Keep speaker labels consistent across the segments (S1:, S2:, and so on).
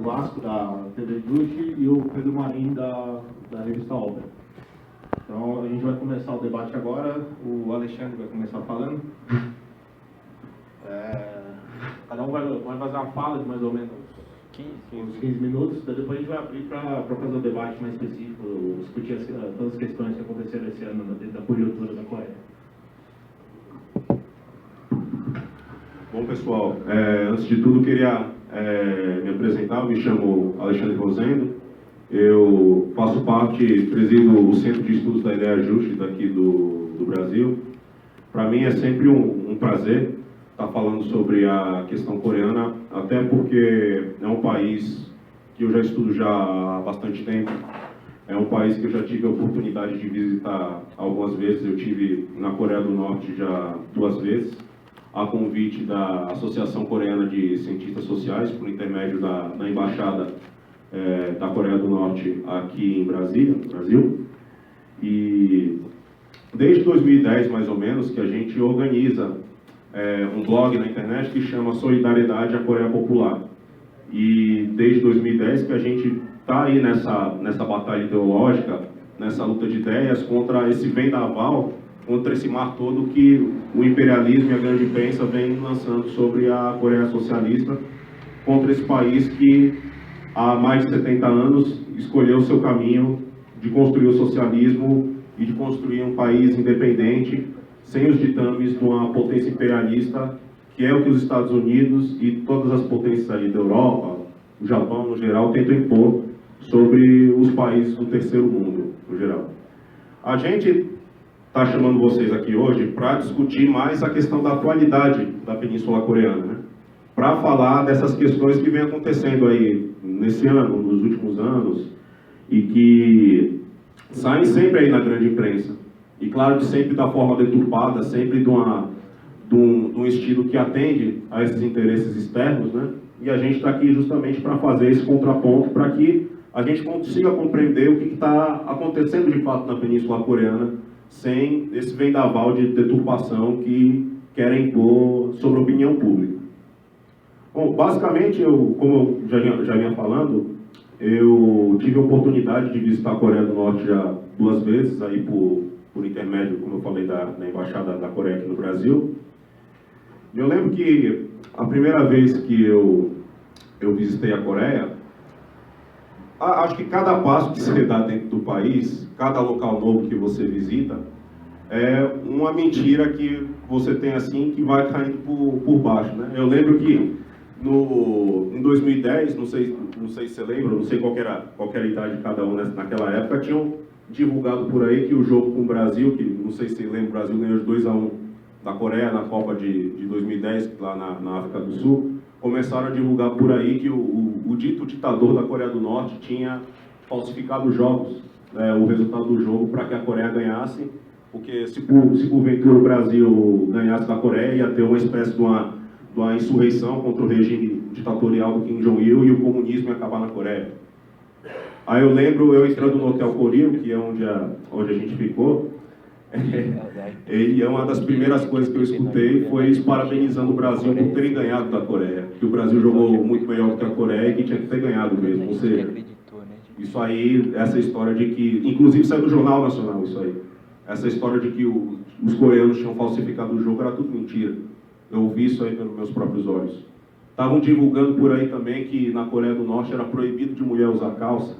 S1: Vasco, da TV Just, e o Pedro Marim, da revista Obra. Então, a gente vai começar o debate agora. O Alexandre vai começar falando. Cada um vai fazer uma fala de mais ou menos 15 minutos. Depois a gente vai abrir para fazer um debate mais específico, discutir todas as questões que aconteceram esse ano dentro da conjuntura da Coreia.
S2: Bom, pessoal, antes de tudo queria me apresentar. Eu me chamo Alexandre Rosendo, eu faço parte, presido o Centro de Estudos da Ideia Just daqui do Brasil. Para mim é sempre um prazer estar falando sobre a questão coreana, até porque é um país que eu já estudo já há bastante tempo. É um país que eu já tive a oportunidade de visitar algumas vezes. Eu tive na Coreia do Norte já 2 vezes, a convite da Associação Coreana de Cientistas Sociais, por intermédio da Embaixada da Coreia do Norte aqui em Brasília, no Brasil. E desde 2010, mais ou menos, que a gente organiza um blog na internet que chama Solidariedade à Coreia Popular. E desde 2010 que a gente está aí nessa batalha ideológica, nessa luta de ideias contra esse vendaval, contra esse mar todo que o imperialismo e a grande imprensa vem lançando sobre a Coreia socialista, contra esse país que há mais de 70 anos escolheu o seu caminho de construir o socialismo e de construir um país independente, sem os ditames de uma potência imperialista, que é o que os Estados Unidos e todas as potências aí da Europa, o Japão no geral, tentam impor sobre os países do terceiro mundo no geral. A gente está chamando vocês aqui hoje para discutir mais a questão da atualidade da Península Coreana, né? Para falar dessas questões que vem acontecendo aí nesse ano, nos últimos anos, e que saem sempre aí na grande imprensa. E claro que sempre da forma deturpada, sempre de um estilo que atende a esses interesses externos, né? E a gente está aqui justamente para fazer esse contraponto, para que a gente consiga compreender o que está acontecendo de fato na Península Coreana, sem esse vendaval de deturpação que querem impor sobre a opinião pública. Bom, basicamente, como eu já vinha falando, eu tive a oportunidade de visitar a Coreia do Norte já 2 vezes, aí por intermédio, como eu falei, da Embaixada da Coreia aqui no Brasil. Eu lembro que a primeira vez que eu visitei a Coreia, acho que cada passo que você dá dentro do país, cada local novo que você visita, é uma mentira que você tem assim, que vai caindo por baixo, né? Eu lembro que em 2010, não sei se você lembra, não sei qual era a idade de cada um naquela época, tinham divulgado por aí que o jogo com o Brasil, que não sei se você lembra, o Brasil ganhou de 2-1 da Coreia na Copa de 2010, lá na África do Sul. Começaram a divulgar por aí que o dito ditador da Coreia do Norte tinha falsificado os jogos, o resultado do jogo, para que a Coreia ganhasse, porque se porventura o Brasil ganhasse da Coreia, ia ter uma espécie de uma insurreição contra o regime ditatorial do Kim Jong-il e o comunismo ia acabar na Coreia. Aí eu lembro eu entrando no Hotel Corio, que é onde a gente ficou, e uma das primeiras coisas que eu escutei foi eles parabenizando o Brasil por terem ganhado da Coreia, que o Brasil jogou muito melhor do que a Coreia e que tinha que ter ganhado mesmo. Ou seja, isso aí, essa história de que, inclusive saiu do Jornal Nacional isso aí, essa história de que os coreanos tinham falsificado o jogo era tudo mentira. Eu ouvi isso aí pelos meus próprios olhos. Estavam divulgando por aí também que na Coreia do Norte era proibido de mulher usar calça,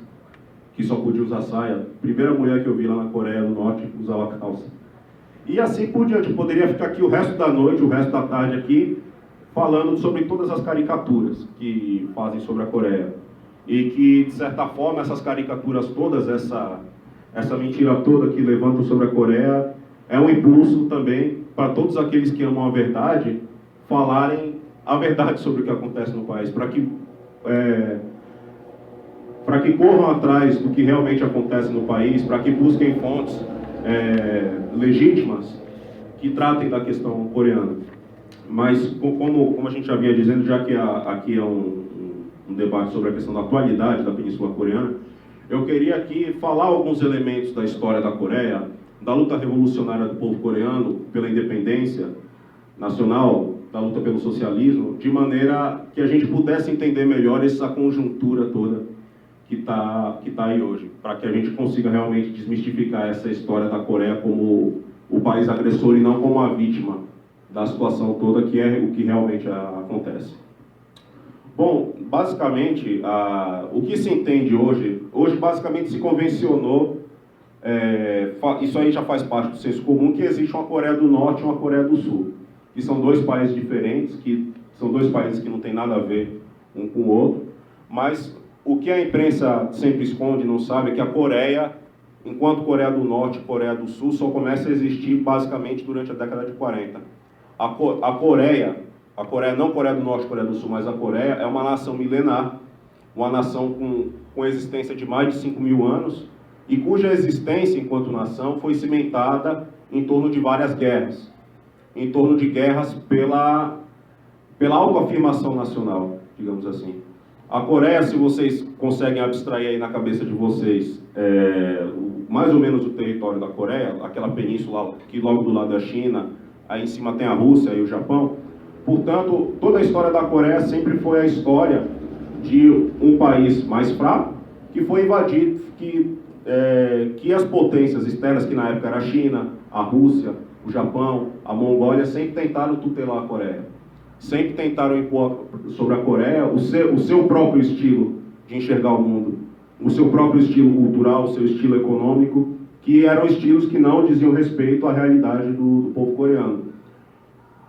S2: que só podia usar saia. Primeira mulher que eu vi lá na Coreia do Norte usava calça. E assim por diante. Eu poderia ficar aqui o resto da noite, o resto da tarde aqui, falando sobre todas as caricaturas que fazem sobre a Coreia. E que, de certa forma, essas caricaturas todas, essa mentira toda que levantam sobre a Coreia, é um impulso também para todos aqueles que amam a verdade falarem a verdade sobre o que acontece no país, para que corram atrás do que realmente acontece no país, para que busquem fontes legítimas que tratem da questão coreana. Mas, como a gente já vinha dizendo, já que aqui é um debate sobre a questão da atualidade da Península Coreana, eu queria aqui falar alguns elementos da história da Coreia, da luta revolucionária do povo coreano pela independência nacional, da luta pelo socialismo, de maneira que a gente pudesse entender melhor essa conjuntura toda que tá aí hoje, para que a gente consiga realmente desmistificar essa história da Coreia como o país agressor e não como a vítima da situação toda, que é o que realmente acontece. Bom, basicamente, o que se entende hoje basicamente se convencionou, isso aí já faz parte do senso comum, que existe uma Coreia do Norte e uma Coreia do Sul, que são dois países diferentes, que são dois países que não têm nada a ver um com o outro, mas o que a imprensa sempre esconde, não sabe, é que a Coreia, enquanto Coreia do Norte e Coreia do Sul, só começa a existir basicamente durante a década de 40. A Coreia, não Coreia do Norte e Coreia do Sul, mas a Coreia é uma nação milenar, uma nação com existência de mais de 5.000 anos, e cuja existência enquanto nação foi cimentada em torno de várias guerras, em torno de guerras pela autoafirmação nacional, digamos assim. A Coreia, se vocês conseguem abstrair aí na cabeça de vocês mais ou menos o território da Coreia, aquela península que logo do lado da China, aí em cima tem a Rússia e o Japão. Portanto, toda a história da Coreia sempre foi a história de um país mais fraco que foi invadido, que as potências externas, que na época era a China, a Rússia, o Japão, a Mongólia, sempre tentaram tutelar a Coreia. Sempre tentaram impor sobre a Coreia o seu próprio estilo de enxergar o mundo, o seu próprio estilo cultural, o seu estilo econômico, que eram estilos que não diziam respeito à realidade do povo coreano.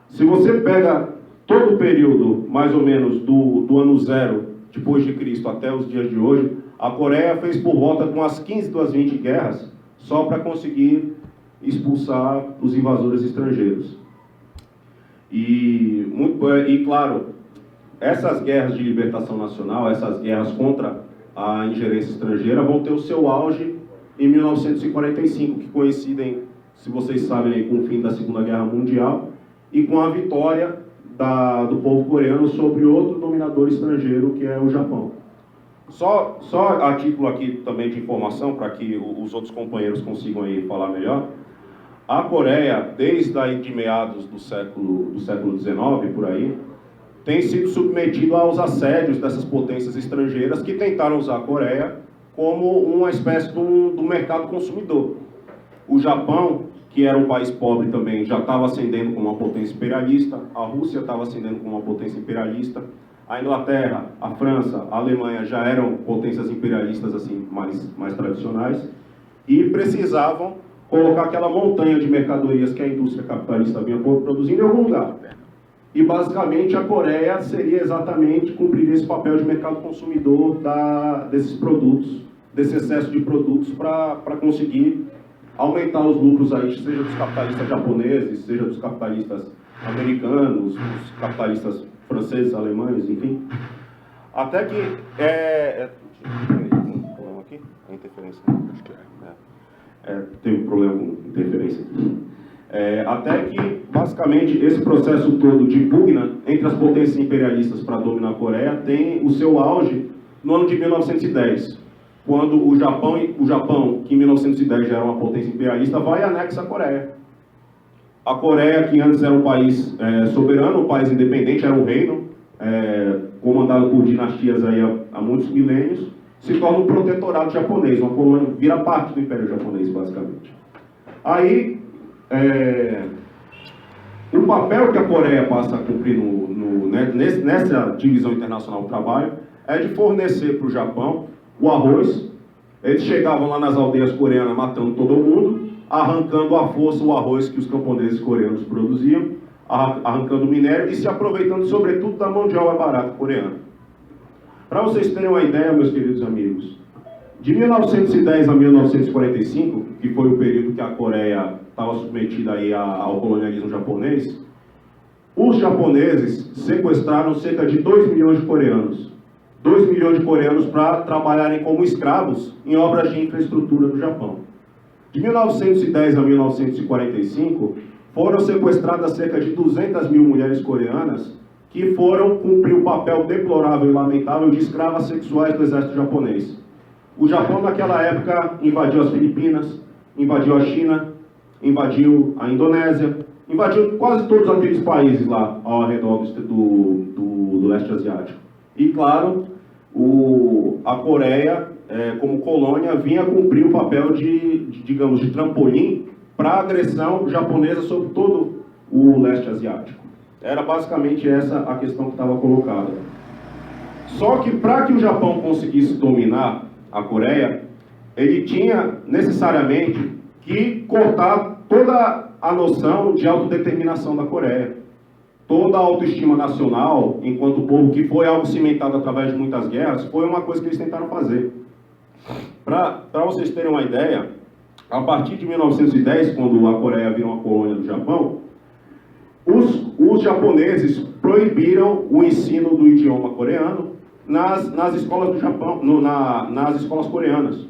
S2: Se você pega todo o período, mais ou menos, do ano 0 depois de Cristo até os dias de hoje, a Coreia fez por volta de umas 15 das 20 guerras só para conseguir expulsar os invasores estrangeiros. E claro, essas guerras de libertação nacional, essas guerras contra a ingerência estrangeira vão ter o seu auge em 1945, que coincidem, se vocês sabem, com o fim da Segunda Guerra Mundial e com a vitória do povo coreano sobre outro dominador estrangeiro, que é o Japão. Só a título aqui também de informação, para que os outros companheiros consigam aí falar melhor, a Coreia, desde aí de meados do século XIX, por aí, tem sido submetido aos assédios dessas potências estrangeiras que tentaram usar a Coreia como uma espécie do mercado consumidor. O Japão, que era um país pobre também, já estava ascendendo como uma potência imperialista, a Rússia estava ascendendo como uma potência imperialista, a Inglaterra, a França, a Alemanha já eram potências imperialistas assim, mais tradicionais, e precisavam colocar aquela montanha de mercadorias que a indústria capitalista vinha produzindo em algum lugar. E basicamente a Coreia seria exatamente cumprir esse papel de mercado consumidor desses produtos, desse excesso de produtos, para conseguir aumentar os lucros aí, seja dos capitalistas japoneses, seja dos capitalistas americanos, dos capitalistas franceses, alemães, enfim. Até que aqui? A interferência. Acho que teve um problema com interferência aqui. Até que, basicamente, esse processo todo de pugna entre as potências imperialistas para dominar a Coreia tem o seu auge no ano de 1910, quando o Japão, que em 1910 já era uma potência imperialista, vai e anexa a Coreia. A Coreia, que antes era um país soberano, um país independente, era um reino, comandado por dinastias aí há muitos milênios, se torna um protetorado japonês, uma colônia, vira parte do Império Japonês, basicamente. Aí, o papel que a Coreia passa a cumprir nessa divisão internacional do trabalho é de fornecer para o Japão o arroz. Eles chegavam lá nas aldeias coreanas matando todo mundo, arrancando à força o arroz que os camponeses coreanos produziam, arrancando minério e se aproveitando sobretudo da mão de obra barata coreana. Para vocês terem uma ideia, meus queridos amigos, de 1910 a 1945, que foi o período que a Coreia estava submetida aí ao colonialismo japonês, os japoneses sequestraram cerca de 2 milhões de coreanos. 2 milhões de coreanos para trabalharem como escravos em obras de infraestrutura do Japão. De 1910 a 1945, foram sequestradas cerca de 200 mil mulheres coreanas que foram cumprir o papel deplorável e lamentável de escravas sexuais do exército japonês. O Japão, naquela época, invadiu as Filipinas, invadiu a China, invadiu a Indonésia, invadiu quase todos aqueles países lá ao redor do leste asiático. E, claro, a Coreia, como colônia, vinha cumprir o papel digamos, de trampolim para a agressão japonesa sobre todo o leste asiático. Era basicamente essa a questão que estava colocada. Só que para que o Japão conseguisse dominar a Coreia, ele tinha necessariamente que cortar toda a noção de autodeterminação da Coreia. Toda a autoestima nacional, enquanto povo, que foi algo cimentado através de muitas guerras, foi uma coisa que eles tentaram fazer. Para vocês terem uma ideia, a partir de 1910, quando a Coreia virou uma colônia do Japão, os japoneses proibiram o ensino do idioma coreano nas escolas do Japão, nas escolas coreanas.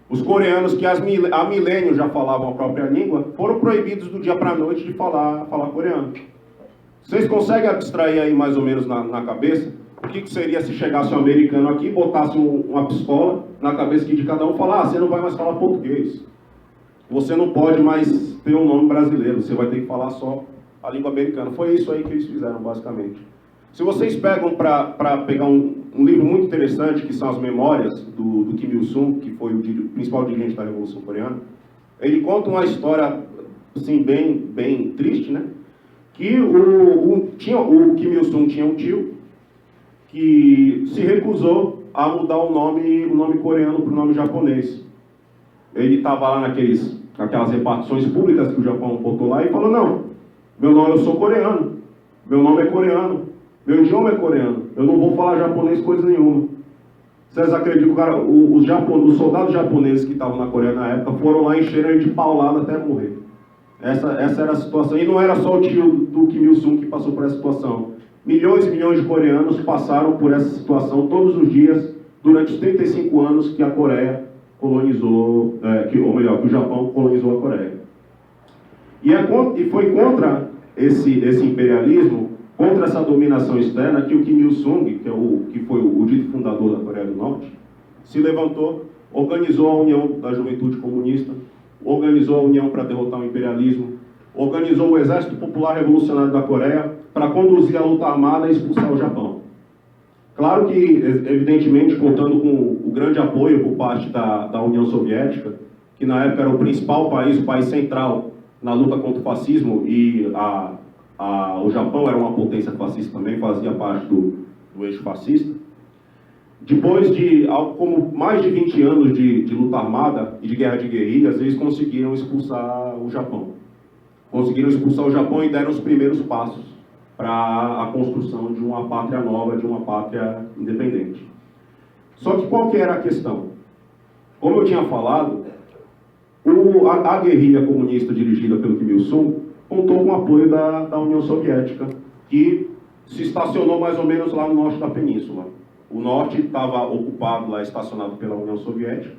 S2: Os coreanos que há milênios já falavam a própria língua foram proibidos do dia para a noite de falar coreano. Vocês conseguem abstrair aí mais ou menos na cabeça o que seria se chegasse um americano aqui e botasse uma pistola na cabeça de cada um e falar: você não vai mais falar português. Você não pode mais ter um nome brasileiro, você vai ter que falar só a língua americana. Foi isso aí que eles fizeram, basicamente. Se vocês pegam para pegar um livro muito interessante, que são as memórias do Kim Il-sung, que foi o principal dirigente da Revolução Coreana, ele conta uma história assim, bem triste, né? Que o Kim Il-sung tinha um tio que se recusou a mudar o nome coreano para o nome japonês. Ele estava lá naquelas repartições públicas que o Japão botou lá e falou: não, eu sou coreano, meu nome é coreano, meu idioma é coreano, eu não vou falar japonês coisa nenhuma. Vocês acreditam, cara, os soldados japoneses que estavam na Coreia na época foram lá e encheram ele de paulada até morrer. Essa era a situação. E não era só o tio do Kim Il-sung que passou por essa situação. Milhões e milhões de coreanos passaram por essa situação todos os dias durante os 35 anos que a Coreia colonizou, que o Japão colonizou a Coreia. E foi contra esse imperialismo, contra essa dominação externa, que o Kim Il-sung, que foi o dito fundador da Coreia do Norte, se levantou, organizou a União da Juventude Comunista, organizou a União para derrotar o imperialismo, organizou o Exército Popular Revolucionário da Coreia para conduzir a luta armada e expulsar o Japão. Claro que, evidentemente, contando com o grande apoio por parte da União Soviética, que na época era o principal país, o país central na luta contra o fascismo, e o Japão era uma potência fascista também, fazia parte do eixo fascista. Depois de como mais de 20 anos de luta armada e de guerra de guerrilhas, eles conseguiram expulsar o Japão. Conseguiram expulsar o Japão e deram os primeiros passos para a construção de uma pátria nova, de uma pátria independente. Só que qual que era a questão? Como eu tinha falado, a guerrilha comunista dirigida pelo Kim Il-sung contou com o apoio da União Soviética, que se estacionou mais ou menos lá no norte da península. O norte estava ocupado lá, estacionado pela União Soviética,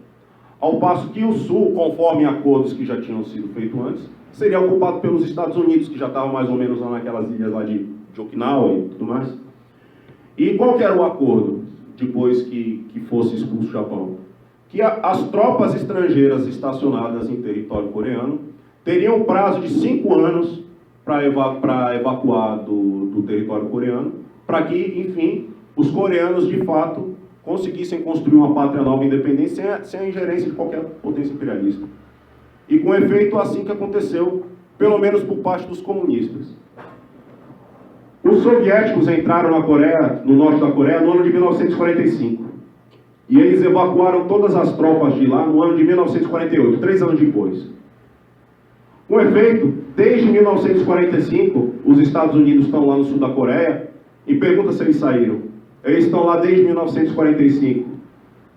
S2: ao passo que o sul, conforme acordos que já tinham sido feitos antes, seria ocupado pelos Estados Unidos, que já estavam mais ou menos lá naquelas ilhas lá de Okinawa e tudo mais. E qual que era o acordo, depois que fosse expulso o Japão? Que as tropas estrangeiras estacionadas em território coreano teriam um prazo de 5 anos para evacuar do território coreano, para que, enfim, os coreanos, de fato, conseguissem construir uma pátria nova independente sem a ingerência de qualquer potência imperialista. E, com efeito, assim que aconteceu, pelo menos por parte dos comunistas. Os soviéticos entraram no norte da Coreia, no ano de 1945. E eles evacuaram todas as tropas de lá no ano de 1948, 3 anos depois. Com efeito, desde 1945, os Estados Unidos estão lá no sul da Coreia, e pergunta se eles saíram. Eles estão lá desde 1945.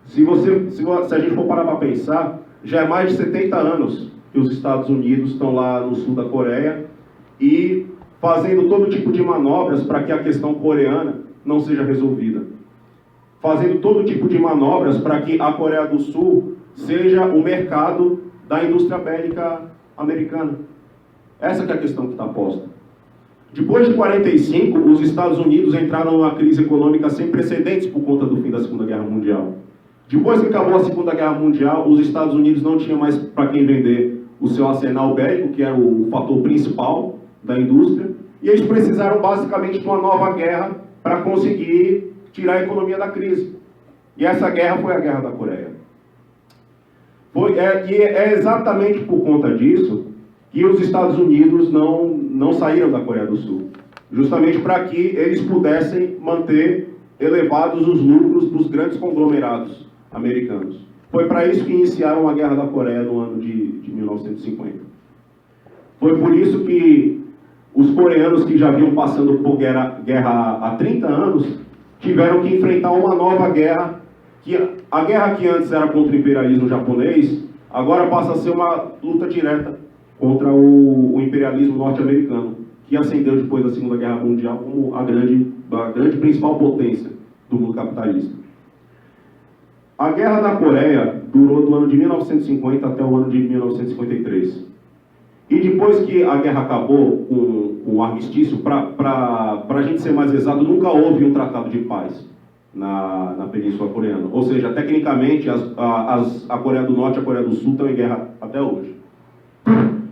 S2: Se a gente for parar para pensar, já é mais de 70 anos que os Estados Unidos estão lá no sul da Coreia e fazendo todo tipo de manobras para que a questão coreana não seja resolvida. Fazendo todo tipo de manobras para que a Coreia do Sul seja o mercado da indústria bélica americana. Essa que é a questão que está posta. Depois de 45, os Estados Unidos entraram numa crise econômica sem precedentes por conta do fim da Segunda Guerra Mundial. Depois que acabou a Segunda Guerra Mundial, os Estados Unidos não tinham mais para quem vender o seu arsenal bélico, que era o fator principal da indústria, e eles precisaram basicamente de uma nova guerra para conseguir tirar a economia da crise. E essa guerra foi a Guerra da Coreia. E é exatamente por conta disso que os Estados Unidos não saíram da Coreia do Sul. Justamente para que eles pudessem manter elevados os lucros dos grandes conglomerados americanos. Foi para isso que iniciaram a Guerra da Coreia no ano de 1950. Foi por isso que os coreanos que já vinham passando por guerra há 30 anos tiveram que enfrentar uma nova guerra, que a guerra que antes era contra o imperialismo japonês, agora passa a ser uma luta direta contra o imperialismo norte-americano, que ascendeu depois da Segunda Guerra Mundial como a grande principal potência do mundo capitalista. A Guerra da Coreia durou do ano de 1950 até o ano de 1953. E depois que a guerra acabou com o armistício, para a gente ser mais exato, nunca houve um tratado de paz na Península Coreana. Ou seja, tecnicamente, a Coreia do Norte e a Coreia do Sul estão em guerra até hoje.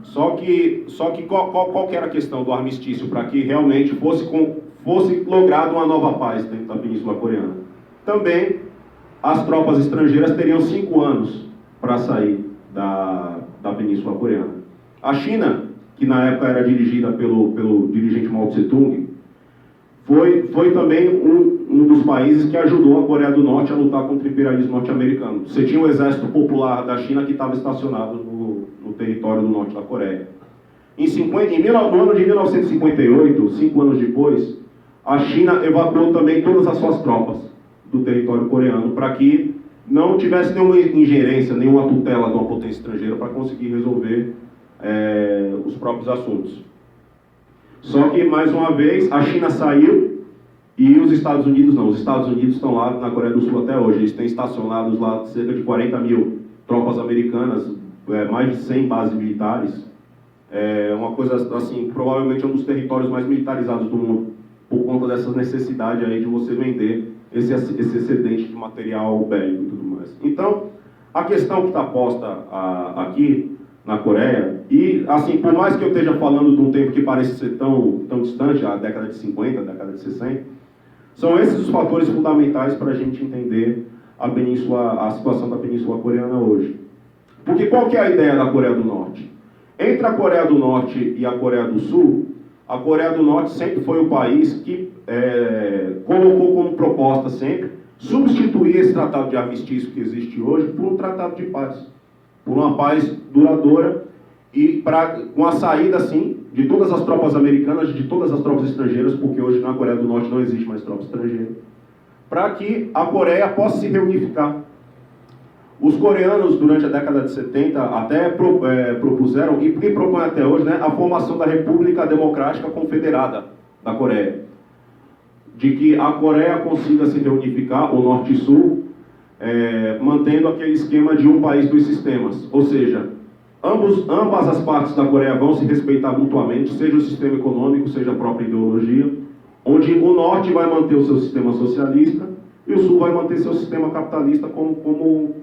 S2: Só que qual que era a questão do armistício para que realmente fosse lograda uma nova paz dentro da Península Coreana? Também as tropas estrangeiras teriam 5 anos para sair da Península Coreana. A China, que na época era dirigida pelo dirigente Mao Tse-tung, foi também um dos países que ajudou a Coreia do Norte a lutar contra o imperialismo norte-americano. Você tinha o exército popular da China que estava estacionado no território do norte da Coreia. No ano de 1958, 5 anos depois, a China evacuou também todas as suas tropas do território coreano para que não tivesse nenhuma ingerência, nenhuma tutela de uma potência estrangeira para conseguir resolver os próprios assuntos. Só que, mais uma vez, a China saiu e os Estados Unidos não. Os Estados Unidos estão lá na Coreia do Sul até hoje. Eles têm estacionados lá cerca de 40 mil tropas americanas, mais de 100 bases militares. É uma coisa assim, provavelmente é um dos territórios mais militarizados do mundo, por conta dessa necessidade aí de você vender esse excedente de material bélico e tudo mais. Então, a questão que está posta aqui na Coreia, e assim, por mais que eu esteja falando de um tempo que parece ser tão distante, a década de 50, a década de 60, são esses os fatores fundamentais para a gente entender a situação da Península Coreana hoje. Porque qual que é a ideia da Coreia do Norte? Entre a Coreia do Norte e a Coreia do Sul, a Coreia do Norte sempre foi o país que colocou como proposta sempre substituir esse tratado de armistício que existe hoje por um tratado de paz. Por uma paz duradoura e com a saída, assim, de todas as tropas americanas, de todas as tropas estrangeiras, porque hoje na Coreia do Norte não existe mais tropa estrangeira, para que a Coreia possa se reunificar. Os coreanos, durante a década de 70, até propuseram, e propõem até hoje, né, a formação da República Democrática Confederada da Coreia. De que a Coreia consiga se reunificar, o Norte e Sul, mantendo aquele esquema de um país, dois sistemas. Ou seja, ambas as partes da Coreia vão se respeitar mutuamente, seja o sistema econômico, seja a própria ideologia, onde o Norte vai manter o seu sistema socialista e o Sul vai manter seu sistema capitalista como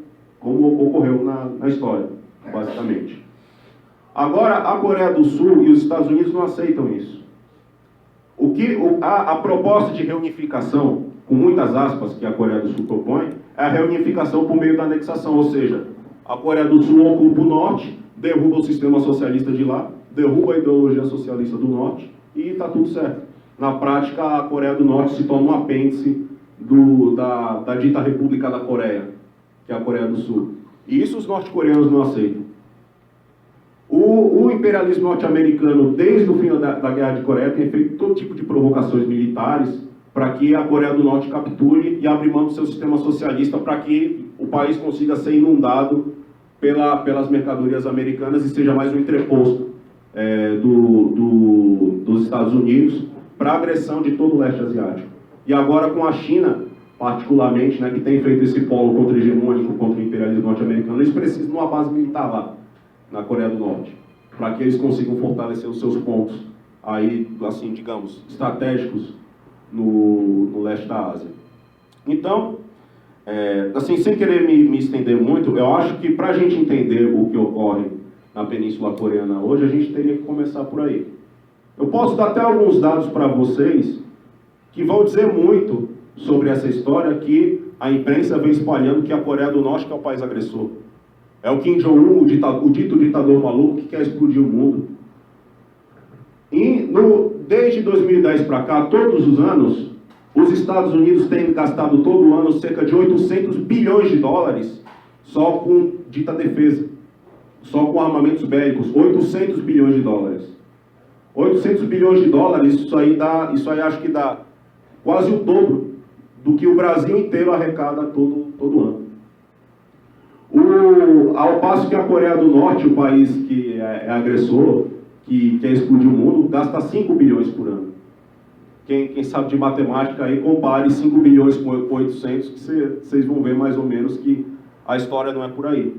S2: ocorreu na história, basicamente. Agora, a Coreia do Sul e os Estados Unidos não aceitam isso. A proposta de reunificação, com muitas aspas, que a Coreia do Sul propõe, é a reunificação por meio da anexação, ou seja, a Coreia do Sul ocupa o Norte, derruba o sistema socialista de lá, derruba a ideologia socialista do Norte e está tudo certo. Na prática, a Coreia do Norte se torna um apêndice da dita República da Coreia, que é a Coreia do Sul. E isso os norte-coreanos não aceitam. O imperialismo norte-americano, desde o fim da Guerra de Coreia, tem feito todo tipo de provocações militares para que a Coreia do Norte capture e abra mão do seu sistema socialista para que o país consiga ser inundado pelas mercadorias americanas e seja mais um entreposto dos Estados Unidos para a agressão de todo o leste asiático. E agora com a China, particularmente, né, que tem feito esse polo contra-hegemônico, contra o imperialismo norte-americano, eles precisam de uma base militar lá, na Coreia do Norte, para que eles consigam fortalecer os seus pontos, aí, assim, digamos, estratégicos no leste da Ásia. Então, assim, sem querer me estender muito, eu acho que para a gente entender o que ocorre na Península Coreana hoje, a gente teria que começar por aí. Eu posso dar até alguns dados para vocês que vão dizer muito sobre essa história que a imprensa vem espalhando que a Coreia do Norte que é o país agressor. É o Kim Jong-un, o dito ditador maluco que quer explodir o mundo. E desde 2010 para cá, todos os anos, os Estados Unidos têm gastado todo ano cerca de 800 bilhões de dólares só com dita defesa, só com armamentos bélicos, 800 bilhões de dólares. 800 bilhões de dólares, isso aí acho que dá quase o dobro do que o Brasil inteiro arrecada todo ano. Ao passo que a Coreia do Norte, o país que é agressor, que quer explodir o mundo, gasta 5 bilhões por ano. Quem sabe de matemática aí, compare 5 bilhões com 800, que vocês vão ver mais ou menos que a história não é por aí.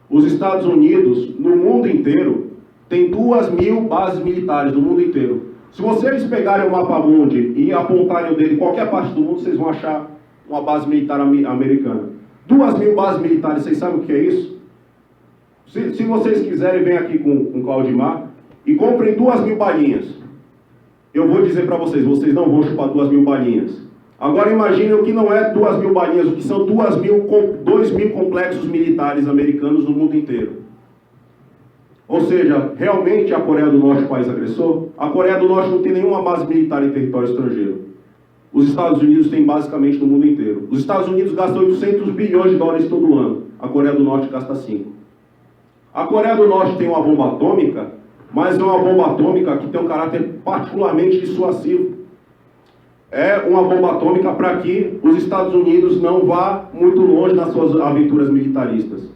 S2: Os Estados Unidos, no mundo inteiro, tem 2.000 bases militares no mundo inteiro. Se vocês pegarem o mapa mundi e apontarem o dedo em qualquer parte do mundo, vocês vão achar uma base militar americana. 2.000 bases militares, vocês sabem o que é isso? Se vocês quiserem, vem aqui com o Claudimar e comprem 2.000 balinhas. Eu vou dizer para vocês, vocês não vão chupar 2.000 balinhas. Agora imaginem o que não é 2.000 balinhas, o que são 2.000 complexos militares americanos no mundo inteiro. Ou seja, realmente a Coreia do Norte é um país agressor? A Coreia do Norte não tem nenhuma base militar em território estrangeiro. Os Estados Unidos têm basicamente no mundo inteiro. Os Estados Unidos gastam 800 bilhões de dólares todo ano. A Coreia do Norte gasta 5. A Coreia do Norte tem uma bomba atômica, mas é uma bomba atômica que tem um caráter particularmente dissuasivo. É uma bomba atômica para que os Estados Unidos não vá muito longe nas suas aventuras militaristas.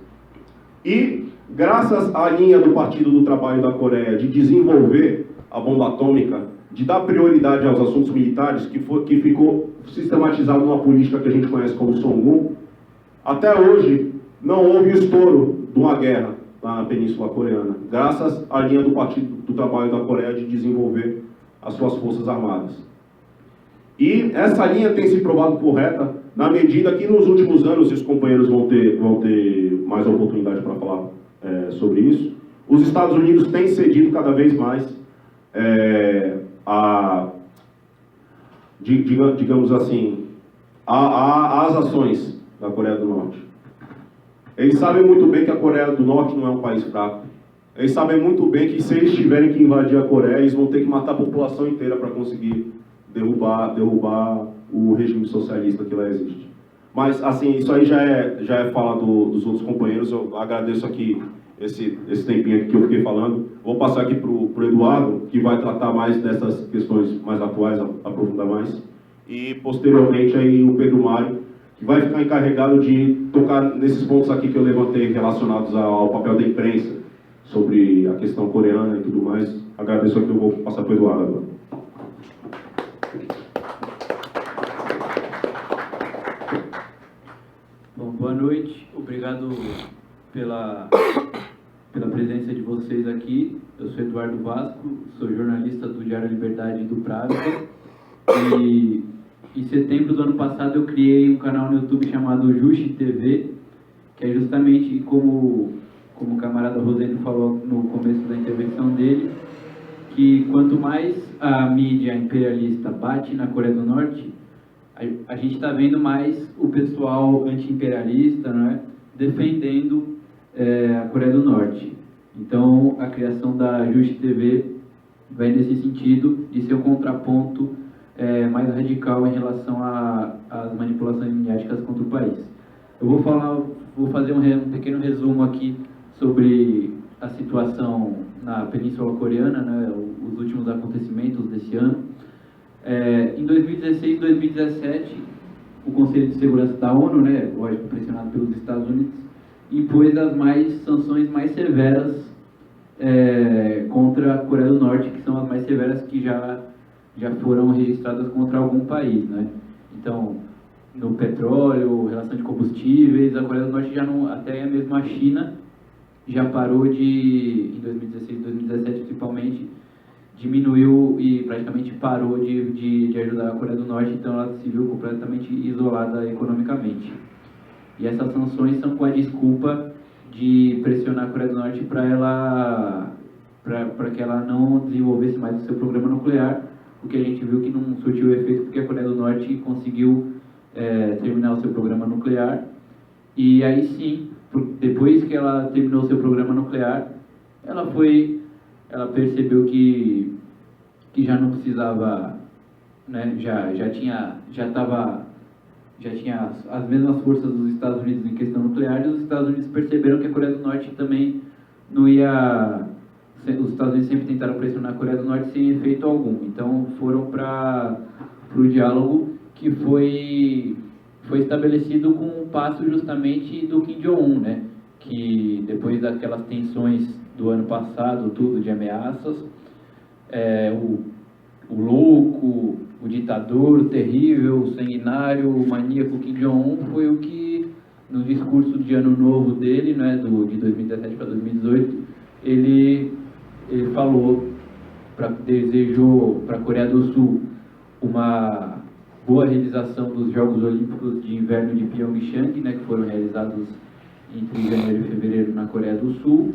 S2: E, graças à linha do Partido do Trabalho da Coreia de desenvolver a bomba atômica, de dar prioridade aos assuntos militares, que ficou sistematizado numa política que a gente conhece como Songun, até hoje não houve estouro de uma guerra na Península Coreana, graças à linha do Partido do Trabalho da Coreia de desenvolver as suas forças armadas. E essa linha tem se provado correta na medida que nos últimos anos, e os companheiros vão ter mais oportunidade para falar sobre isso, os Estados Unidos têm cedido cada vez mais digamos assim, às ações da Coreia do Norte. Eles sabem muito bem que a Coreia do Norte não é um país fraco. Eles sabem muito bem que se eles tiverem que invadir a Coreia, eles vão ter que matar a população inteira para conseguir derrubar o regime socialista que lá existe. Mas, assim, isso aí já é fala dos outros companheiros. Eu agradeço aqui esse tempinho aqui que eu fiquei falando. Vou passar aqui para o Eduardo, que vai tratar mais dessas questões mais atuais, aprofundar mais. E, posteriormente, aí o Pedro Mário, que vai ficar encarregado de tocar nesses pontos aqui que eu levantei relacionados ao papel da imprensa, sobre a questão coreana e tudo mais. Agradeço aqui, eu vou passar para o Eduardo agora.
S3: Bom, boa noite. Obrigado pela presença de vocês aqui. Eu sou Eduardo Vasco, sou jornalista do Diário Liberdade e do Pravda. E em setembro do ano passado eu criei um canal no YouTube chamado Justi TV, que é justamente como o camarada Rosendo falou no começo da intervenção dele, que quanto mais a mídia imperialista bate na Coreia do Norte, a gente está vendo mais o pessoal anti-imperialista, né, defendendo a Coreia do Norte. Então, a criação da Justi TV vai nesse sentido de ser um contraponto mais radical em relação às manipulações mediáticas contra o país. Eu vou fazer um pequeno resumo aqui sobre a situação na Península Coreana, né, os últimos acontecimentos desse ano. Em 2016 e 2017, o Conselho de Segurança da ONU, né, lógico, pressionado pelos Estados Unidos, impôs as sanções mais severas contra a Coreia do Norte, que são as mais severas que já foram registradas contra algum país, né? Então, no petróleo, relação de combustíveis, a Coreia do Norte já não, até mesmo a China já parou em 2016 e 2017 principalmente, diminuiu e praticamente parou de ajudar a Coreia do Norte, então ela se viu completamente isolada economicamente. E essas sanções são com a desculpa de pressionar a Coreia do Norte para ela para que ela não desenvolvesse mais o seu programa nuclear, o que a gente viu que não surtiu efeito porque a Coreia do Norte conseguiu terminar o seu programa nuclear. E aí sim, depois que ela terminou o seu programa nuclear, ela percebeu que já não precisava, né, já tinha as mesmas forças dos Estados Unidos em questão nuclear, e os Estados Unidos perceberam que a Coreia do Norte também não ia... Os Estados Unidos sempre tentaram pressionar a Coreia do Norte sem efeito algum. Então foram para o diálogo que foi estabelecido com o passo justamente do Kim Jong-un, né? Que depois daquelas tensões do ano passado, tudo de ameaças, o louco, o ditador, o terrível, o sanguinário, o maníaco Kim Jong-un foi o que, no discurso de ano novo dele, né, de 2017 para 2018, ele falou, desejou para a Coreia do Sul uma boa realização dos Jogos Olímpicos de Inverno de Pyeongchang, né, que foram realizados entre janeiro e fevereiro na Coreia do Sul,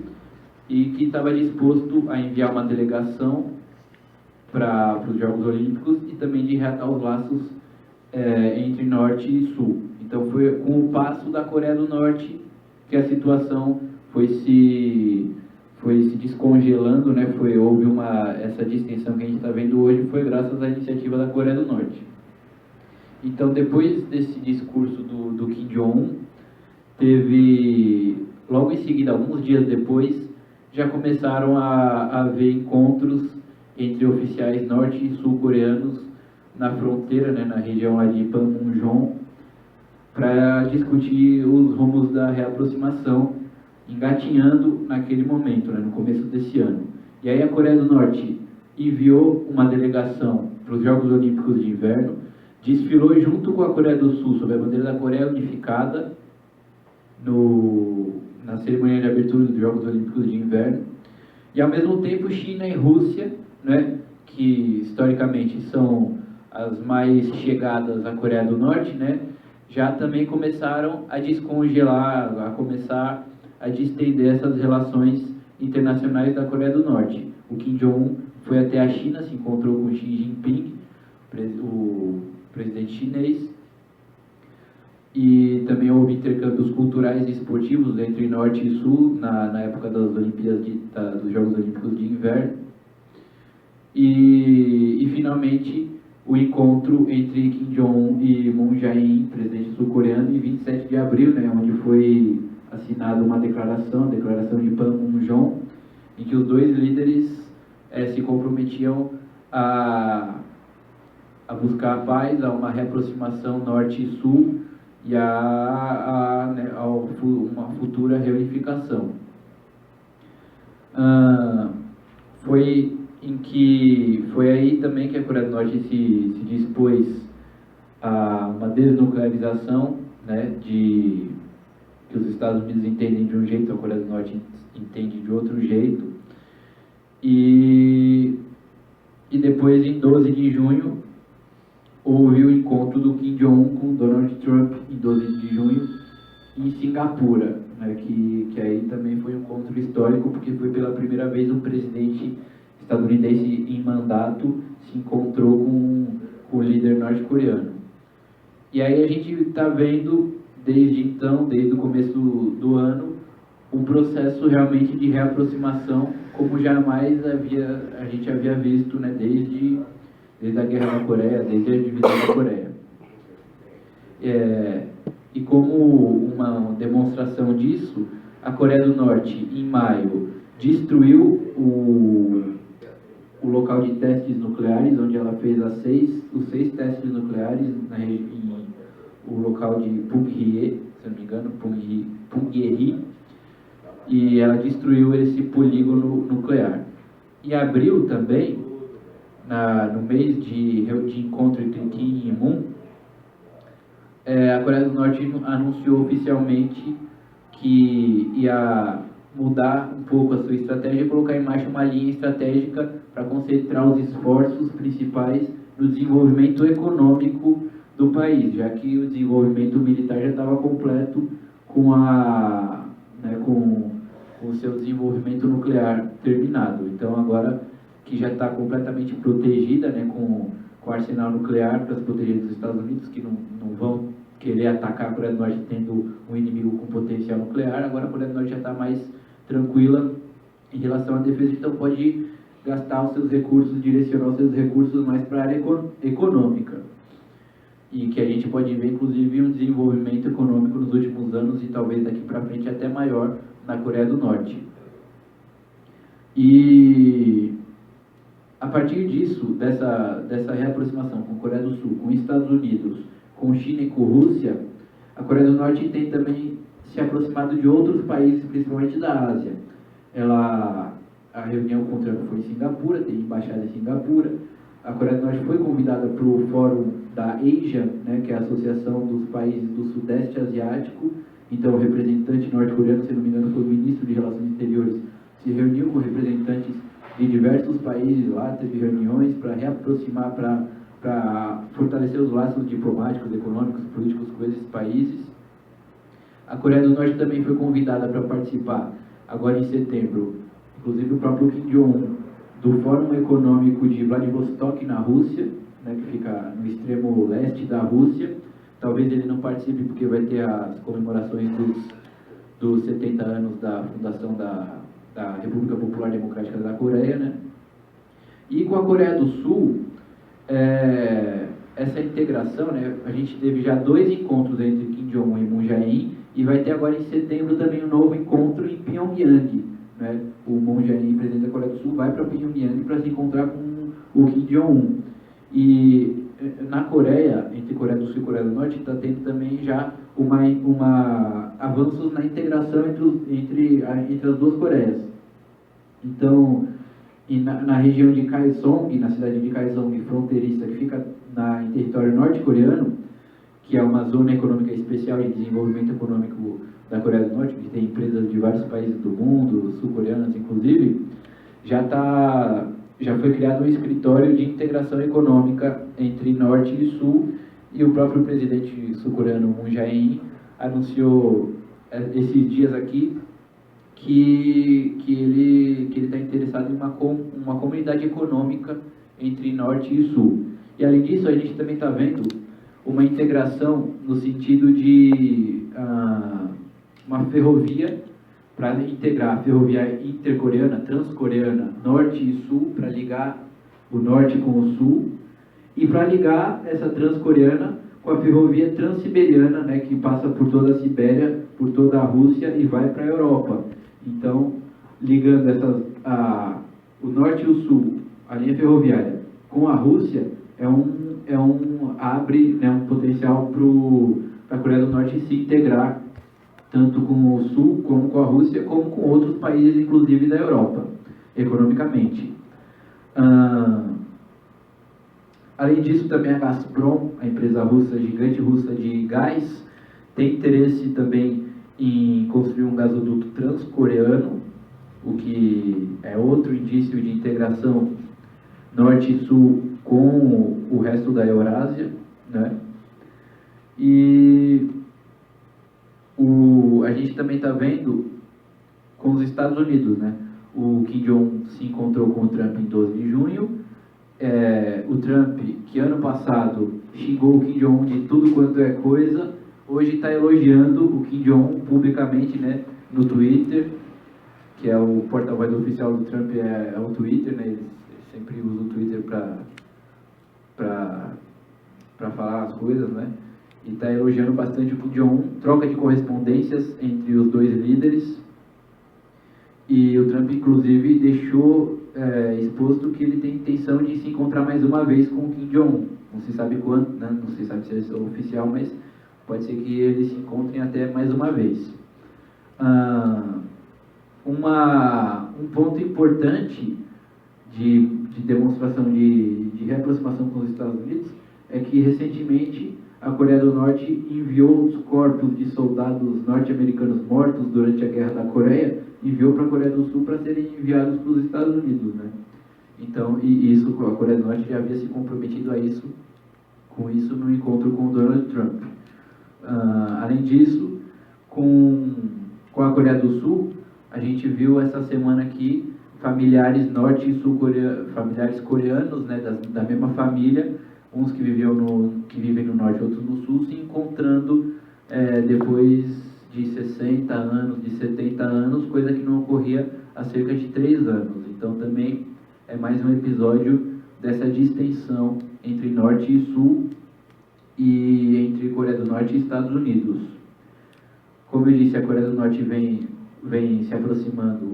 S3: e que estava disposto a enviar uma delegação para os Jogos Olímpicos e também de reatar os laços entre Norte e Sul. Então foi com o passo da Coreia do Norte que a situação foi se descongelando, né? Houve essa distensão que a gente está vendo hoje, foi graças à iniciativa da Coreia do Norte. Então, depois desse discurso do Kim Jong-un, teve, logo em seguida, alguns dias depois, já começaram a haver encontros entre oficiais norte e sul-coreanos na fronteira, né, na região lá de Panmunjom, para discutir os rumos da reaproximação, engatinhando naquele momento, né, no começo desse ano. E aí a Coreia do Norte enviou uma delegação para os Jogos Olímpicos de Inverno, desfilou junto com a Coreia do Sul sob a bandeira da Coreia Unificada na cerimônia de abertura dos Jogos Olímpicos de Inverno, e ao mesmo tempo China e Rússia, né, que historicamente são as mais chegadas à Coreia do Norte, né, já também começaram a descongelar, a começar a distender essas relações internacionais da Coreia do Norte. O Kim Jong-un foi até a China, se encontrou com Xi Jinping, o presidente chinês, e também houve intercâmbios culturais e esportivos entre Norte e Sul na época das Olimpíadas dos Jogos Olímpicos de Inverno. E finalmente o encontro entre Kim Jong-un e Moon Jae-in, presidente sul-coreano, em 27 de abril, né, onde foi assinada uma declaração, a declaração de Panmunjom, em que os dois líderes se comprometiam a buscar a paz, a uma reaproximação norte e sul e a uma futura reunificação. Foi aí também que a Coreia do Norte se dispôs a uma desnuclearização, né, que os Estados Unidos entendem de um jeito, a Coreia do Norte entende de outro jeito. E depois, em 12 de junho, houve o encontro do Kim Jong-un com Donald Trump, em 12 de junho, em Singapura, né, que aí também foi um encontro histórico, porque foi pela primeira vez um presidente estadunidense em mandato se encontrou com o líder norte-coreano. E aí a gente está vendo, desde então, desde o começo do ano, um processo realmente de reaproximação como jamais a gente havia visto, né, desde a Guerra da Coreia, desde a divisão da Coreia. E como uma demonstração disso, a Coreia do Norte, em maio, destruiu o local de testes nucleares, onde ela fez os 6 testes nucleares o local de Punggye, se não me engano, Punggye-ri, e ela destruiu esse polígono nuclear. Em abril também, no mês de encontro entre Kim e Moon, a Coreia do Norte anunciou oficialmente que ia mudar um pouco a sua estratégia e colocar em marcha uma linha estratégica para concentrar os esforços principais no desenvolvimento econômico do país, já que o desenvolvimento militar já estava completo com com o seu desenvolvimento nuclear terminado. Então, agora que já está completamente protegida, né, com o arsenal nuclear para se proteger dos Estados Unidos, que não vão querer atacar a Coreia do Norte tendo um inimigo com potencial nuclear, agora a Coreia do Norte já está mais tranquila em relação à defesa, então pode gastar os seus recursos, direcionar os seus recursos mais para a área econômica. E que a gente pode ver, inclusive, um desenvolvimento econômico nos últimos anos e talvez daqui para frente até maior na Coreia do Norte. E a partir disso, dessa reaproximação com a Coreia do Sul, com os Estados Unidos, com China e com a Rússia, a Coreia do Norte tem também se aproximado de outros países, principalmente da Ásia. A reunião com o Trump foi em Singapura, tem embaixada em Singapura. A Coreia do Norte foi convidada para o fórum da Asia, né, que é a Associação dos Países do Sudeste Asiático. Então, o representante norte-coreano, se não me engano, foi o ministro de Relações Exteriores, se reuniu com representantes de diversos países lá, teve reuniões para reaproximar, para fortalecer os laços diplomáticos, econômicos, políticos com esses países. A Coreia do Norte também foi convidada para participar, agora em setembro, inclusive o próprio Kim Jong-un, do Fórum Econômico de Vladivostok, na Rússia, né, que fica no extremo leste da Rússia. Talvez ele não participe porque vai ter as comemorações dos 70 anos da fundação da República Popular Democrática da Coreia, né? E com a Coreia do Sul, essa integração, né, a gente teve já 2 encontros entre Kim Jong-un e Moon Jae-in, e vai ter agora em setembro também um novo encontro em Pyongyang, né? O Moon Jae-in, presidente da Coreia do Sul, vai para Pyongyang para se encontrar com o Kim Jong-un. E na Coreia, entre Coreia do Sul e Coreia do Norte, está tendo também já avanços na integração entre as duas Coreias. Então, na região de Kaesong, na cidade de Kaesong, fronteiriça, que fica em território norte-coreano, que é uma zona econômica especial de desenvolvimento econômico da Coreia do Norte, que tem empresas de vários países do mundo, sul-coreanas inclusive, já foi criado um escritório de integração econômica entre Norte e Sul, e o próprio presidente sul-coreano Moon Jae-in anunciou esses dias aqui que ele está interessado em uma comunidade econômica entre Norte e Sul. E além disso, a gente também está vendo uma integração no sentido de uma ferrovia para integrar a ferrovia intercoreana, transcoreana, Norte e Sul, para ligar o Norte com o Sul, e para ligar essa transcoreana com a ferrovia transiberiana, né, que passa por toda a Sibéria, por toda a Rússia e vai para a Europa. Então, ligando o Norte e o Sul, a linha ferroviária, com a Rússia, abre, né, um potencial para a Coreia do Norte se integrar tanto com o Sul, como com a Rússia, como com outros países, inclusive da Europa, economicamente. Além disso, também a Gazprom, a empresa russa, gigante russa de gás, tem interesse também em construir um gasoduto transcoreano, o que é outro indício de integração Norte e Sul com o resto da Eurásia, né? E a gente também está vendo com os Estados Unidos, né? O Kim Jong-un se encontrou com o Trump em 12 de junho. O Trump, que ano passado xingou o Kim Jong-un de tudo quanto é coisa, hoje está elogiando o Kim Jong-un publicamente, né, no Twitter, que é o porta-voz oficial do Trump, é o Twitter, né? Ele sempre usa o Twitter para falar as coisas, né? E está elogiando bastante o Kim Jong-un, troca de correspondências entre os dois líderes. E o Trump, inclusive, deixou exposto que ele tem intenção de se encontrar mais uma vez com o Kim Jong-un. Não se sabe quando, né? Não se sabe se é oficial, mas pode ser que eles se encontrem até mais uma vez. Um ponto importante de demonstração de reaproximação com os Estados Unidos é que, recentemente, a Coreia do Norte enviou os corpos de soldados norte-americanos mortos durante a Guerra da Coreia, enviou para a Coreia do Sul para serem enviados para os Estados Unidos, né? Então, a Coreia do Norte já havia se comprometido com isso no encontro com o Donald Trump. Além disso, com a Coreia do Sul, a gente viu essa semana aqui familiares norte e sul-coreanos, familiares coreanos, né, da mesma família, uns que vivem no norte, outros no sul, se encontrando depois de 60 anos, de 70 anos, coisa que não ocorria há cerca de 3 anos. Então também é mais um episódio dessa distensão entre norte e sul e entre Coreia do Norte e Estados Unidos. Como eu disse, a Coreia do Norte vem se reaproximando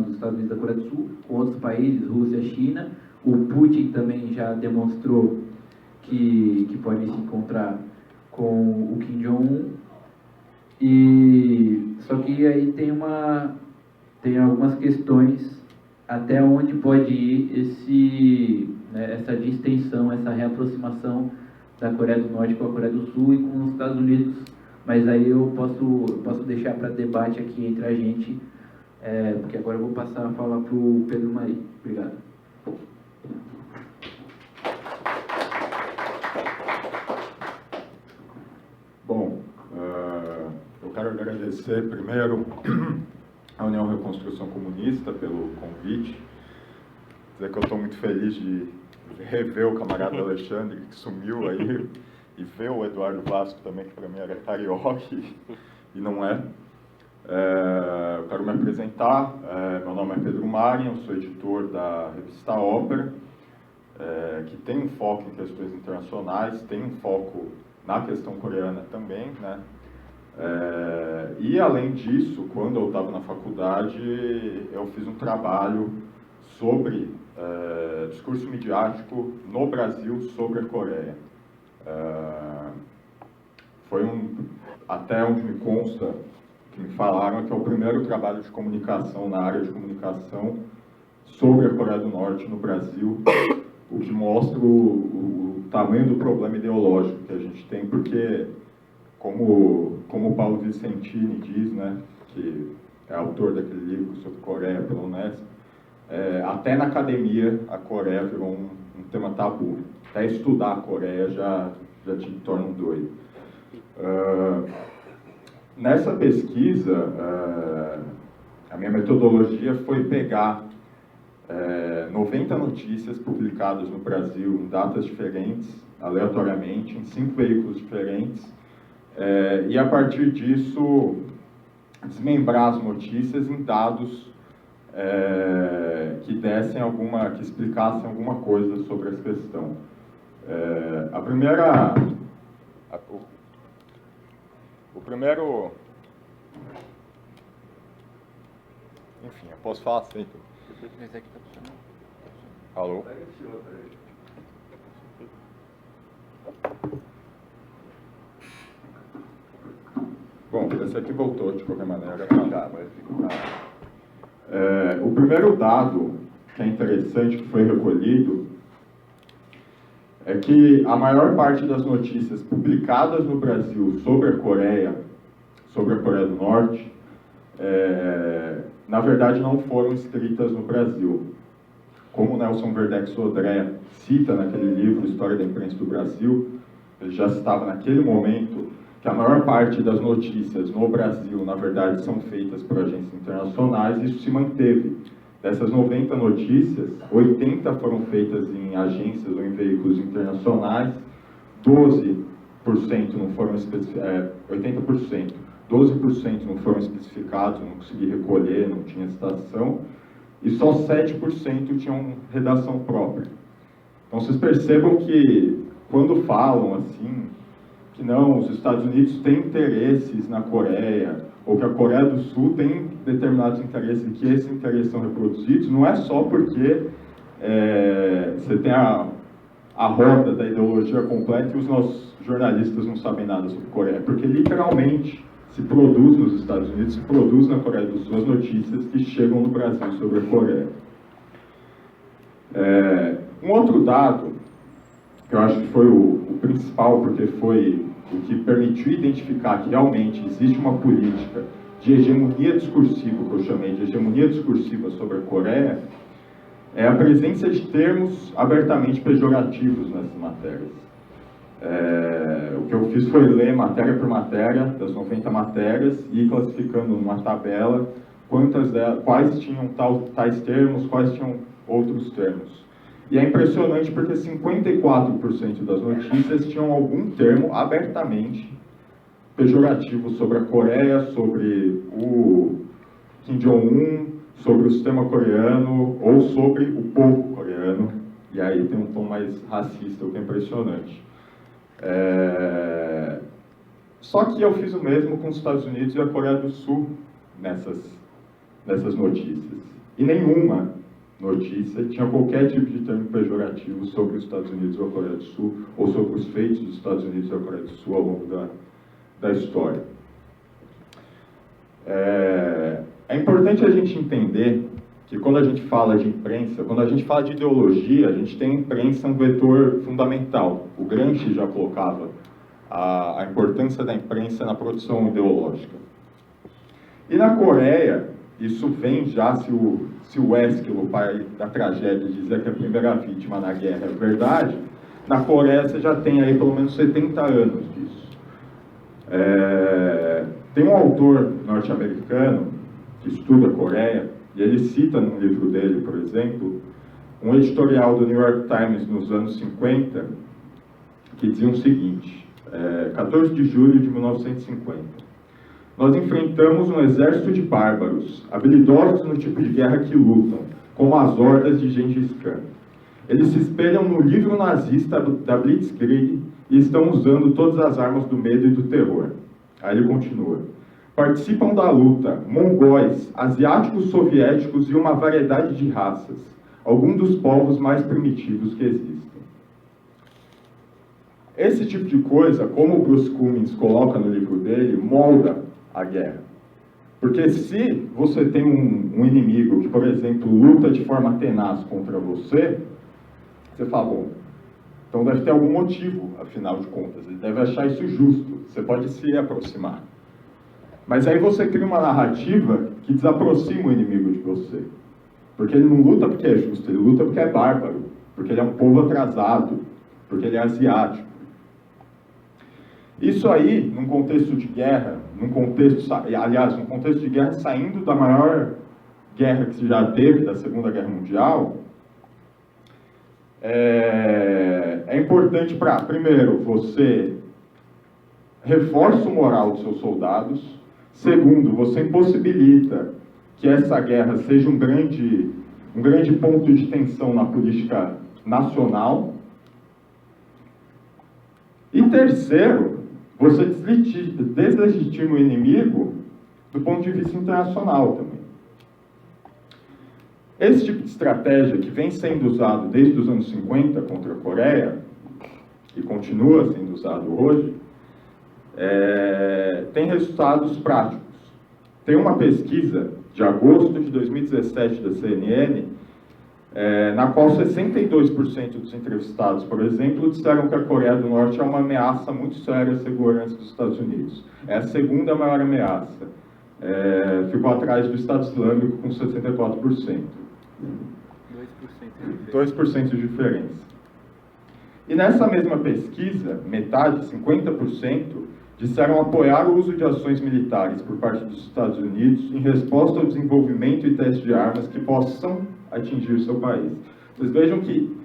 S3: dos Estados Unidos da Coreia do Sul, com outros países, Rússia e China. O Putin também já demonstrou que pode se encontrar com o Kim Jong-un. Só que aí tem algumas questões até onde pode ir essa distensão, essa reaproximação da Coreia do Norte com a Coreia do Sul e com os Estados Unidos. Mas aí eu posso deixar para debate aqui entre a gente, porque agora eu vou passar a falar para o Pedro Mari. Obrigado.
S4: Bom, eu quero agradecer primeiro a União Reconstrução Comunista pelo convite, dizer que eu estou muito feliz de rever o camarada Alexandre, que sumiu aí, e ver o Eduardo Vasco também, que para mim era carioca e não é. Eu quero me apresentar, meu nome é Pedro Mari, eu sou editor da revista Ópera, que tem um foco em questões internacionais, tem um foco na questão coreana também, né? E além disso, quando eu estava na faculdade, eu fiz um trabalho sobre discurso midiático no Brasil sobre a Coreia. Foi até onde me consta, que me falaram, que é o primeiro trabalho de comunicação na área de comunicação sobre a Coreia do Norte no Brasil, o que mostra o tamanho do problema ideológico que a gente tem, porque, como o Paulo Vicentini diz, né, que é autor daquele livro sobre Coreia pela Unesp, até na academia a Coreia virou um tema tabu. Até estudar a Coreia já te torna um doido. Nessa pesquisa, a minha metodologia foi pegar 90 notícias publicadas no Brasil em datas diferentes, aleatoriamente, em 5 veículos diferentes, e a partir disso desmembrar as notícias em dados que explicassem alguma coisa sobre essa questão. Enfim, eu posso falar assim. Alô? Bom, esse aqui voltou de qualquer maneira. O primeiro dado que é interessante, que foi recolhido, é que a maior parte das notícias publicadas no Brasil sobre a Coreia do Norte, na verdade não foram escritas no Brasil. Como o Nelson Verdex Sodré cita naquele livro História da Imprensa do Brasil, ele já citava naquele momento que a maior parte das notícias no Brasil, na verdade, são feitas por agências internacionais, e isso se manteve. Dessas 90 notícias, 80 foram feitas em agências ou em veículos internacionais, 12% não foram 80%, 12% não foram especificados, não consegui recolher, não tinha citação, e só 7% tinham redação própria. Então vocês percebam que, quando falam assim, que não, os Estados Unidos têm interesses na Coreia, ou que a Coreia do Sul tem determinados interesses e que esses interesses são reproduzidos, não é só porque você tem a roda da ideologia completa e os nossos jornalistas não sabem nada sobre Coreia, é porque literalmente se produz nos Estados Unidos, se produz na Coreia do Sul as notícias que chegam no Brasil sobre a Coreia. Um outro dado, que eu acho que foi o principal, porque foi o que permitiu identificar que realmente existe uma política de hegemonia discursiva, que eu chamei de hegemonia discursiva sobre a Coreia, é a presença de termos abertamente pejorativos nessas matérias. O que eu fiz foi ler matéria por matéria, das 90 matérias, e ir classificando numa tabela quais tinham tais termos, quais tinham outros termos. E é impressionante porque 54% das notícias tinham algum termo abertamente pejorativo sobre a Coreia, sobre o Kim Jong-un, sobre o sistema coreano ou sobre o povo coreano. E aí tem um tom mais racista, o que é impressionante. Só que eu fiz o mesmo com os Estados Unidos e a Coreia do Sul nessas notícias. E nenhuma notícia tinha qualquer tipo de termo pejorativo sobre os Estados Unidos ou a Coreia do Sul, ou sobre os feitos dos Estados Unidos e a Coreia do Sul ao longo da história. É importante a gente entender que quando a gente fala de imprensa, quando a gente fala de ideologia, a gente tem a imprensa um vetor fundamental. O Gramsci já colocava a importância da imprensa na produção ideológica. E na Coreia, isso vem já, se o Ésquilo, o pai da tragédia, dizia que a primeira vítima na guerra é verdade, na Coreia você já tem aí pelo menos 70 anos disso. Tem um autor norte-americano que estuda a Coreia, e ele cita num livro dele, por exemplo, um editorial do New York Times nos anos 50, que dizia o seguinte, 14 de julho de 1950. Nós enfrentamos um exército de bárbaros, habilidosos no tipo de guerra que lutam, como as hordas de Gengis Khan. Eles se espelham no livro nazista da Blitzkrieg e estão usando todas as armas do medo e do terror. Aí ele continua. Participam da luta mongóis, asiáticos soviéticos e uma variedade de raças, alguns dos povos mais primitivos que existem. Esse tipo de coisa, como o Bruce Cummings coloca no livro dele, molda a guerra. Porque se você tem um inimigo que, por exemplo, luta de forma tenaz contra você, você fala, bom, então deve ter algum motivo, afinal de contas, ele deve achar isso justo, você pode se aproximar. Mas aí você cria uma narrativa que desaproxima o inimigo de você. Porque ele não luta porque é justo, ele luta porque é bárbaro, porque ele é um povo atrasado, porque ele é asiático. Isso aí, num contexto de guerra, num contexto de guerra saindo da maior guerra que se já teve, da Segunda Guerra Mundial, é importante para, primeiro, você reforça o moral dos seus soldados. Segundo, você impossibilita que essa guerra seja um grande ponto de tensão na política nacional. E terceiro, você deslegitima o inimigo do ponto de vista internacional também. Esse tipo de estratégia que vem sendo usado desde os anos 50 contra a Coreia, e continua sendo usado hoje, tem resultados práticos. Tem uma pesquisa de agosto de 2017 da CNN, na qual 62% dos entrevistados, por exemplo, disseram que a Coreia do Norte é uma ameaça muito séria à segurança dos Estados Unidos. É a segunda maior ameaça. Ficou atrás do Estado Islâmico com 64%. 2% de diferença. E nessa mesma pesquisa, metade, 50%, disseram apoiar o uso de ações militares por parte dos Estados Unidos em resposta ao desenvolvimento e teste de armas que possam atingir o seu país. Vocês vejam que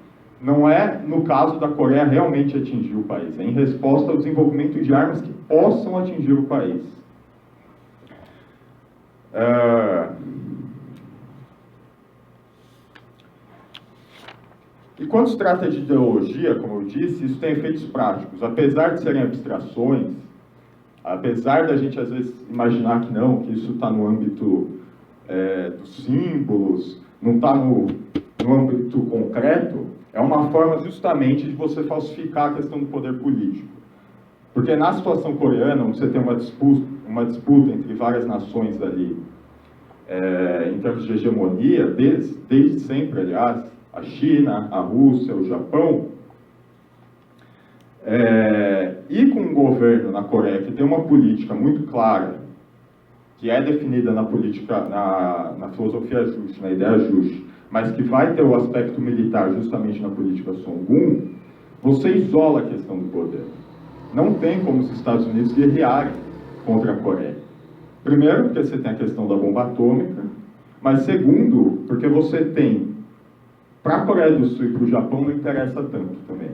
S4: não é no caso da Coreia realmente atingir o país, é em resposta ao desenvolvimento de armas que possam atingir o país. E quando se trata de ideologia, como eu disse, isso tem efeitos práticos. Apesar de serem abstrações, apesar da gente às vezes imaginar que não, que isso está no âmbito dos símbolos, não está no âmbito concreto, é uma forma justamente de você falsificar a questão do poder político. Porque na situação coreana, onde você tem uma disputa entre várias nações ali, em termos de hegemonia, desde sempre, aliás, a China, a Rússia, o Japão, e com um governo na Coreia que tem uma política muito clara, que é definida na política, na filosofia Juche, na ideia Juche, mas que vai ter o aspecto militar justamente na política Songun, você isola a questão do poder. Não tem como os Estados Unidos guerrearem contra a Coreia. Primeiro, porque você tem a questão da bomba atômica, mas segundo, porque você tem, para a Coreia do Sul e para o Japão não interessa tanto também.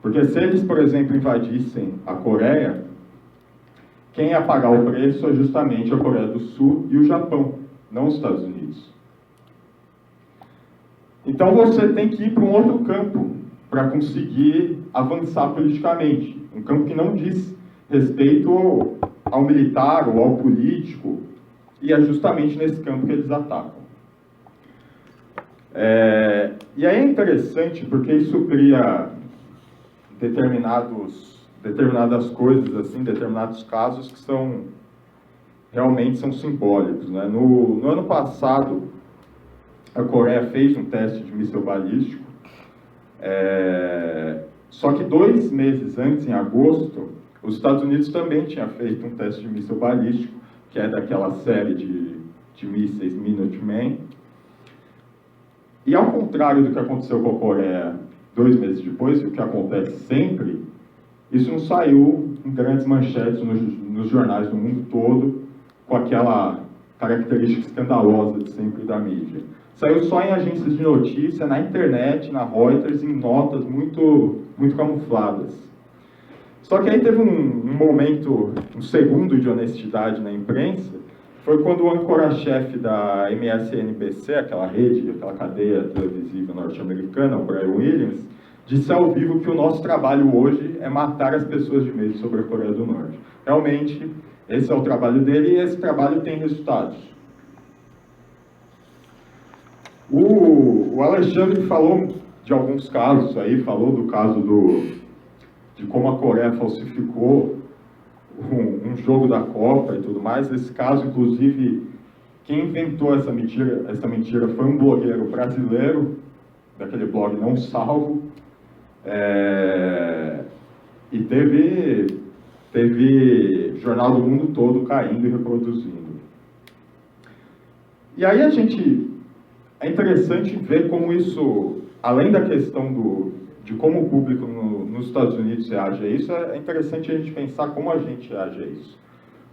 S4: Porque se eles, por exemplo, invadissem a Coreia, quem ia pagar o preço é justamente a Coreia do Sul e o Japão, não os Estados Unidos. Então você tem que ir para um outro campo para conseguir avançar politicamente. Um campo que não diz respeito ao militar ou ao político, e é justamente nesse campo que eles atacam. E aí é interessante porque isso cria determinadas coisas, assim, determinados casos que realmente são simbólicos, né? No ano passado, a Coreia fez um teste de míssil balístico, só que 2 meses antes, em agosto, os Estados Unidos também tinha feito um teste de míssil balístico, que é daquela série de mísseis Minuteman. E ao contrário do que aconteceu com a Coreia 2 meses depois, e o que acontece sempre, isso não saiu em grandes manchetes nos jornais do mundo todo, com aquela característica escandalosa de sempre da mídia. Saiu só em agências de notícia, na internet, na Reuters, em notas muito, muito camufladas. Só que aí teve um momento, um segundo de honestidade na imprensa, foi quando o âncora-chefe da MSNBC, aquela rede, aquela cadeia televisiva norte-americana, o Brian Williams, disse ao vivo que o nosso trabalho hoje é matar as pessoas de medo sobre a Coreia do Norte. Realmente, esse é o trabalho dele e esse trabalho tem resultados. O Alexandre falou de alguns casos aí, falou do caso de como a Coreia falsificou um jogo da Copa e tudo mais. Esse caso, inclusive, quem inventou essa mentira foi um blogueiro brasileiro, daquele blog Não Salvo, e teve jornal do mundo todo caindo e reproduzindo. E aí é interessante ver como isso, além da questão de como o público nos Estados Unidos reage a isso, é interessante a gente pensar como a gente reage a isso.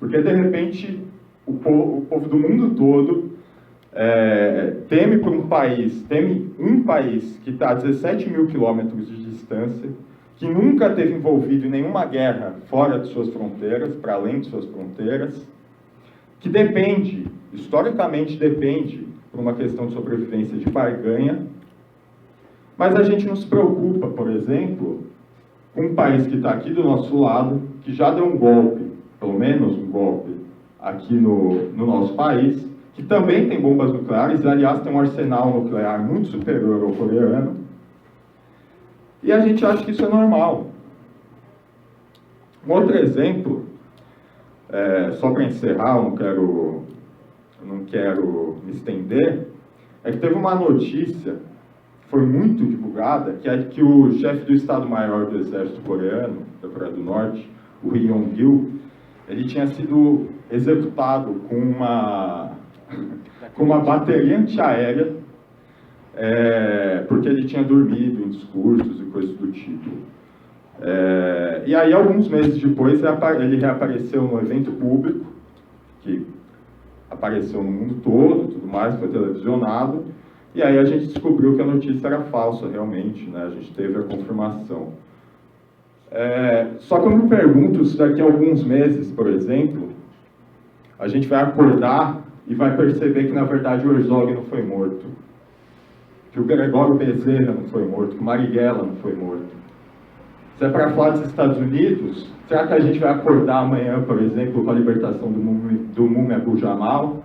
S4: Porque, de repente, o povo do mundo todo teme um país que está a 17 mil quilômetros de distância, que nunca esteve envolvido em nenhuma guerra fora de suas fronteiras, para além de suas fronteiras, que historicamente depende, por uma questão de sobrevivência, de barganha. Mas a gente não se preocupa, por exemplo, com um país que está aqui do nosso lado, que já deu um golpe, pelo menos um golpe, aqui no nosso país, que também tem bombas nucleares, aliás, tem um arsenal nuclear muito superior ao coreano, e a gente acha que isso é normal. Um outro exemplo, só para encerrar, eu não quero me estender, é que teve uma notícia foi muito divulgada, que é que o chefe do Estado-Maior do Exército Coreano, da Coreia do Norte, o Ri Yong-gil, ele tinha sido executado com uma bateria antiaérea, porque ele tinha dormido em discursos e coisas do tipo. E aí, alguns meses depois, ele reapareceu no evento público, que apareceu no mundo todo, tudo mais, foi televisionado. E aí a gente descobriu que a notícia era falsa, realmente, né? A gente teve a confirmação. Só que eu me pergunto se daqui a alguns meses, por exemplo, a gente vai acordar e vai perceber que, na verdade, o Herzog não foi morto, que o Gregório Bezerra não foi morto, que o Marighella não foi morto. Se é para falar dos Estados Unidos, será que a gente vai acordar amanhã, por exemplo, com a libertação do Mumia Abu-Jamal?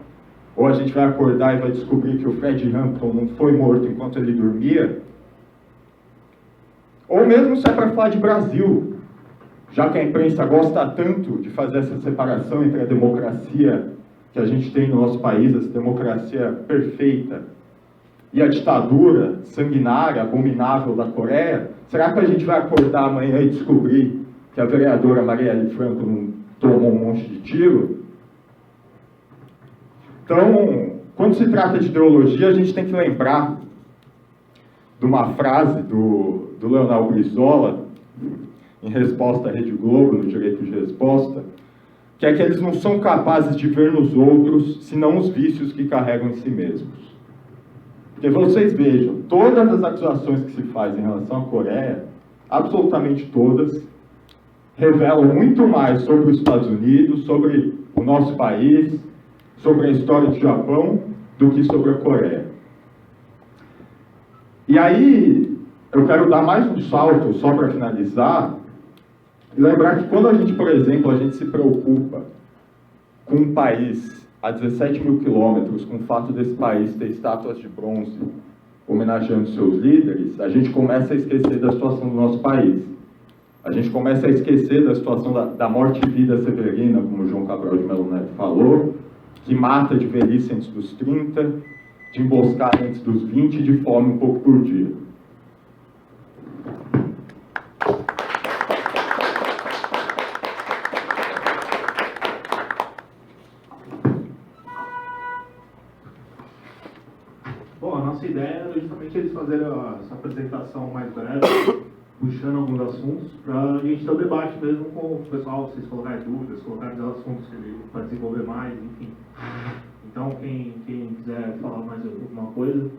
S4: Ou a gente vai acordar e vai descobrir que o Fred Hampton não foi morto enquanto ele dormia? Ou mesmo se é para falar de Brasil, já que a imprensa gosta tanto de fazer essa separação entre a democracia que a gente tem no nosso país, essa democracia perfeita, e a ditadura sanguinária, abominável da Coreia, será que a gente vai acordar amanhã e descobrir que a vereadora Marielle Franco não tomou um monte de tiro? Então, quando se trata de ideologia, a gente tem que lembrar de uma frase do Leonel Brizola, em resposta à Rede Globo, no Direito de Resposta, que é que eles não são capazes de ver nos outros, senão os vícios que carregam em si mesmos. Porque vocês vejam, todas as acusações que se fazem em relação à Coreia, absolutamente todas, revelam muito mais sobre os Estados Unidos, sobre o nosso país, sobre a história do Japão, do que sobre a Coreia. E aí, eu quero dar mais um salto, só para finalizar, e lembrar que quando a gente, por exemplo, a gente se preocupa com um país a 17 mil quilômetros, com o fato desse país ter estátuas de bronze homenageando seus líderes, a gente começa a esquecer da situação do nosso país. A gente começa a esquecer da situação da morte e vida severina, como o João Cabral de Melo Neto falou, que mata de velhice antes dos 30, de emboscada antes dos 20 e de fome um pouco por dia.
S1: Bom, a nossa ideia era justamente eles fazerem essa apresentação mais breve, puxando alguns assuntos, para a gente ter um debate mesmo com o pessoal, vocês colocarem dúvidas, colocarem os assuntos que ele vai desenvolver mais, enfim. Então, quem quiser falar mais alguma coisa,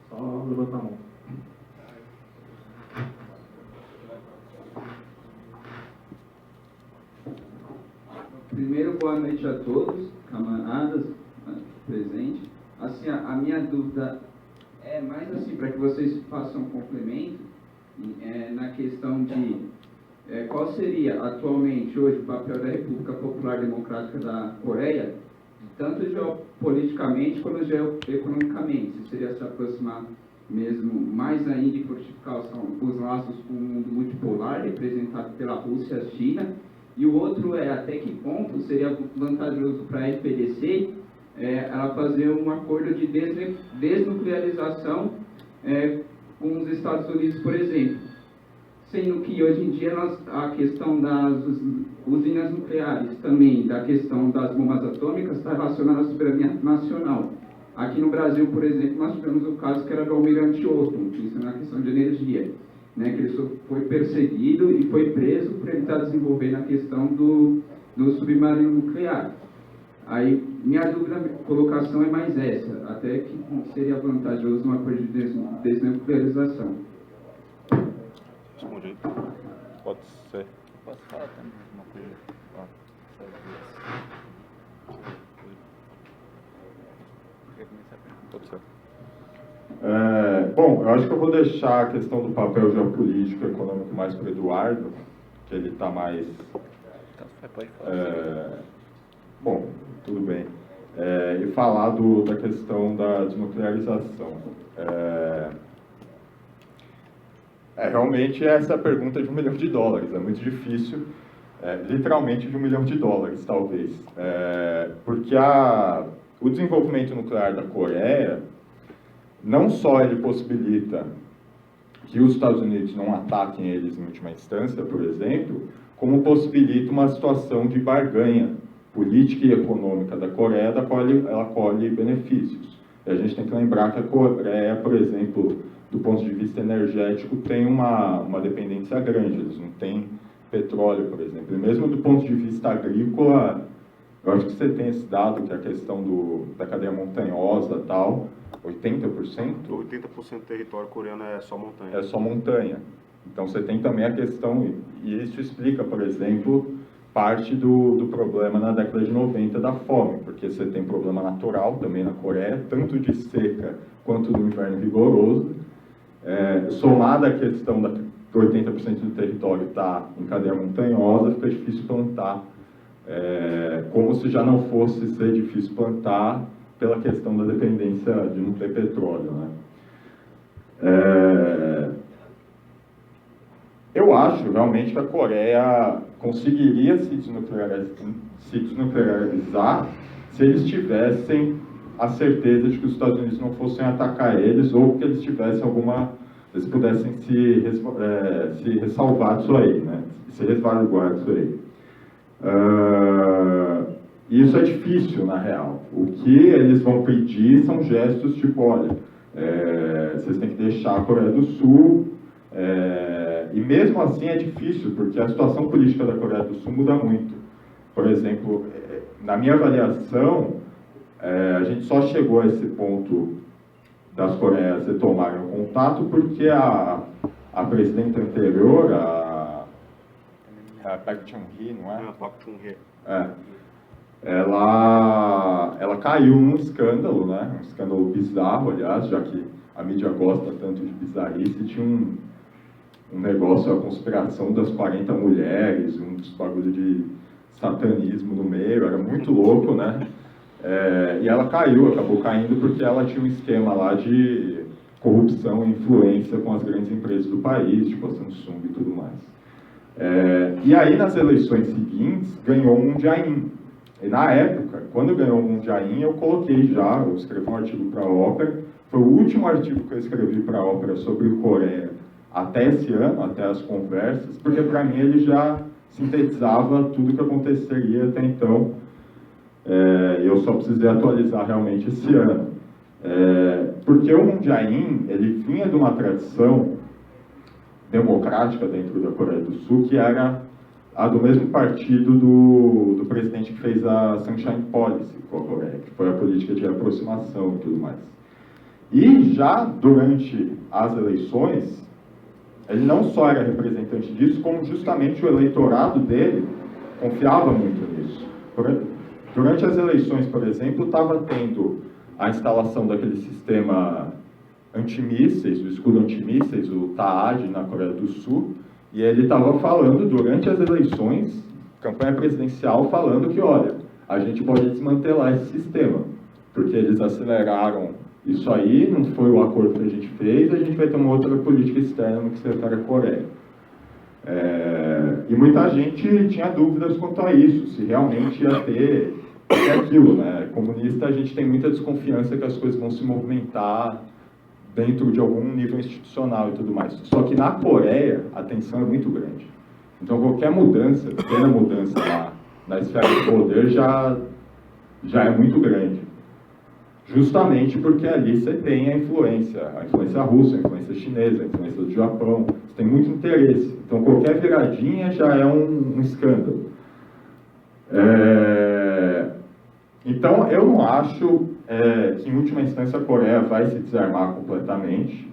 S1: só levanta a mão.
S5: Primeiro, boa noite a todos, camaradas presentes. Assim, a minha dúvida é mais assim, para que vocês façam um complemento na questão de qual seria atualmente, hoje, o papel da República Popular Democrática da Coreia, tanto geopoliticamente quanto geoeconomicamente. Se seria se aproximar mesmo mais ainda e fortificar os laços com o mundo multipolar, representado pela Rússia e a China. E o outro é até que ponto seria vantajoso para a FPDC ela fazer um acordo de desnuclearização com os Estados Unidos, por exemplo. Sendo que hoje em dia a questão das usinas nucleares, também da questão das bombas atômicas, está relacionada à soberania nacional. Aqui no Brasil, por exemplo, nós tivemos o caso que era do Almirante Otton, isso na questão de energia, né, que ele foi perseguido e foi preso por ele estar desenvolvendo a questão do submarino nuclear. Aí, minha dúvida, colocação é mais essa, até que seria vantajoso uma coisa de desnuclearização.
S2: Responde aí. Pode ser.
S3: Posso falar também uma coisa?
S2: Pode ser.
S4: Bom, eu acho que eu vou deixar a questão do papel geopolítico e econômico mais para o Eduardo, que ele está mais...
S3: Pode falar.
S4: Bom, tudo bem. E falar da questão da desnuclearização. Realmente essa é a pergunta de $1 milhão. É muito difícil, literalmente de $1 milhão, talvez. Porque o desenvolvimento nuclear da Coreia, não só ele possibilita que os Estados Unidos não ataquem eles em última instância, por exemplo, como possibilita uma situação de barganha política e econômica da Coreia, da qual ela colhe benefícios. E a gente tem que lembrar que a Coreia, por exemplo, do ponto de vista energético, tem uma dependência grande. Eles não têm petróleo, por exemplo. E mesmo do ponto de vista agrícola, eu acho que você tem esse dado, que é a questão da cadeia montanhosa e tal, 80%?
S2: 80% do território coreano é só montanha.
S4: É só montanha. Então você tem também a questão, e isso explica, por exemplo, parte do problema na década de 90 da fome, porque você tem problema natural também na Coreia, tanto de seca quanto do inverno rigoroso, somada à questão que 80% do território está em cadeia montanhosa, fica difícil plantar, como se já não fosse ser difícil plantar pela questão da dependência de não ter petróleo, né? Eu acho realmente que a Coreia conseguiria se desnuclearizar se eles tivessem a certeza de que os Estados Unidos não fossem atacar eles, ou que eles tivessem eles pudessem se ressalvar disso aí, né? Se resguardar disso aí. E isso é difícil, na real. O que eles vão pedir são gestos tipo, olha, vocês têm que deixar a Coreia do Sul, e mesmo assim é difícil, porque a situação política da Coreia do Sul muda muito. por exemplo, na minha avaliação, a gente só chegou a esse ponto das Coreias retomarem o contato porque a presidenta anterior, a Park Chung-hee, não é?
S2: Park Chung-hee.
S4: Ela caiu num escândalo, né? Um escândalo bizarro, aliás, já que a mídia gosta tanto de bizarrice, tinha um negócio, a conspiração das 40 mulheres, uns bagulho de satanismo no meio, era muito louco, né? E ela acabou caindo porque ela tinha um esquema lá de corrupção e influência com as grandes empresas do país, tipo a Samsung e tudo mais. E aí, nas eleições seguintes, ganhou um Moon Jae-in. E na época, quando ganhou o Moon Jae-in, eu escrevi um artigo para a Ópera. Foi o último artigo que eu escrevi para a Ópera sobre Coreia até esse ano, até as conversas, porque para mim ele já sintetizava tudo o que aconteceria até então. Eu só precisei atualizar realmente esse ano. Porque o Moon Jae-in, ele vinha de uma tradição democrática dentro da Coreia do Sul, que era a do mesmo partido do presidente que fez a Sunshine Policy com a Coreia, que foi a política de aproximação e tudo mais. E já durante as eleições, ele não só era representante disso, como justamente o eleitorado dele confiava muito nisso. Durante as eleições, por exemplo, estava tendo a instalação daquele sistema antimísseis, o escudo antimísseis, o TAAD, na Coreia do Sul, e ele estava falando durante as eleições, campanha presidencial, falando que, olha, a gente pode desmantelar esse sistema, porque eles aceleraram isso aí, não foi o acordo que a gente fez, a gente vai ter uma outra política externa no que se refere à Coreia. E muita gente tinha dúvidas quanto a isso, se realmente ia ter aquilo, né? Comunista, a gente tem muita desconfiança que as coisas vão se movimentar dentro de algum nível institucional e tudo mais. Só que na Coreia, a tensão é muito grande. Então, qualquer mudança, pequena mudança lá na esfera de poder já é muito grande. Justamente porque ali você tem a influência russa, a influência chinesa, a influência do Japão, você tem muito interesse. Então, qualquer viradinha já é um escândalo. Então, eu não acho que, em última instância, a Coreia vai se desarmar completamente,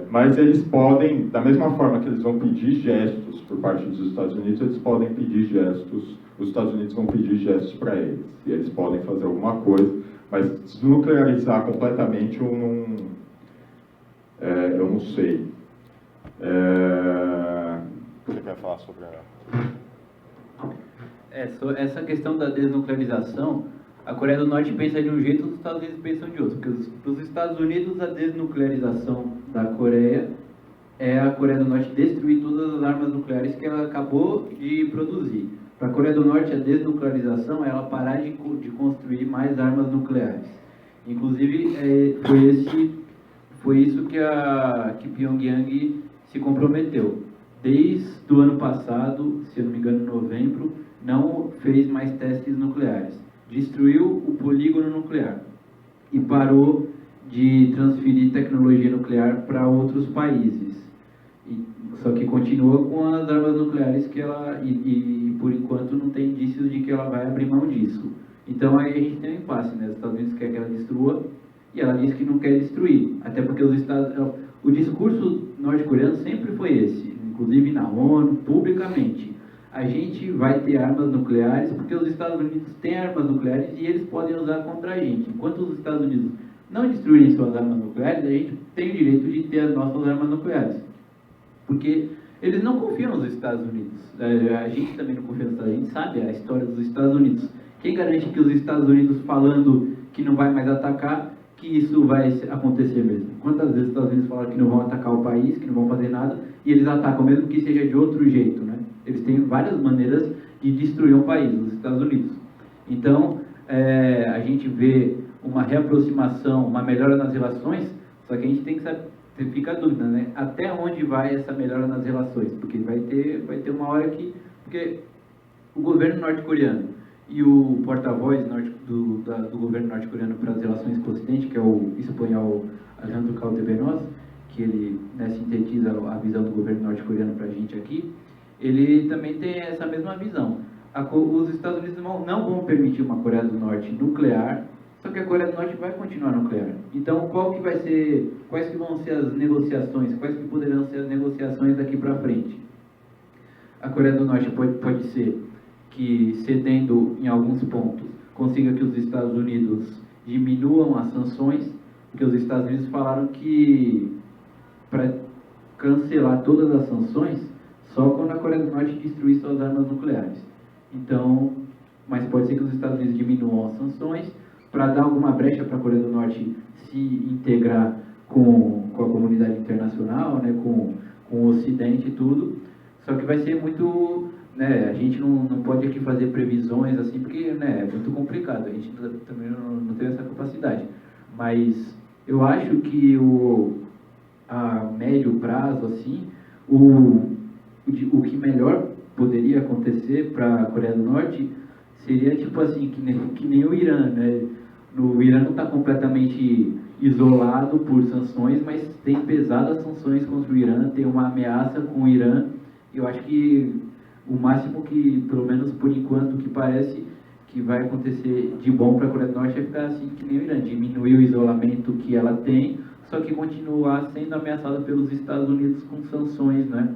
S4: mas eles podem, da mesma forma que eles vão pedir gestos por parte dos Estados Unidos, eles podem pedir gestos, os Estados Unidos vão pedir gestos para eles, e eles podem fazer alguma coisa, mas desnuclearizar completamente eu não sei. Você quer falar sobre
S3: Essa questão da desnuclearização, a Coreia do Norte pensa de um jeito, os Estados Unidos pensam de outro. Porque para os Estados Unidos, a desnuclearização da Coreia é a Coreia do Norte destruir todas as armas nucleares que ela acabou de produzir. Para a Coreia do Norte, a desnuclearização é ela parar de construir mais armas nucleares. Inclusive, foi isso que Pyongyang se comprometeu. Desde o ano passado, se eu não me engano, em novembro, não fez mais testes nucleares. Destruiu o polígono nuclear e parou de transferir tecnologia nuclear para outros países. Só que continua com as armas nucleares que ela, e por enquanto não tem indícios de que ela vai abrir mão disso. Então aí a gente tem um impasse, né? Os Estados Unidos querem que ela destrua e ela diz que não quer destruir. Até porque o discurso norte-coreano sempre foi esse, inclusive na ONU, publicamente. A gente vai ter armas nucleares porque os Estados Unidos têm armas nucleares e eles podem usar contra a gente. Enquanto os Estados Unidos não destruírem suas armas nucleares, a gente tem o direito de ter as nossas armas nucleares. Porque eles não confiam nos Estados Unidos. A gente também não confia nos Estados Unidos, a gente sabe a história dos Estados Unidos. Quem garante que os Estados Unidos falando que não vai mais atacar, que isso vai acontecer mesmo? Quantas vezes os Estados Unidos falam que não vão atacar o país, que não vão fazer nada, e eles atacam mesmo que seja de outro jeito, né? Eles têm várias maneiras de destruir um país, os Estados Unidos. Então, a gente vê uma reaproximação, uma melhora nas relações, só que a gente tem que saber, fica a dúvida, né? Até onde vai essa melhora nas relações? Porque vai ter uma hora que... Porque o governo norte-coreano e o porta-voz do governo norte-coreano para as relações com o Ocidente, que é o espanhol Alejandro Caldebenoz, que ele, né, sintetiza a visão do governo norte-coreano para a gente aqui, ele também tem essa mesma visão. Os Estados Unidos não vão permitir uma Coreia do Norte nuclear, só que a Coreia do Norte vai continuar nuclear. Então, quais que vão ser as negociações, quais que poderão ser as negociações daqui para frente? A Coreia do Norte pode ser que, cedendo em alguns pontos, consiga que os Estados Unidos diminuam as sanções, porque os Estados Unidos falaram que para cancelar todas as sanções, só quando a Coreia do Norte destruir suas armas nucleares. Então, mas pode ser que os Estados Unidos diminuam as sanções para dar alguma brecha para a Coreia do Norte se integrar com a comunidade internacional, né, com o Ocidente e tudo. Só que vai ser muito, né, a gente não pode aqui fazer previsões assim, porque, né, é muito complicado, a gente também não tem essa capacidade. Mas eu acho que a médio prazo, assim, o que melhor poderia acontecer para a Coreia do Norte seria tipo assim, que nem o Irã, né? O Irã não está completamente isolado por sanções, mas tem pesadas sanções contra o Irã, tem uma ameaça com o Irã. Eu acho que o máximo que, pelo menos por enquanto, que parece que vai acontecer de bom para a Coreia do Norte é ficar assim que nem o Irã, diminuir o isolamento que ela tem, só que continuar sendo ameaçada pelos Estados Unidos com sanções, né?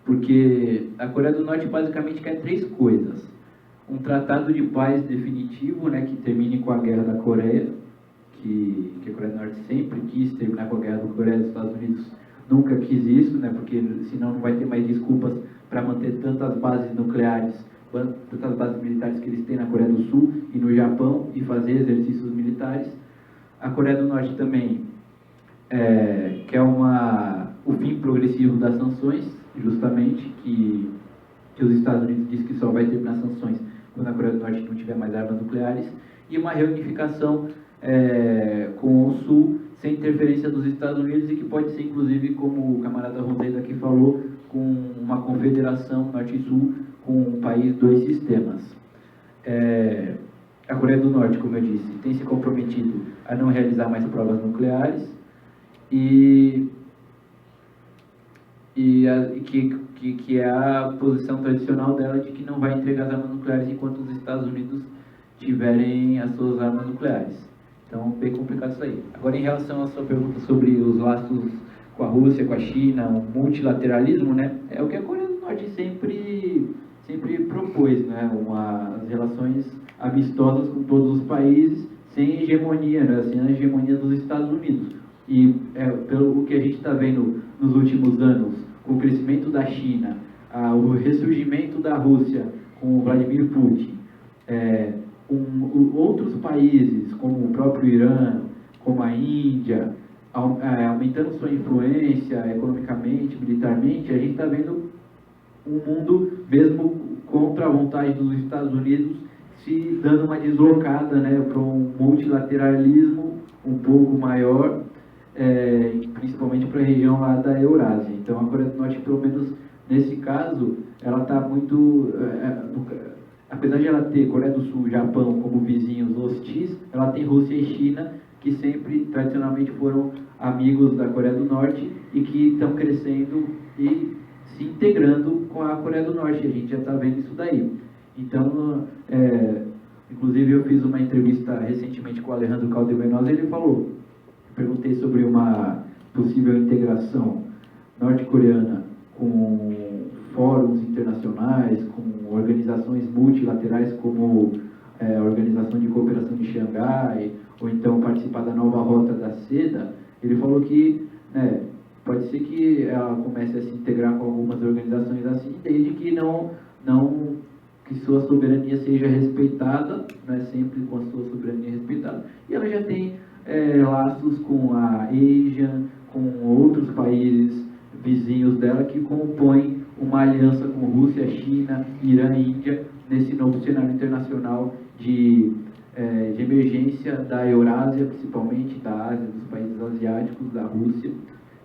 S3: Porque a Coreia do Norte basicamente quer 3 coisas. Um tratado de paz definitivo, né, que termine com a guerra da Coreia, que a Coreia do Norte sempre quis terminar com a guerra da Coreia, os Estados Unidos nunca quis isso, né, porque senão não vai ter mais desculpas para manter tantas bases nucleares, tantas bases militares que eles têm na Coreia do Sul e no Japão e fazer exercícios militares. A Coreia do Norte também quer o fim progressivo das sanções, justamente, que os Estados Unidos dizem que só vai terminar sanções quando a Coreia do Norte não tiver mais armas nucleares, e uma reunificação com o Sul, sem interferência dos Estados Unidos, e que pode ser, inclusive, como o camarada Rosenda aqui falou, com uma confederação Norte e Sul, com um país, 2 sistemas. A Coreia do Norte, como eu disse, tem se comprometido a não realizar mais provas nucleares, que é a posição tradicional dela de que não vai entregar as armas nucleares enquanto os Estados Unidos tiverem as suas armas nucleares. Então, bem complicado isso aí. Agora, em relação à sua pergunta sobre os laços com a Rússia, com a China, o multilateralismo, né, é o que a Coreia do Norte sempre propôs, né, as relações amistosas com todos os países, sem hegemonia, né, sem a hegemonia dos Estados Unidos. E pelo que a gente está vendo nos últimos anos, com o crescimento da China, o ressurgimento da Rússia com o Vladimir Putin, outros países, como o próprio Irã, como a Índia, aumentando sua influência economicamente, militarmente, a gente está vendo um mundo, mesmo contra a vontade dos Estados Unidos, se dando uma deslocada, né, para um multilateralismo um pouco maior, principalmente para a região lá da Eurásia. Então a Coreia do Norte, pelo menos nesse caso, ela está muito... apesar de ela ter Coreia do Sul e Japão como vizinhos hostis, ela tem Rússia e China, que sempre, tradicionalmente, foram amigos da Coreia do Norte e que estão crescendo e se integrando com a Coreia do Norte. A gente já está vendo isso daí. Então, inclusive, eu fiz uma entrevista recentemente com o Alejandro Caldevenosa e ele falou, perguntei sobre uma possível integração norte-coreana com fóruns internacionais, com organizações multilaterais como a Organização de Cooperação de Xangai, ou então participar da nova Rota da Seda. Ele falou que pode ser que ela comece a se integrar com algumas organizações assim, desde que que sua soberania seja respeitada, né, sempre com a sua soberania respeitada. E ela já tem laços com a ASEAN, com outros países vizinhos dela que compõem uma aliança com Rússia, China, Irã e Índia nesse novo cenário internacional de emergência da Eurásia, principalmente da Ásia, dos países asiáticos, da Rússia,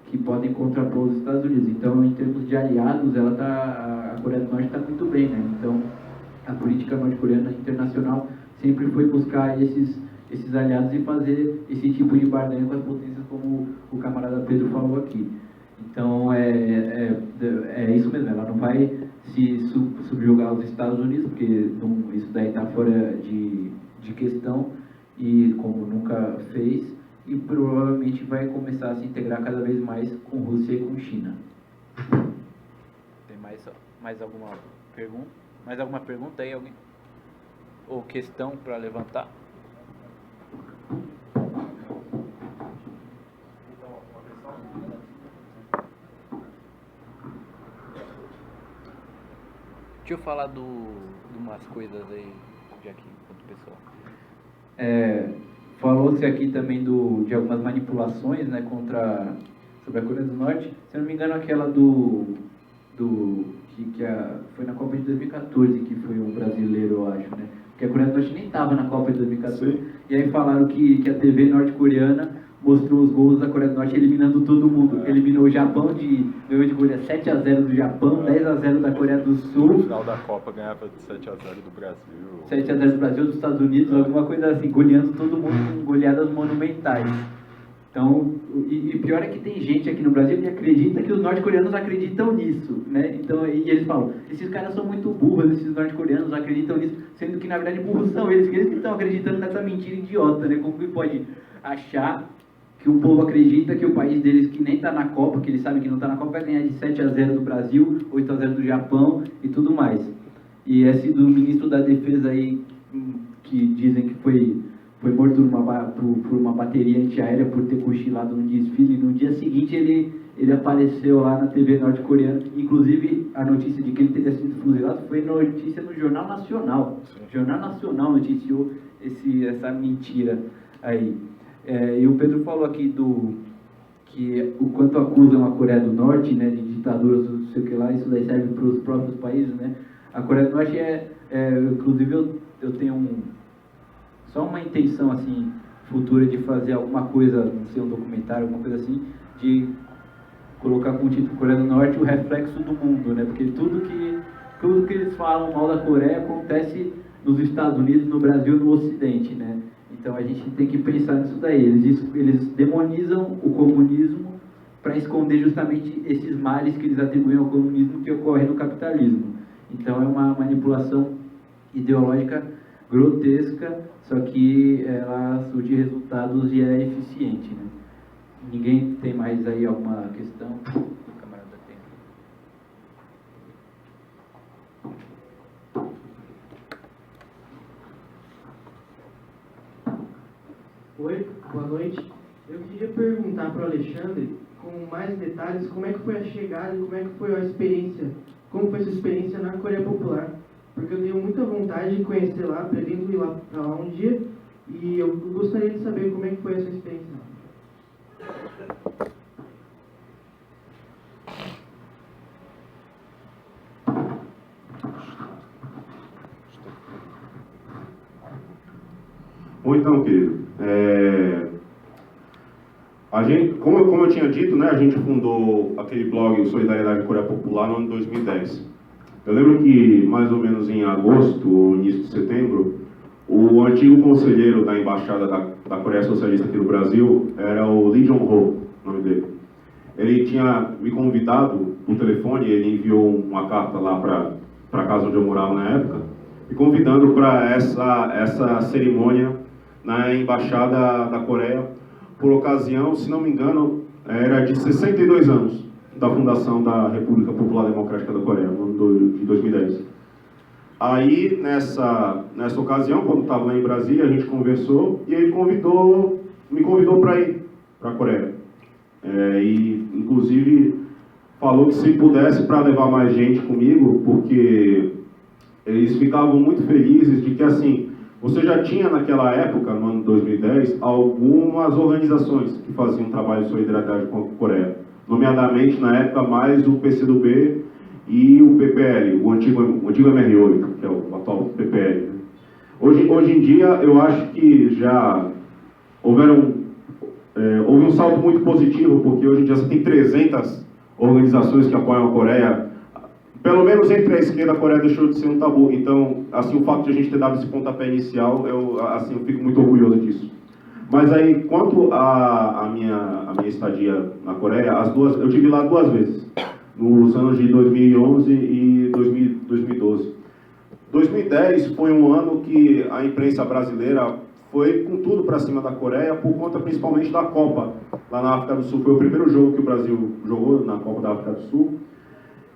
S3: que podem contrapor os Estados Unidos. Então, em termos de aliados, a Coreia do Norte está muito bem, né? Então, a política norte-coreana internacional sempre foi buscar esses aliados e fazer esse tipo de barganha com as potências, como o camarada Pedro falou aqui. Então, é isso mesmo, ela não vai se subjugar aos Estados Unidos, porque isso daí está fora de questão, e como nunca fez, e provavelmente vai começar a se integrar cada vez mais com Rússia e com China. Tem mais alguma pergunta? Mais alguma pergunta aí, alguém? Ou questão para levantar? Deixa eu falar de umas coisas aí de aqui, do pessoal. Falou-se aqui também de algumas manipulações, né, sobre a Coreia do Norte. Se eu não me engano, aquela foi na Copa de 2014, que foi um brasileiro, eu acho, né? Porque a Coreia do Norte nem estava na Copa de 2014. Sim. E aí falaram que a TV norte-coreana mostrou os gols da Coreia do Norte eliminando todo mundo. Eliminou o Japão, ganhou de goleada 7-0 do Japão, 10-0 da Coreia do Sul.
S4: No final da Copa ganhava de 7-0 do Brasil.
S3: 7-0 do Brasil, dos Estados Unidos, alguma coisa assim, goleando todo mundo com goleadas monumentais. Então, e pior é que tem gente aqui no Brasil que acredita que os norte-coreanos acreditam nisso, né? Então, e eles falam, esses caras são muito burros, esses norte-coreanos acreditam nisso, sendo que na verdade burros são eles que estão acreditando nessa mentira idiota, né? Como que pode achar que o povo acredita que o país deles, que nem está na Copa, que eles sabem que não está na Copa, vai ganhar de 7-0 do Brasil, 8-0 do Japão e tudo mais. E esse do ministro da Defesa aí, que dizem que foi morto por uma bateria antiaérea por ter cochilado no desfile, e no dia seguinte ele apareceu lá na TV norte-coreana. Inclusive, a notícia de que ele teria sido fuzilado foi notícia no Jornal Nacional. O Jornal Nacional noticiou essa mentira aí. E o Pedro falou aqui que o quanto acusam a Coreia do Norte, né, de ditaduras, não sei o que lá, isso daí serve para os próprios países, né? A Coreia do Norte inclusive eu tenho só uma intenção assim futura de fazer alguma coisa, não sei, um documentário, alguma coisa assim, de colocar como título Coreia do Norte o reflexo do mundo, né? Porque tudo que eles falam mal da Coreia acontece nos Estados Unidos, no Brasil, no Ocidente, né? Então a gente tem que pensar nisso daí. Eles demonizam o comunismo para esconder justamente esses males que eles atribuem ao comunismo que ocorre no capitalismo. Então é uma manipulação ideológica grotesca, só que ela surge resultados e é eficiente, né? Ninguém tem mais aí alguma questão? O camarada tem.
S6: Oi, boa noite. Eu queria perguntar para o Alexandre, com mais detalhes, como é que foi a chegada e como é que foi a experiência, como foi a sua experiência na Coreia Popular. Porque eu tenho muita vontade de conhecer lá, pretendo ir lá para lá um dia, e eu gostaria de saber como é que foi essa experiência.
S2: Bom, então, querido, a gente, como eu tinha dito, né, a gente fundou aquele blog Solidariedade Coreia Popular no ano de 2010. Eu lembro que, mais ou menos em agosto, ou início de setembro, o antigo conselheiro da Embaixada da Coreia Socialista aqui no Brasil era o Lee Jong-ho, o nome dele. Ele tinha me convidado no telefone, ele enviou uma carta lá para a casa onde eu morava na época, me convidando para essa cerimônia na Embaixada da Coreia, por ocasião, se não me engano, era de 62 anos da fundação da República Popular Democrática da Coreia, no ano de 2010. Aí, nessa ocasião, quando estava lá em Brasília, a gente conversou e ele me convidou para ir para a Coreia. E, inclusive, falou que se pudesse para levar mais gente comigo, porque eles ficavam muito felizes de que, assim, você já tinha naquela época, no ano de 2010, algumas organizações que faziam trabalho de solidariedade com a Coreia. Nomeadamente, na época, mais o PCdoB e o PPL, o antigo MR8, que é o atual PPL. Hoje em dia, eu acho que já houve um salto muito positivo, porque hoje em dia você tem 300 organizações que apoiam a Coreia. Pelo menos entre a esquerda, a Coreia deixou de ser um tabu. Então, assim, o fato de a gente ter dado esse pontapé inicial, eu fico muito orgulhoso disso. Mas aí, quanto à minha estadia na Coreia, eu tive lá 2 vezes, nos anos de 2011 e 2012. 2010 foi um ano que a imprensa brasileira foi com tudo para cima da Coreia, por conta principalmente da Copa, lá na África do Sul. Foi o primeiro jogo que o Brasil jogou na Copa da África do Sul,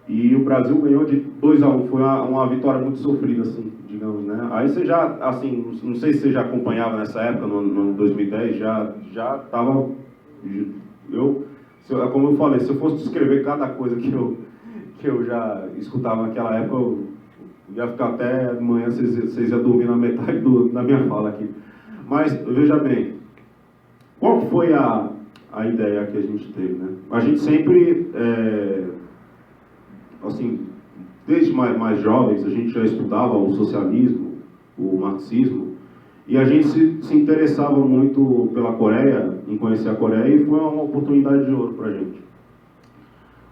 S2: e o Brasil ganhou de 2-1, foi uma vitória muito sofrida, assim, digamos, né? Aí você já, assim, não sei se você já acompanhava nessa época, no 2010, já estava, como eu falei, se eu fosse descrever cada coisa que eu já escutava naquela época, eu ia ficar até amanhã, vocês iam dormir na metade da minha fala aqui. Mas, veja bem, qual foi a ideia que a gente teve, né? A gente sempre, assim, desde mais jovens, a gente já estudava o socialismo, o marxismo, e a gente se interessava muito pela Coreia, em conhecer a Coreia, e foi uma oportunidade de ouro para a gente.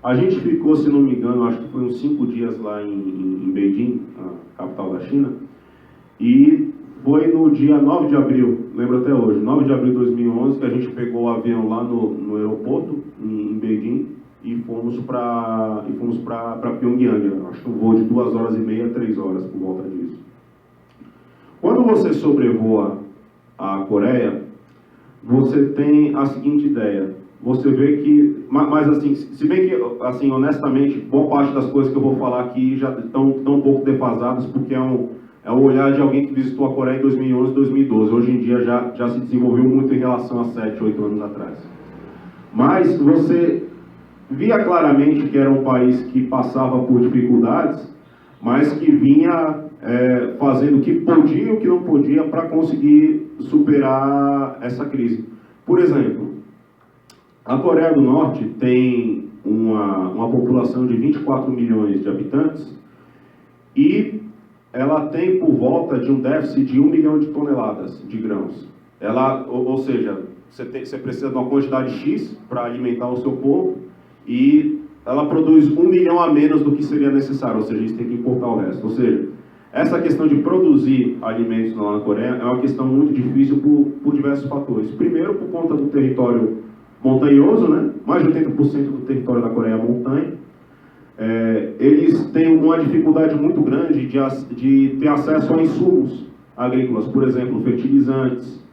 S2: A gente ficou, se não me engano, acho que foi uns 5 dias lá em Beijing, a capital da China, e foi no dia 9 de abril, lembro até hoje, 9 de abril de 2011, que a gente pegou o avião lá no aeroporto, em Beijing, e fomos para Pyongyang. Acho que um voo de 2 horas e meia, 3 horas, por volta disso. Quando você sobrevoa a Coreia, você tem a seguinte ideia. Você vê que, mas assim, se bem que, assim, honestamente, boa parte das coisas que eu vou falar aqui já estão um pouco defasadas, porque é o olhar de alguém que visitou a Coreia em 2011, 2012. Hoje em dia já se desenvolveu muito em relação a 7, 8 anos atrás. Mas você via claramente que era um país que passava por dificuldades, mas que vinha fazendo o que podia e o que não podia para conseguir superar essa crise. Por exemplo, a Coreia do Norte tem uma população de 24 milhões de habitantes e ela tem por volta de um déficit de 1 milhão de toneladas de grãos. Ou seja, você precisa de uma quantidade X para alimentar o seu povo e ela produz 1 milhão a menos do que seria necessário, ou seja, eles têm que importar o resto. Ou seja, essa questão de produzir alimentos lá na Coreia é uma questão muito difícil por diversos fatores. Primeiro, por conta do território montanhoso, né? Mais de 80% do território da Coreia é montanha. Eles têm uma dificuldade muito grande de ter acesso a insumos agrícolas, por exemplo, fertilizantes,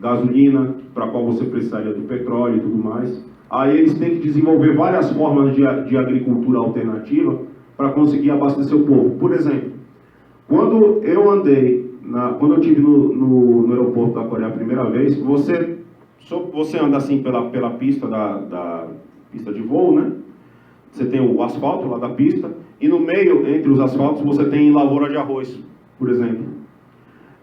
S2: gasolina, para a qual você precisaria do petróleo e tudo mais. Aí eles têm que desenvolver várias formas de agricultura alternativa para conseguir abastecer o povo. Por exemplo, quando eu estive no aeroporto da Coreia a primeira vez, você anda assim pela pista da pista de voo, né? Você tem o asfalto lá da pista, e no meio, entre os asfaltos, você tem lavoura de arroz, por exemplo.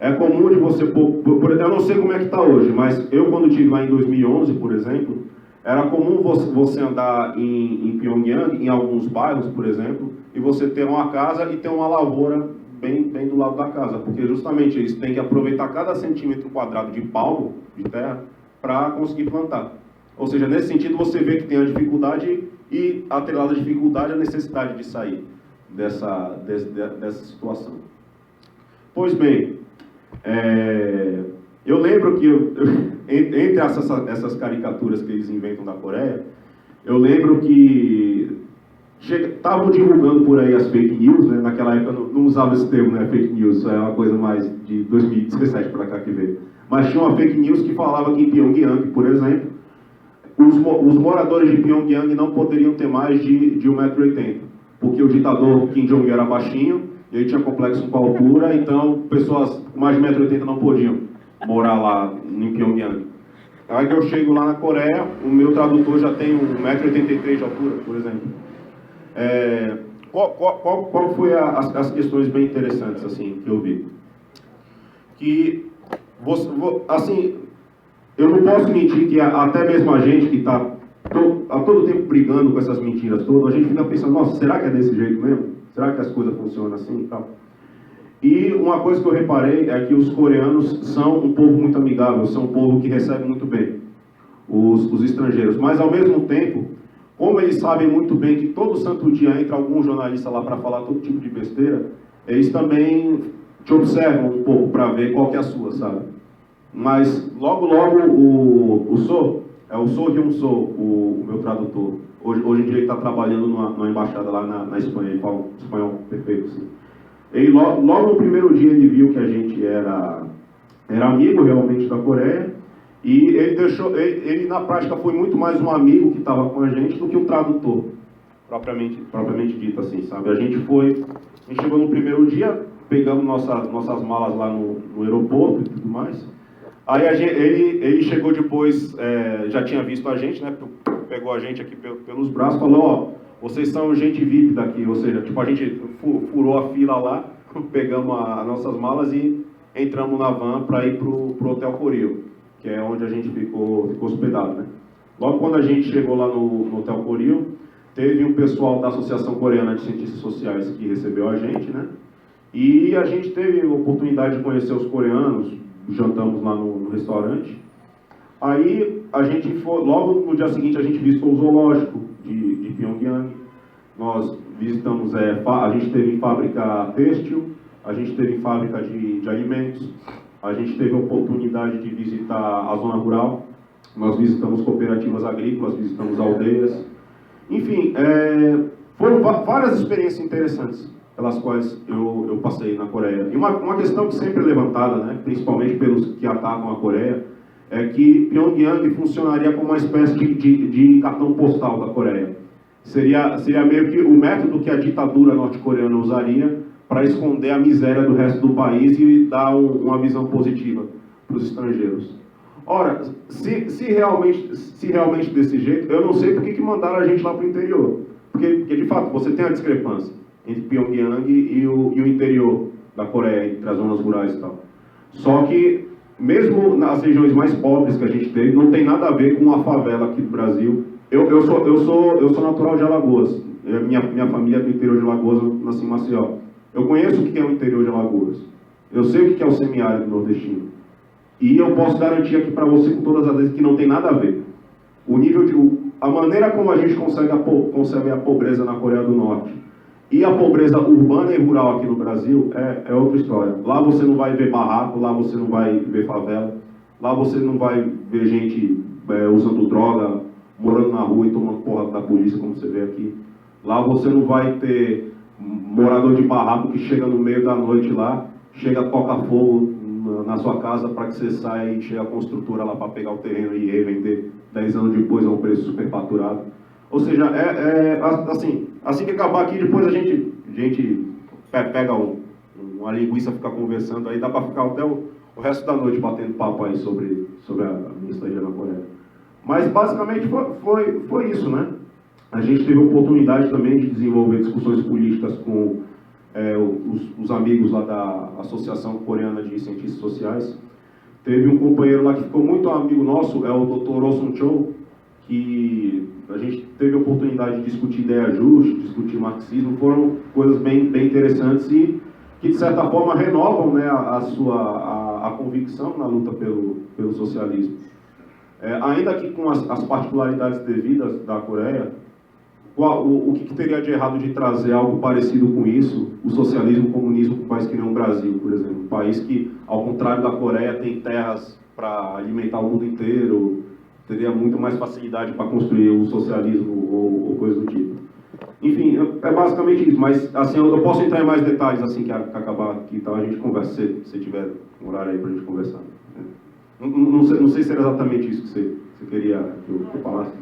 S2: É comum de você pôr, eu não sei como é que está hoje, mas eu quando estive lá em 2011, por exemplo, era comum você andar em Pyongyang, em alguns bairros, por exemplo, e você ter uma casa e ter uma lavoura bem do lado da casa, porque justamente eles têm que aproveitar cada centímetro quadrado de palmo, de terra, para conseguir plantar. Ou seja, nesse sentido você vê que tem a dificuldade e, atrelada à dificuldade, a necessidade de sair dessa situação. Pois bem, eu lembro que, entre essas caricaturas que eles inventam da Coreia, eu lembro que estavam divulgando por aí as fake news, né? Naquela época não usava esse termo, né? Fake news, isso é uma coisa mais de 2017 para cá que veio. Mas tinha uma fake news que falava que em Pyongyang, por exemplo, os moradores de Pyongyang não poderiam ter mais de 1,80 m, porque o ditador Kim Jong-un era baixinho, ele tinha complexo com a altura, então pessoas com mais de 1,80 m não podiam morar lá em Pyongyang. Aí que eu chego lá na Coreia, o meu tradutor já tem 1,83 m de altura, por exemplo. Qual foi as questões bem interessantes assim, que eu vi? Que, assim, eu não posso mentir que até mesmo a gente que está a todo tempo brigando com essas mentiras todas, a gente fica pensando, nossa, será que é desse jeito mesmo? Será que as coisas funcionam assim e tal? E uma coisa que eu reparei é que os coreanos são um povo muito amigável, são um povo que recebe muito bem os estrangeiros, mas ao mesmo tempo, como eles sabem muito bem que todo santo dia entra algum jornalista lá para falar todo tipo de besteira, eles também te observam um pouco para ver qual que é a sua, sabe? Mas logo o So, é o So Hyun-so, o meu tradutor. Hoje em dia ele está trabalhando numa embaixada lá na Espanha, ele fala um espanhol perfeito. Assim. Ele, logo no primeiro dia ele viu que a gente era amigo realmente da Coreia, e ele na prática foi muito mais um amigo que estava com a gente do que um tradutor, propriamente dito assim, sabe? A gente chegou no primeiro dia, pegamos nossas malas lá no aeroporto e tudo mais. Aí ele chegou depois, já tinha visto a gente, né? Pegou a gente aqui pelos braços, falou, ó, vocês são gente VIP daqui, ou seja, tipo, a gente furou a fila lá, pegamos as nossas malas e entramos na van para ir pro Hotel Coril, que é onde a gente ficou hospedado, né? Logo quando a gente chegou lá no Hotel Coril, teve um pessoal da Associação Coreana de Cientistas Sociais que recebeu a gente, né? E a gente teve a oportunidade de conhecer os coreanos, jantamos lá no restaurante. Aí a gente foi, logo no dia seguinte a gente visitou o zoológico de Pyongyang. Nós visitamos, a gente teve fábrica têxtil, a gente teve fábrica de alimentos, a gente teve a oportunidade de visitar a zona rural, nós visitamos cooperativas agrícolas, visitamos aldeias. Enfim, foram várias experiências interessantes pelas quais eu passei na Coreia. E uma questão que sempre é levantada, né, principalmente pelos que atacam a Coreia, é que Pyongyang funcionaria como uma espécie de cartão postal da Coreia. Seria meio que o método que a ditadura norte-coreana usaria para esconder a miséria do resto do país e dar uma visão positiva para os estrangeiros. Ora, se realmente desse jeito, eu não sei por que mandaram a gente lá para o interior. Porque, de fato, você tem a discrepância entre Pyongyang e o interior da Coreia, entre as zonas rurais e tal. Só que, mesmo nas regiões mais pobres que a gente teve, não tem nada a ver com a favela aqui do Brasil. Eu sou natural de Alagoas. Minha família é do interior de Alagoas, eu nasci em Maceió. Eu conheço o que é o interior de Alagoas. Eu sei o que é o semiárido nordestino. E eu posso garantir aqui para você, com todas as vezes, que não tem nada a ver. A maneira como a gente concebe a pobreza na Coreia do Norte e a pobreza urbana e rural aqui no Brasil é outra história. Lá você não vai ver barraco, lá você não vai ver favela, lá você não vai ver gente usando droga, morando na rua e tomando porra da polícia, como você vê aqui. Lá você não vai ter morador de barraco que chega no meio da noite lá, chega, toca fogo na sua casa para que você saia e chega a construtora lá para pegar o terreno e revender 10 anos depois a um preço superfaturado. Ou seja, assim que acabar aqui, depois a gente pega uma linguiça, fica conversando, aí dá para ficar até o resto da noite batendo papo aí sobre a minha estadia na Coreia. Mas basicamente foi isso, né? A gente teve a oportunidade também de desenvolver discussões políticas com os amigos lá da Associação Coreana de Cientistas Sociais. Teve um companheiro lá que ficou muito amigo nosso, é o Dr. Oh Sun-chol, que a gente teve a oportunidade de discutir ideia justa, discutir marxismo. Foram coisas bem interessantes e que, de certa forma, renovam, né, a convicção na luta pelo socialismo. Ainda que com as particularidades devidas da Coreia, o que teria de errado de trazer algo parecido com isso, o socialismo, o comunismo, para um país que nem o Brasil, por exemplo, um país que, ao contrário da Coreia, tem terras para alimentar o mundo inteiro, teria muito mais facilidade para construir um socialismo ou coisa do tipo. Enfim, é basicamente isso, mas assim, eu posso entrar em mais detalhes assim que acabar aqui, então a gente conversa, se tiver um horário aí para a gente conversar. Não sei se era exatamente isso que você queria que eu falasse.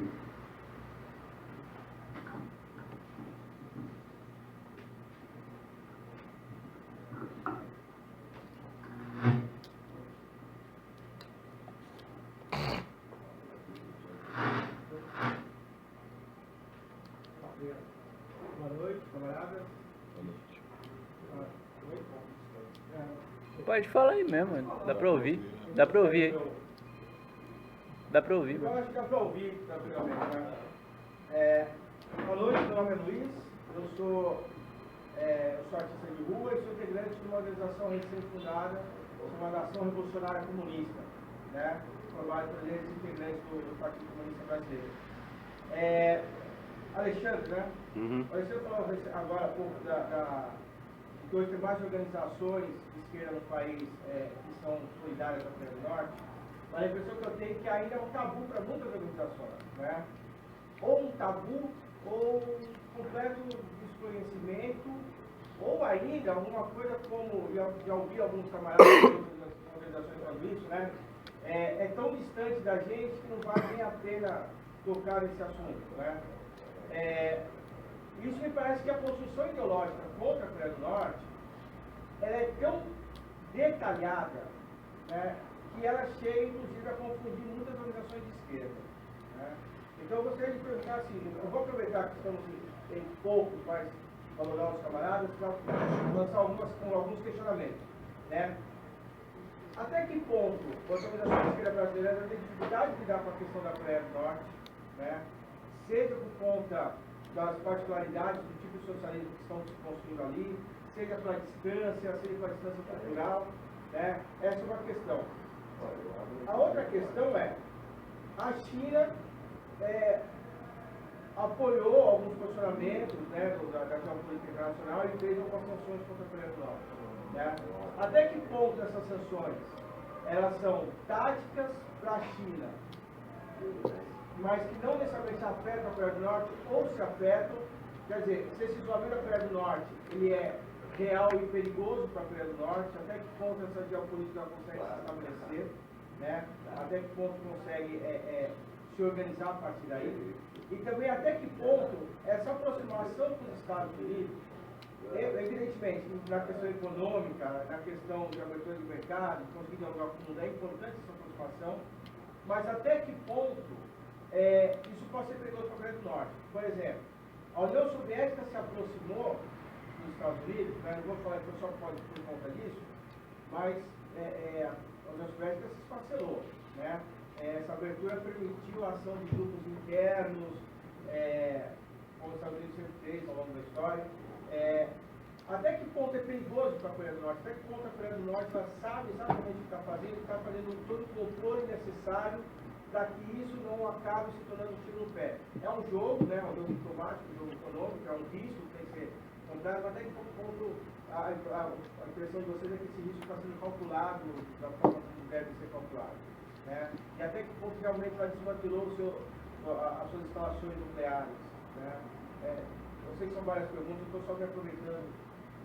S7: Pode falar aí mesmo, dá pra ouvir. Dá pra ouvir aí. Dá pra ouvir.
S8: Eu acho que dá pra ouvir tranquilamente, né? Boa noite, meu nome é Luiz, eu sou artista de rua e sou integrante de uma organização recém-fundada, chamada Ação Revolucionária Comunista, né? Formada por integrantes do Partido Comunista Brasileiro. Alexandre, né? Alexandre falou agora há pouco que hoje tem várias organizações de esquerda no país que são solidárias à Coreia do Norte, mas a impressão que eu tenho é que ainda é um tabu para muitas organizações, né? Ou um tabu, ou um completo desconhecimento, ou ainda alguma coisa como, já ouvi alguns camaradas de outras organizações falando isso, né? É tão distante da gente que não vale nem a pena tocar nesse assunto, né? Isso me parece que a construção ideológica contra a Coreia do Norte ela é tão detalhada, né, que ela chega, inclusive, a confundir muitas organizações de esquerda, né? Então, eu gostaria de perguntar assim, eu vou aproveitar que estamos em poucos, mas valorar os camaradas, para lançar alguns questionamentos, né? Até que ponto a organização de esquerda brasileira tem dificuldade de lidar com a questão da Coreia do Norte, né? Seja por conta das particularidades do tipo de socialismo que estão se construindo ali, seja pela distância, seja pela distância cultural, né? Essa é uma questão. A outra questão é, a China apoiou alguns posicionamentos, né, da geopolítica internacional e fez algumas sanções contra a Coreia do Norte, né? Até que ponto essas sanções elas são táticas para a China, mas que não necessariamente afetam a Coreia do Norte, ou se afetam, quer dizer, se esse isolamento da Coreia do Norte ele é real e perigoso para a Coreia do Norte, até que ponto essa geopolítica consegue se estabelecer, né? Até que ponto consegue se organizar a partir daí, e também até que ponto essa aproximação com os Estados Unidos, evidentemente, na questão econômica, na questão de abertura de mercado, de conseguir dialogar com o mundo, é importante essa aproximação, mas até que ponto isso pode ser perigoso para a Coreia do Norte. Por exemplo, a União Soviética se aproximou dos Estados Unidos, né? Não vou falar que só pode por conta disso, mas a União Soviética se esfacelou, né? Essa abertura permitiu a ação de grupos internos, como os Estados Unidos sempre fez ao longo da história. Até que ponto é perigoso para a Coreia do Norte? Até que ponto a Coreia do Norte ela sabe exatamente o que está fazendo todo o controle necessário para que isso não acabe se tornando um tiro no pé. É um jogo, né? Um jogo diplomático, um jogo econômico, é um risco que tem que ser comprado, mas até que ponto a impressão de vocês é que esse risco está sendo calculado da forma como deve ser calculado, né? E até que ponto realmente ela desmantelou as suas instalações nucleares, né? Eu sei que são várias perguntas, eu estou só me aproveitando,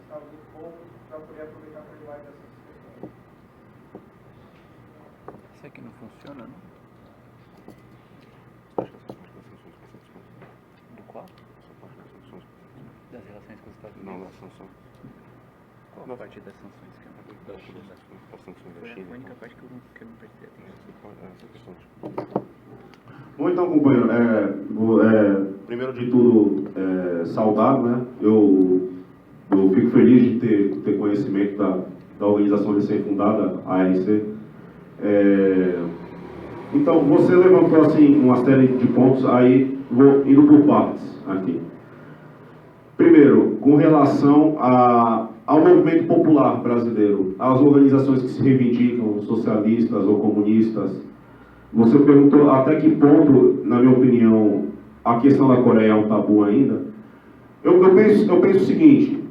S8: estava muito pouco, para poder aproveitar para mais dessas questões.
S7: Isso aqui não funciona, não? Do qual? Das relações com os Estados Unidos?
S2: Não, das sanções.
S7: Qual a parte das sanções que eu não Foi a única parte que eu não prestei atenção.
S2: Bom, então, companheiro, primeiro de tudo, saudar, né? Eu fico feliz de ter conhecimento da organização recém-fundada, a ALC. Então, você levantou, assim, uma série de pontos, aí vou indo por partes aqui. Primeiro, com relação ao movimento popular brasileiro, às organizações que se reivindicam, socialistas ou comunistas, você perguntou até que ponto, na minha opinião, a questão da Coreia é um tabu ainda. Eu penso o seguinte,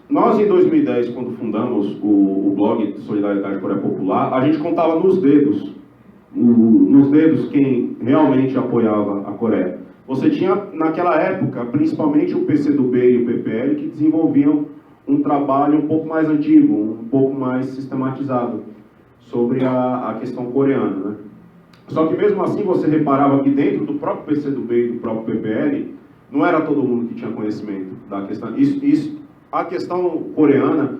S2: nós em 2010, quando fundamos o blog de Solidariedade Coreia Popular, a gente contava nos dedos quem realmente apoiava a Coreia. Você tinha, naquela época, principalmente o PCdoB e o PPL, que desenvolviam um trabalho um pouco mais antigo, um pouco mais sistematizado sobre a questão coreana, né? Só que mesmo assim você reparava que dentro do próprio PCdoB e do próprio PPL, não era todo mundo que tinha conhecimento da questão. A questão coreana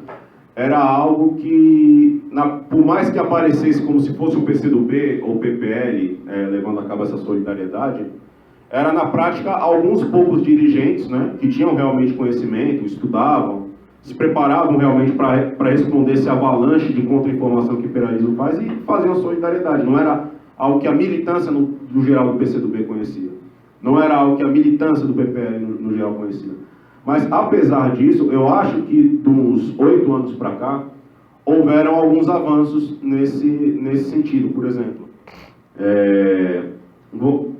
S2: era algo que, por mais que aparecesse como se fosse o PCdoB ou o PPL, levando a cabo essa solidariedade, era na prática alguns poucos dirigentes, né, que tinham realmente conhecimento, estudavam, se preparavam realmente para responder esse avalanche de contra-informação que o imperialismo faz e faziam solidariedade. Não era algo que a militância no geral do PCdoB conhecia. Não era algo que a militância do PPL no geral conhecia. Mas, apesar disso, eu acho que de uns 8 anos para cá, houveram alguns avanços nesse sentido. Por exemplo,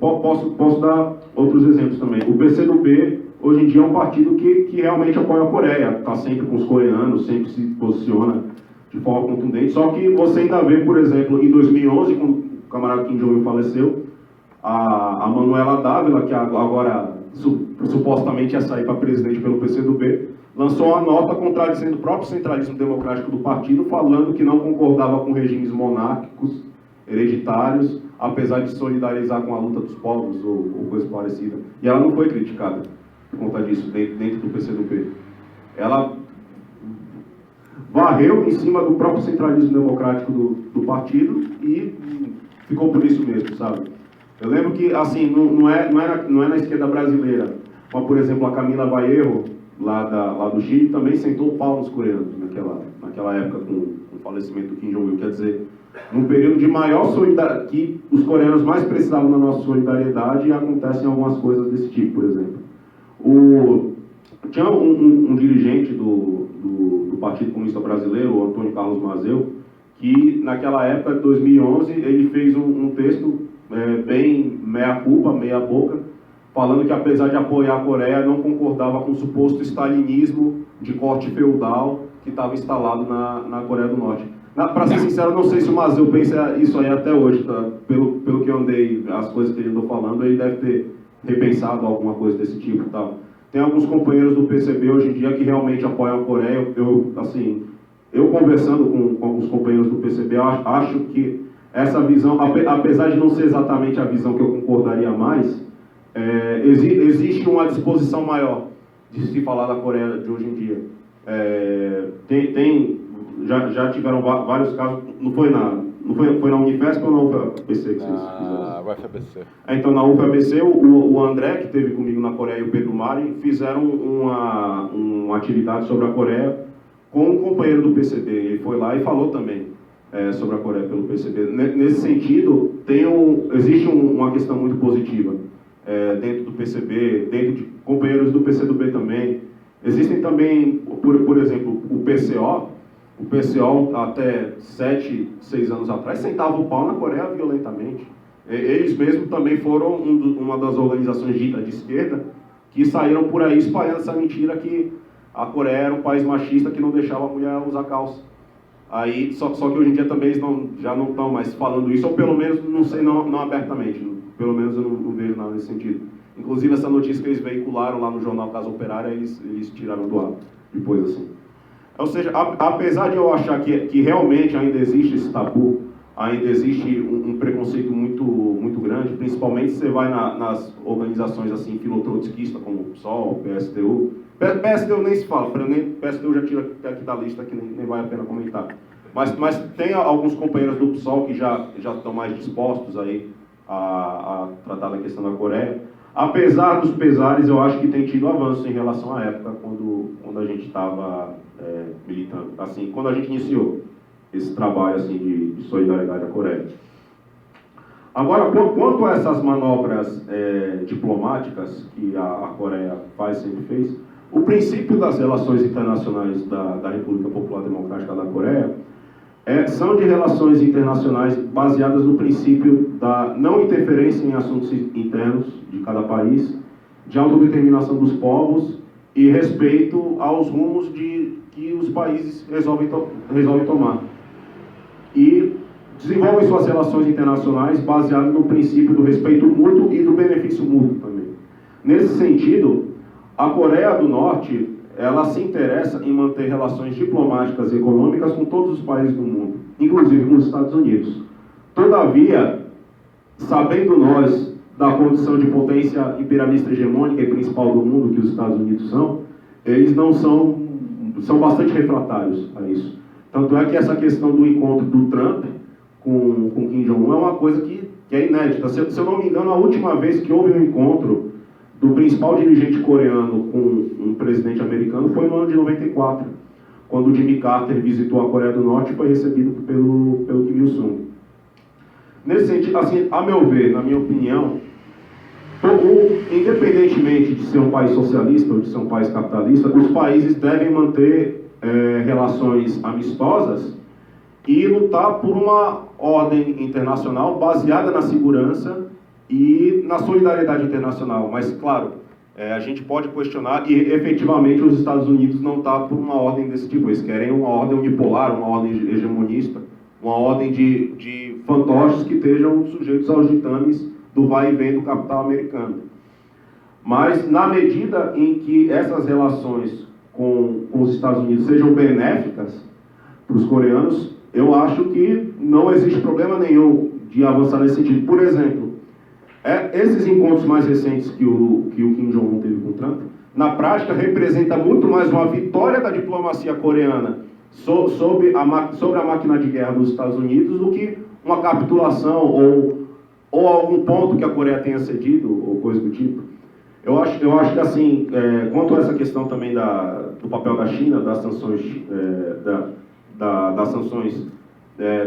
S2: posso dar outros exemplos também. O PCdoB hoje em dia é um partido que realmente apoia a Coreia, está sempre com os coreanos, sempre se posiciona de forma contundente. Só que você ainda vê, por exemplo, em 2011, quando o camarada Kim Jong-il faleceu, a Manuela Dávila, que agora supostamente ia sair para presidente pelo PCdoB, lançou uma nota contradizendo o próprio centralismo democrático do partido, falando que não concordava com regimes monárquicos, hereditários, apesar de solidarizar com a luta dos povos ou coisa parecida. E ela não foi criticada por conta disso dentro do PCdoB. Ela varreu em cima do próprio centralismo democrático do partido e ficou por isso mesmo, sabe? Eu lembro que, assim, não é na esquerda brasileira, mas, por exemplo, a Camila Vallejo, lá do Chile, também sentou o pau nos coreanos naquela época, com o falecimento do Kim Jong-il. Quer dizer, num período de maior solidariedade, que os coreanos mais precisavam da nossa solidariedade, e acontecem algumas coisas desse tipo, por exemplo. Tinha um dirigente do Partido Comunista Brasileiro, o Antônio Carlos Mazeu, que naquela época, de 2011, ele fez um texto bem meia-culpa, meia-boca, falando que apesar de apoiar a Coreia, não concordava com o suposto stalinismo de corte feudal que estava instalado na Coreia do Norte. Para ser sincero, não sei se o Mazeu pensa isso aí até hoje, tá? Pelo que eu andei, as coisas que ele andou falando, ele deve ter repensado alguma coisa desse tipo e tal. Tem alguns companheiros do PCB hoje em dia que realmente apoiam a Coreia. Eu conversando com alguns companheiros do PCB, eu acho que essa visão, apesar de não ser exatamente a visão que eu concordaria mais, existe uma disposição maior de se falar da Coreia de hoje em dia. Já tiveram vários casos, foi na Unifesp ou na UFABC que vocês fizeram?
S9: Na UFABC.
S2: Então, na UFABC, o André, que esteve comigo na Coreia, e o Pedro Mari fizeram uma atividade sobre a Coreia com um companheiro do PCB. Ele foi lá e falou também sobre a Coreia pelo PCB. Nesse sentido, existe uma questão muito positiva dentro do PCB, dentro de companheiros do PCdoB também. Existem também, por exemplo, o PCO. O PCO, até 7, 6 anos atrás, sentava o pau na Coreia violentamente. Eles mesmos também foram uma das organizações ditas de esquerda que saíram por aí espalhando essa mentira que a Coreia era um país machista que não deixava a mulher usar calça. Aí, só que hoje em dia também eles já não estão mais falando isso, ou pelo menos, não sei, não abertamente. Pelo menos eu não vejo nada nesse sentido. Inclusive, essa notícia que eles veicularam lá no jornal Casa Operária, eles tiraram do ar, depois assim. Ou seja, apesar de eu achar que realmente ainda existe esse tabu, ainda existe um preconceito muito grande, principalmente se você vai nas organizações assim, filotrotskistas, como o PSOL, PSTU. PSTU nem se fala, PSTU já tira aqui da lista, que nem vale a pena comentar. Mas tem alguns companheiros do PSOL que já estão mais dispostos aí a tratar da questão da Coreia. Apesar dos pesares, eu acho que tem tido avanço em relação à época quando a gente estava militando, assim, quando a gente iniciou esse trabalho assim, de solidariedade à Coreia. Agora, quanto a essas manobras diplomáticas que a Coreia sempre fez, o princípio das relações internacionais da República Popular Democrática da Coreia são de relações internacionais baseadas no princípio da não interferência em assuntos internos de cada país, de autodeterminação dos povos e respeito aos rumos que os países resolvem tomar. E desenvolvem suas relações internacionais baseadas no princípio do respeito mútuo e do benefício mútuo também. Nesse sentido, a Coreia do Norte, ela se interessa em manter relações diplomáticas e econômicas com todos os países do mundo, inclusive com os Estados Unidos. Todavia, sabendo nós da condição de potência imperialista hegemônica e principal do mundo que os Estados Unidos são, eles não são bastante refratários a isso. Tanto é que essa questão do encontro do Trump com Kim Jong-un é uma coisa que é inédita. Se eu não me engano, a última vez que houve um encontro do principal dirigente coreano com um presidente americano foi no ano de 94, quando o Jimmy Carter visitou a Coreia do Norte e foi recebido pelo Kim Il-sung. Nesse sentido, assim, a meu ver, na minha opinião, independentemente de ser um país socialista ou de ser um país capitalista, os países devem manter relações amistosas e lutar por uma ordem internacional baseada na segurança e na solidariedade internacional. Mas, claro, a gente pode questionar, e efetivamente os Estados Unidos não estão por uma ordem desse tipo. Eles querem uma ordem unipolar, uma ordem hegemonista, uma ordem de fantoches que estejam sujeitos aos ditames do vai e vem do capital americano. Mas, na medida em que essas relações com os Estados Unidos sejam benéficas para os coreanos, eu acho que não existe problema nenhum de avançar nesse sentido. Por exemplo, esses encontros mais recentes que o Kim Jong-un teve com o Trump, na prática, representa muito mais uma vitória da diplomacia coreana sobre a máquina de guerra dos Estados Unidos do que uma capitulação ou algum ponto que a Coreia tenha cedido, ou coisa do tipo. Eu acho que, assim, quanto a essa questão também do papel da China, das sanções, das sanções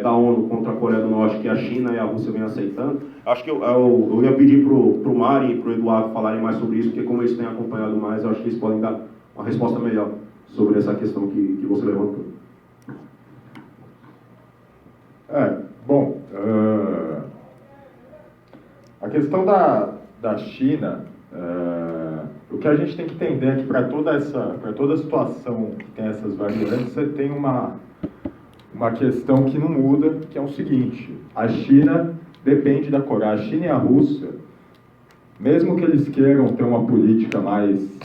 S2: da ONU contra a Coreia do Norte, que a China e a Rússia vêm aceitando, acho que eu ia pedir para o Mari e para o Eduardo falarem mais sobre isso, porque como eles têm acompanhado mais, eu acho que eles podem dar uma resposta melhor sobre essa questão que você levantou.
S4: A questão da China, o que a gente tem que entender é que para toda a situação que tem essas variantes, você tem uma questão que não muda, que é o seguinte: a China depende da Coreia. A China e a Rússia, mesmo que eles queiram ter uma política mais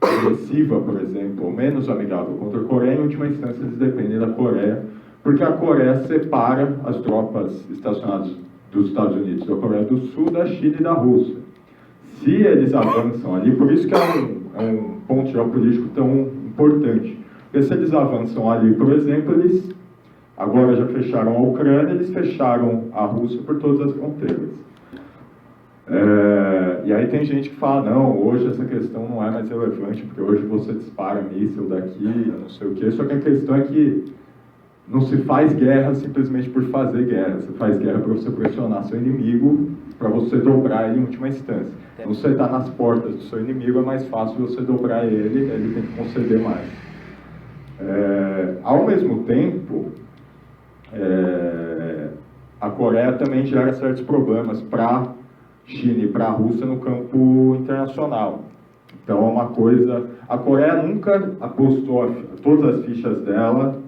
S4: agressiva, por exemplo, ou menos amigável contra a Coreia, em última instância eles dependem da Coreia, porque a Coreia separa as tropas estacionadas dos Estados Unidos, da Coreia do Sul, da China e da Rússia. Se eles avançam ali, por isso que é um ponto geopolítico tão importante, porque se eles avançam ali, por exemplo, eles agora já fecharam a Ucrânia, eles fecharam a Rússia por todas as fronteiras. E aí tem gente que fala, não, hoje essa questão não é mais relevante, porque hoje você dispara míssil daqui, não sei o quê, só que a questão é que não se faz guerra simplesmente por fazer guerra, você faz guerra para você pressionar seu inimigo, para você dobrar ele em última instância. Então, você está nas portas do seu inimigo, é mais fácil você dobrar ele tem que conceder mais. Ao mesmo tempo, a Coreia também gera certos problemas para a China e para a Rússia no campo internacional. Então, é uma coisa... A Coreia nunca apostou todas as fichas dela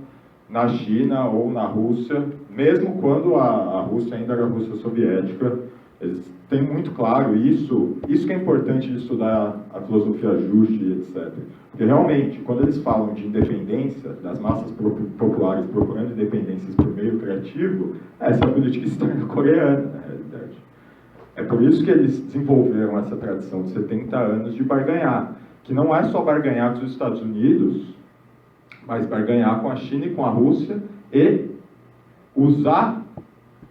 S4: na China ou na Rússia, mesmo quando a Rússia ainda era a Rússia soviética. Eles têm muito claro isso que é importante de estudar a filosofia Juche, etc. Porque realmente, quando eles falam de independência, das massas populares procurando independências por meio criativo, essa é a política externa coreana, na realidade. É por isso que eles desenvolveram essa tradição de 70 anos de barganhar, que não é só barganhar com os Estados Unidos, mas barganhar com a China e com a Rússia e usar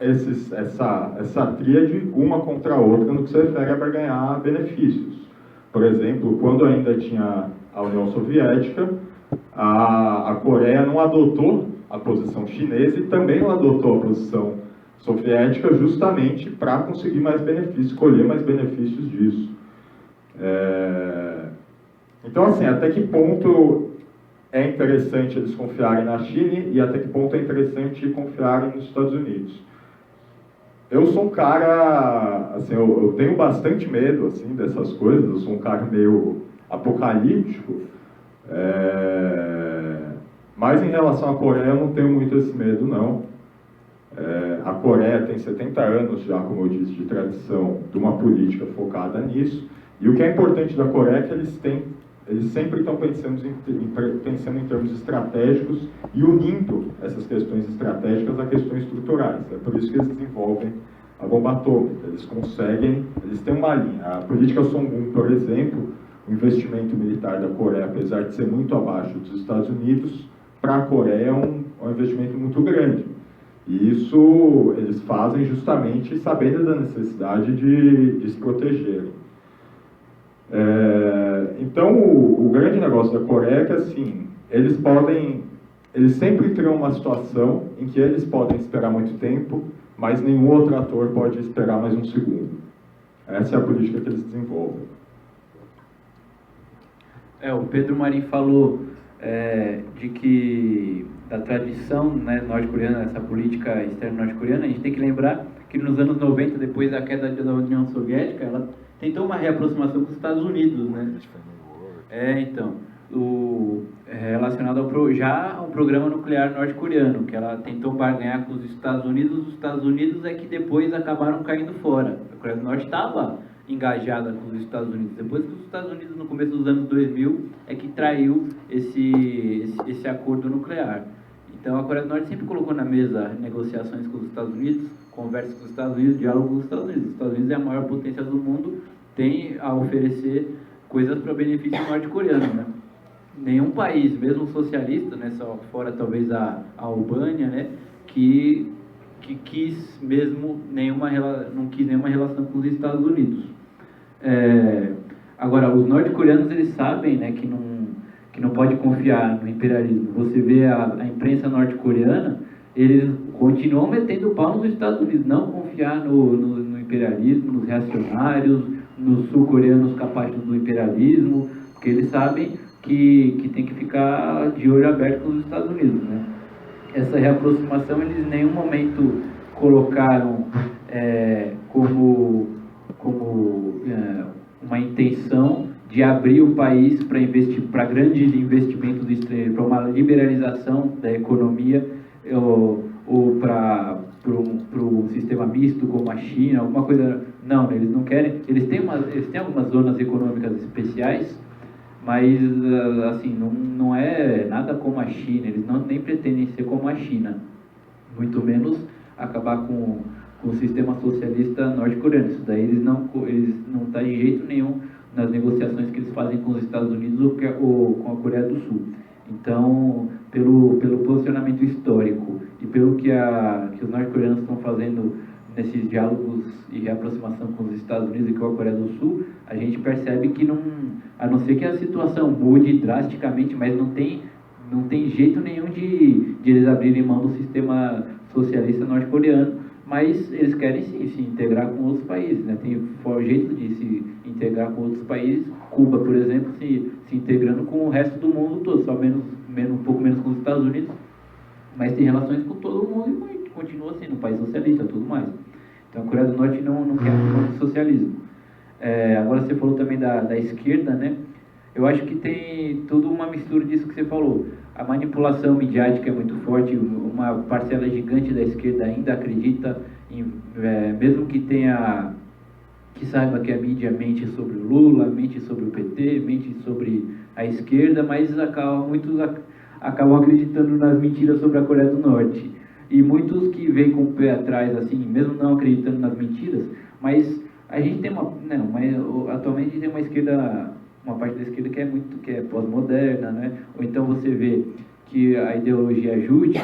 S4: essa tríade uma contra a outra no que se refere a barganhar benefícios. Por exemplo, quando ainda tinha a União Soviética, a Coreia não adotou a posição chinesa e também não adotou a posição soviética justamente para conseguir mais benefícios, colher mais benefícios disso. Então, assim, até que ponto é interessante eles confiarem na China e até que ponto é interessante confiarem nos Estados Unidos? Eu sou um cara, assim, eu tenho bastante medo, assim, dessas coisas, eu sou um cara meio apocalíptico, mas em relação à Coreia eu não tenho muito esse medo, não. A Coreia tem 70 anos já, como eu disse, de tradição de uma política focada nisso, e o que é importante da Coreia é que eles sempre estão pensando em termos estratégicos e unindo essas questões estratégicas a questões estruturais. É por isso que eles desenvolvem a bomba atômica. Eles têm uma linha. A política Songun, por exemplo, o investimento militar da Coreia, apesar de ser muito abaixo dos Estados Unidos, para a Coreia é um investimento muito grande. E isso eles fazem justamente sabendo da necessidade de se protegerem. Então, o grande negócio da Coreia é que, assim, eles sempre terão uma situação em que eles podem esperar muito tempo, mas nenhum outro ator pode esperar mais um segundo. Essa é a política que eles desenvolvem.
S3: O Pedro Marim falou de que da tradição, né, norte-coreana, essa política externa norte-coreana, a gente tem que lembrar que nos anos 90, depois da queda da União Soviética, ela tentou uma reaproximação com os Estados Unidos, né? Então, relacionado já ao programa nuclear norte-coreano, que ela tentou barganhar com os Estados Unidos é que depois acabaram caindo fora. A Coreia do Norte estava engajada com os Estados Unidos, depois que os Estados Unidos, no começo dos anos 2000, é que traiu esse acordo nuclear. Então, a Coreia do Norte sempre colocou na mesa negociações com os Estados Unidos, conversas com os Estados Unidos, diálogo com os Estados Unidos. Os Estados Unidos é a maior potência do mundo, tem a oferecer coisas para benefício norte-coreano, né? Nenhum país, mesmo socialista, né, só fora talvez a Albânia, né, que quis mesmo não quis nenhuma relação com os Estados Unidos. Agora, os norte-coreanos, eles sabem, né, que não pode confiar no imperialismo. Você vê a imprensa norte-coreana, eles continuam metendo o pau nos Estados Unidos, não confiar no imperialismo, nos reacionários, nos sul-coreanos capazes do imperialismo, porque eles sabem que tem que ficar de olho aberto com os Estados Unidos, né? Essa reaproximação, eles em nenhum momento colocaram como uma intenção de abrir o país para grandes investimentos estrangeiros, para uma liberalização da economia ou para um sistema misto como a China, alguma coisa. Não, eles não querem. Eles têm algumas zonas econômicas especiais, mas assim, não é nada como a China. Eles nem pretendem ser como a China, muito menos acabar com o sistema socialista norte-coreano. Isso daí eles não estão de jeito nenhum nas negociações que eles fazem com os Estados Unidos ou com a Coreia do Sul. Então, pelo posicionamento histórico e pelo que os norte-coreanos estão fazendo nesses diálogos e reaproximação com os Estados Unidos e com a Coreia do Sul, a gente percebe que a não ser que a situação mude drasticamente, mas não tem jeito nenhum de eles abrirem mão do sistema socialista norte-coreano, mas eles querem sim se integrar com outros países, né? Tem jeito de se integrar com outros países. Cuba, por exemplo, se integrando com o resto do mundo todo, só um pouco menos com os Estados Unidos, mas tem relações com todo mundo e continua sendo um país socialista e tudo mais. Então a Coreia do Norte não quer um socialismo. Agora você falou também da esquerda, né? Eu acho que tem tudo uma mistura disso que você falou. A manipulação midiática é muito forte, uma parcela gigante da esquerda ainda acredita, mesmo que saiba que a mídia mente sobre o Lula, mente sobre o PT, mente sobre a esquerda, mas muitos acabam acreditando nas mentiras sobre a Coreia do Norte. E muitos que vêm com o pé atrás, assim, mesmo não acreditando nas mentiras, mas a gente tem atualmente tem uma parte da esquerda que é pós-moderna, né? Ou então você vê que a ideologia Juche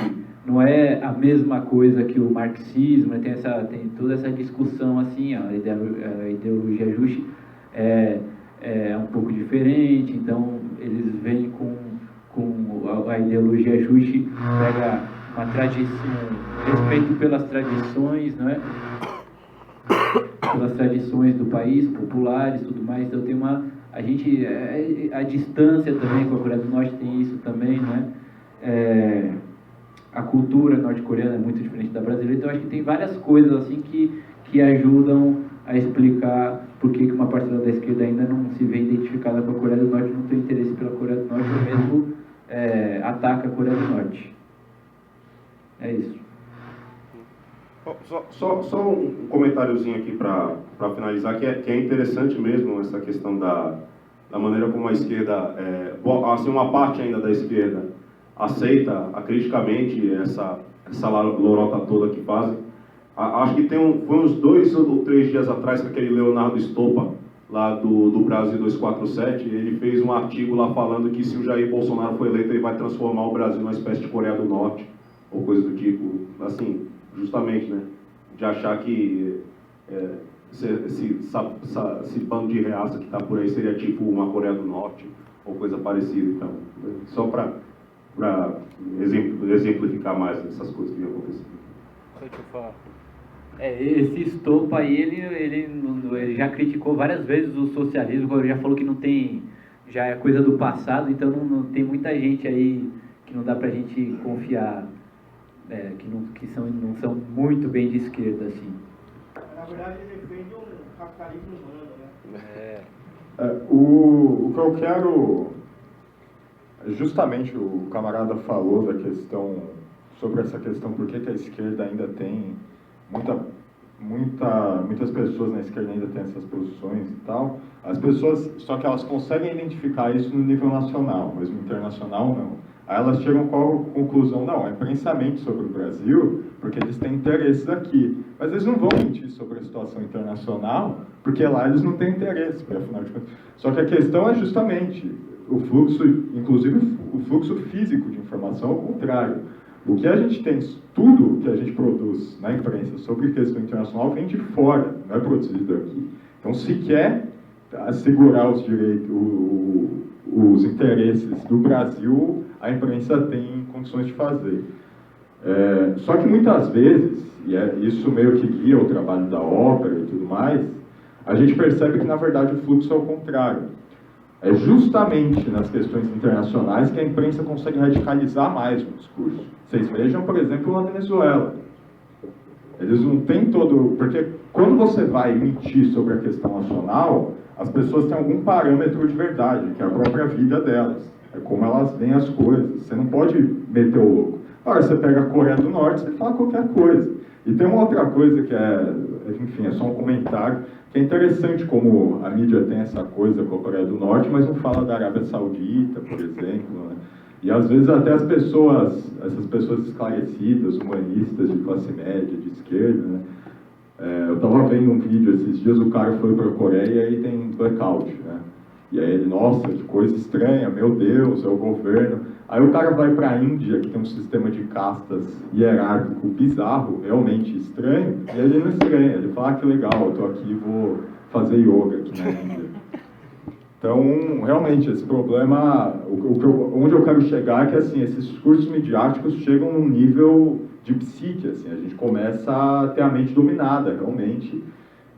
S3: não é a mesma coisa que o marxismo, né? Tem toda essa discussão assim, ó, a ideologia Juche é um pouco diferente, então eles vêm com a ideologia Juche, pega uma tradição, respeito pelas tradições, não é? Pelas tradições do país, populares, tudo mais. Então tem a distância também com a Coreia do Norte tem isso também, né? A cultura norte-coreana é muito diferente da brasileira, então acho que tem várias coisas assim que ajudam a explicar por que uma parcela da esquerda ainda não se vê identificada com a Coreia do Norte, não tem interesse pela Coreia do Norte, ou mesmo ataca a Coreia do Norte. É isso.
S2: Só um comentáriozinho aqui para finalizar, que é interessante mesmo essa questão da maneira como a esquerda, assim, uma parte ainda da esquerda aceita acriticamente essa lorota toda que fazem. Acho que foi uns 2 ou 3 dias atrás que aquele Leonardo Stoppa, lá do Brasil 247, ele fez um artigo lá falando que se o Jair Bolsonaro for eleito, ele vai transformar o Brasil numa espécie de Coreia do Norte, ou coisa do tipo, assim, justamente, né, de achar que esse bando de reaça que está por aí seria tipo uma Coreia do Norte, ou coisa parecida. Então, só para exemplificar mais essas coisas que acontecem.
S3: Deixa eu falar. Esse Stoppa aí, ele já criticou várias vezes o socialismo, ele já falou que não tem, já é coisa do passado, então não tem muita gente aí que não dá pra gente confiar, que não são muito bem de esquerda, assim.
S8: Na verdade, ele defende um capitalismo humano, né?
S4: O que eu quero... Justamente o camarada falou da questão, sobre essa questão, por que a esquerda ainda tem muitas pessoas na esquerda ainda têm essas posições e tal. As pessoas, só que elas conseguem identificar isso no nível nacional, mas no internacional não. Aí elas chegam com a conclusão, não, é pensamento sobre o Brasil, porque eles têm interesses aqui. Mas eles não vão mentir sobre a situação internacional, porque lá eles não têm interesse, afinal de contas. Só que a questão é justamente o fluxo, inclusive o fluxo físico de informação, ao contrário. O que a gente tem, tudo que a gente produz na imprensa sobre questão internacional vem de fora, não é produzido aqui. Então, se quer assegurar os direitos, os interesses do Brasil, a imprensa tem condições de fazer. Só que muitas vezes, e isso meio que guia o trabalho da ópera e tudo mais, a gente percebe que, na verdade, o fluxo é o contrário. É justamente nas questões internacionais que a imprensa consegue radicalizar mais o discurso. Vocês vejam, por exemplo, na Venezuela. Eles não têm todo... Porque quando você vai mentir sobre a questão nacional, as pessoas têm algum parâmetro de verdade, que é a própria vida delas. É como elas veem as coisas. Você não pode meter o louco. Agora, você pega a Coreia do Norte, você fala qualquer coisa. E tem uma outra coisa que enfim, é só um comentário, que é interessante como a mídia tem essa coisa com a Coreia do Norte, mas não fala da Arábia Saudita, por exemplo, né? E às vezes até essas pessoas esclarecidas, humanistas de classe média, de esquerda, né? Eu estava vendo um vídeo esses dias, o cara foi para a Coreia e tem blackout, né? E aí ele, nossa, que coisa estranha, meu Deus, é o governo. Aí o cara vai para a Índia, que tem um sistema de castas hierárquico bizarro, realmente estranho, e ele não estranha, ele fala, que legal, eu estou aqui, vou fazer yoga aqui na Índia. Então, realmente, esse problema, onde eu quero chegar é que, assim, esses discursos midiáticos chegam num nível de psique, assim, a gente começa a ter a mente dominada, realmente,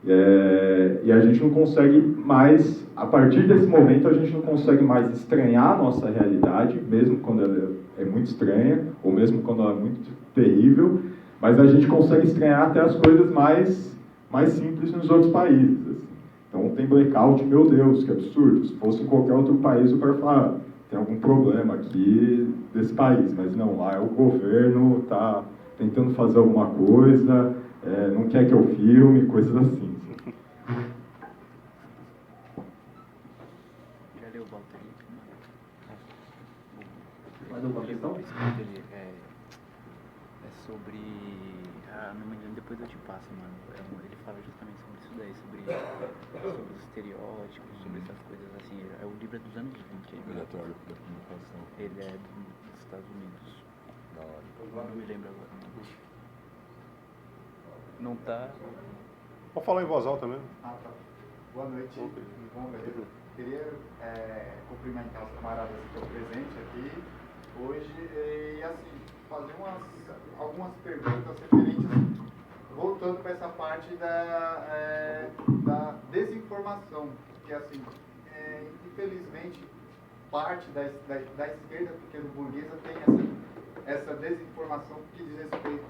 S4: e a gente não consegue mais, a partir desse momento, a gente não consegue mais estranhar a nossa realidade, mesmo quando ela é muito estranha, ou mesmo quando ela é muito terrível, mas a gente consegue estranhar até as coisas mais simples nos outros países. Assim. Então, tem blackout, meu Deus, que absurdo. Se fosse em qualquer outro país, eu quero falar, tem algum problema aqui desse país, mas não, lá é o governo, está tentando fazer alguma coisa, não quer que eu filme, coisas assim.
S7: Já leu o Walter?
S1: Mais alguma questão?
S7: É sobre... não me lembro, depois eu te passo, mano. Ele fala justamente sobre isso daí, sobre os estereótipos, sobre essas coisas assim. É o livro dos anos 20. Ele é dos Estados Unidos. Não me lembro agora. Não tá...
S2: Pode falar em voz alta mesmo.
S9: Tá. Boa noite. Bom, eu queria cumprimentar os camaradas que estão presentes aqui hoje e, assim, fazer algumas perguntas referentes, voltando para essa parte da desinformação, que, assim, infelizmente, parte da esquerda pequeno-burguesa tem essa desinformação que diz respeito.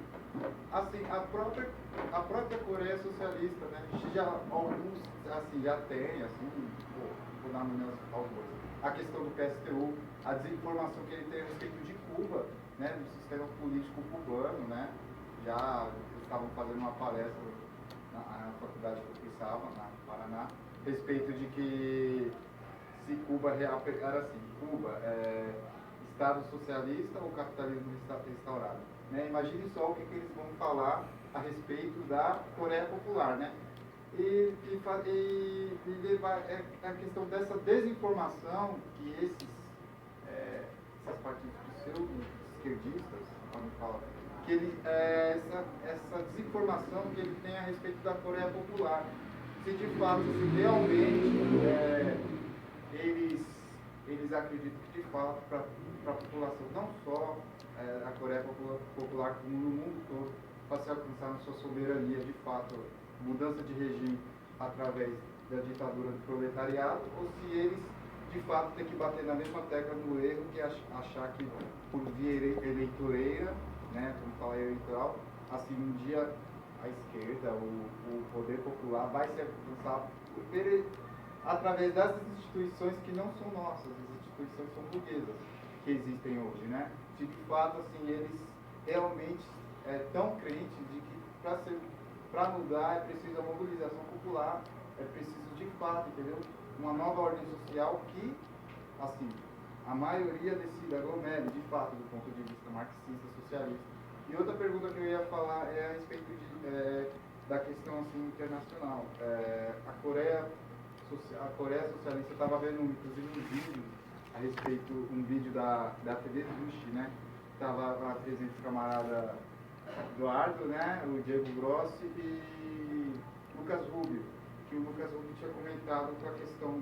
S9: Assim, a própria Coreia socialista, né, alguns, assim, já tem, assim, vou dar algumas. A questão do PSTU, a desinformação que ele tem a respeito de Cuba, né, do sistema político cubano, né, já estavam fazendo uma palestra na faculdade que eu estava, no Paraná, a respeito de que se Cuba era assim, Cuba é Estado socialista ou capitalismo restaurado. Né? Imagine só o que eles vão falar a respeito da Coreia Popular, né? E levar a questão dessa desinformação que essas partidos pseudo-esquerdistas, como fala, que essa desinformação que ele tem a respeito da Coreia Popular. Se de fato, se realmente eles acreditam que de fato para a população, não só a Coreia Popular, como no mundo todo, para se alcançar na sua soberania, de fato, mudança de regime através da ditadura do proletariado, ou se eles, de fato, têm que bater na mesma tecla do erro, que é achar que, por via eleitoreira, né, como fala eleitoral, assim, um dia a esquerda, o poder popular, vai se alcançar através dessas instituições que não são nossas, as instituições são burguesas que existem hoje, né? De fato, assim, eles realmente estão crentes de que para mudar é preciso a mobilização popular, é preciso de fato, entendeu? Uma nova ordem social que, assim, a maioria desse aglomere, de fato, do ponto de vista marxista, socialista. E outra pergunta que eu ia falar é a respeito da questão assim, internacional. A Coreia Socialista, estava vendo inclusive um vídeo a respeito, um vídeo da TV Zushi, né? Estava presente o camarada Eduardo, né? O Diego Grossi e Lucas Rubio, que o Lucas Rubio tinha comentado com a questão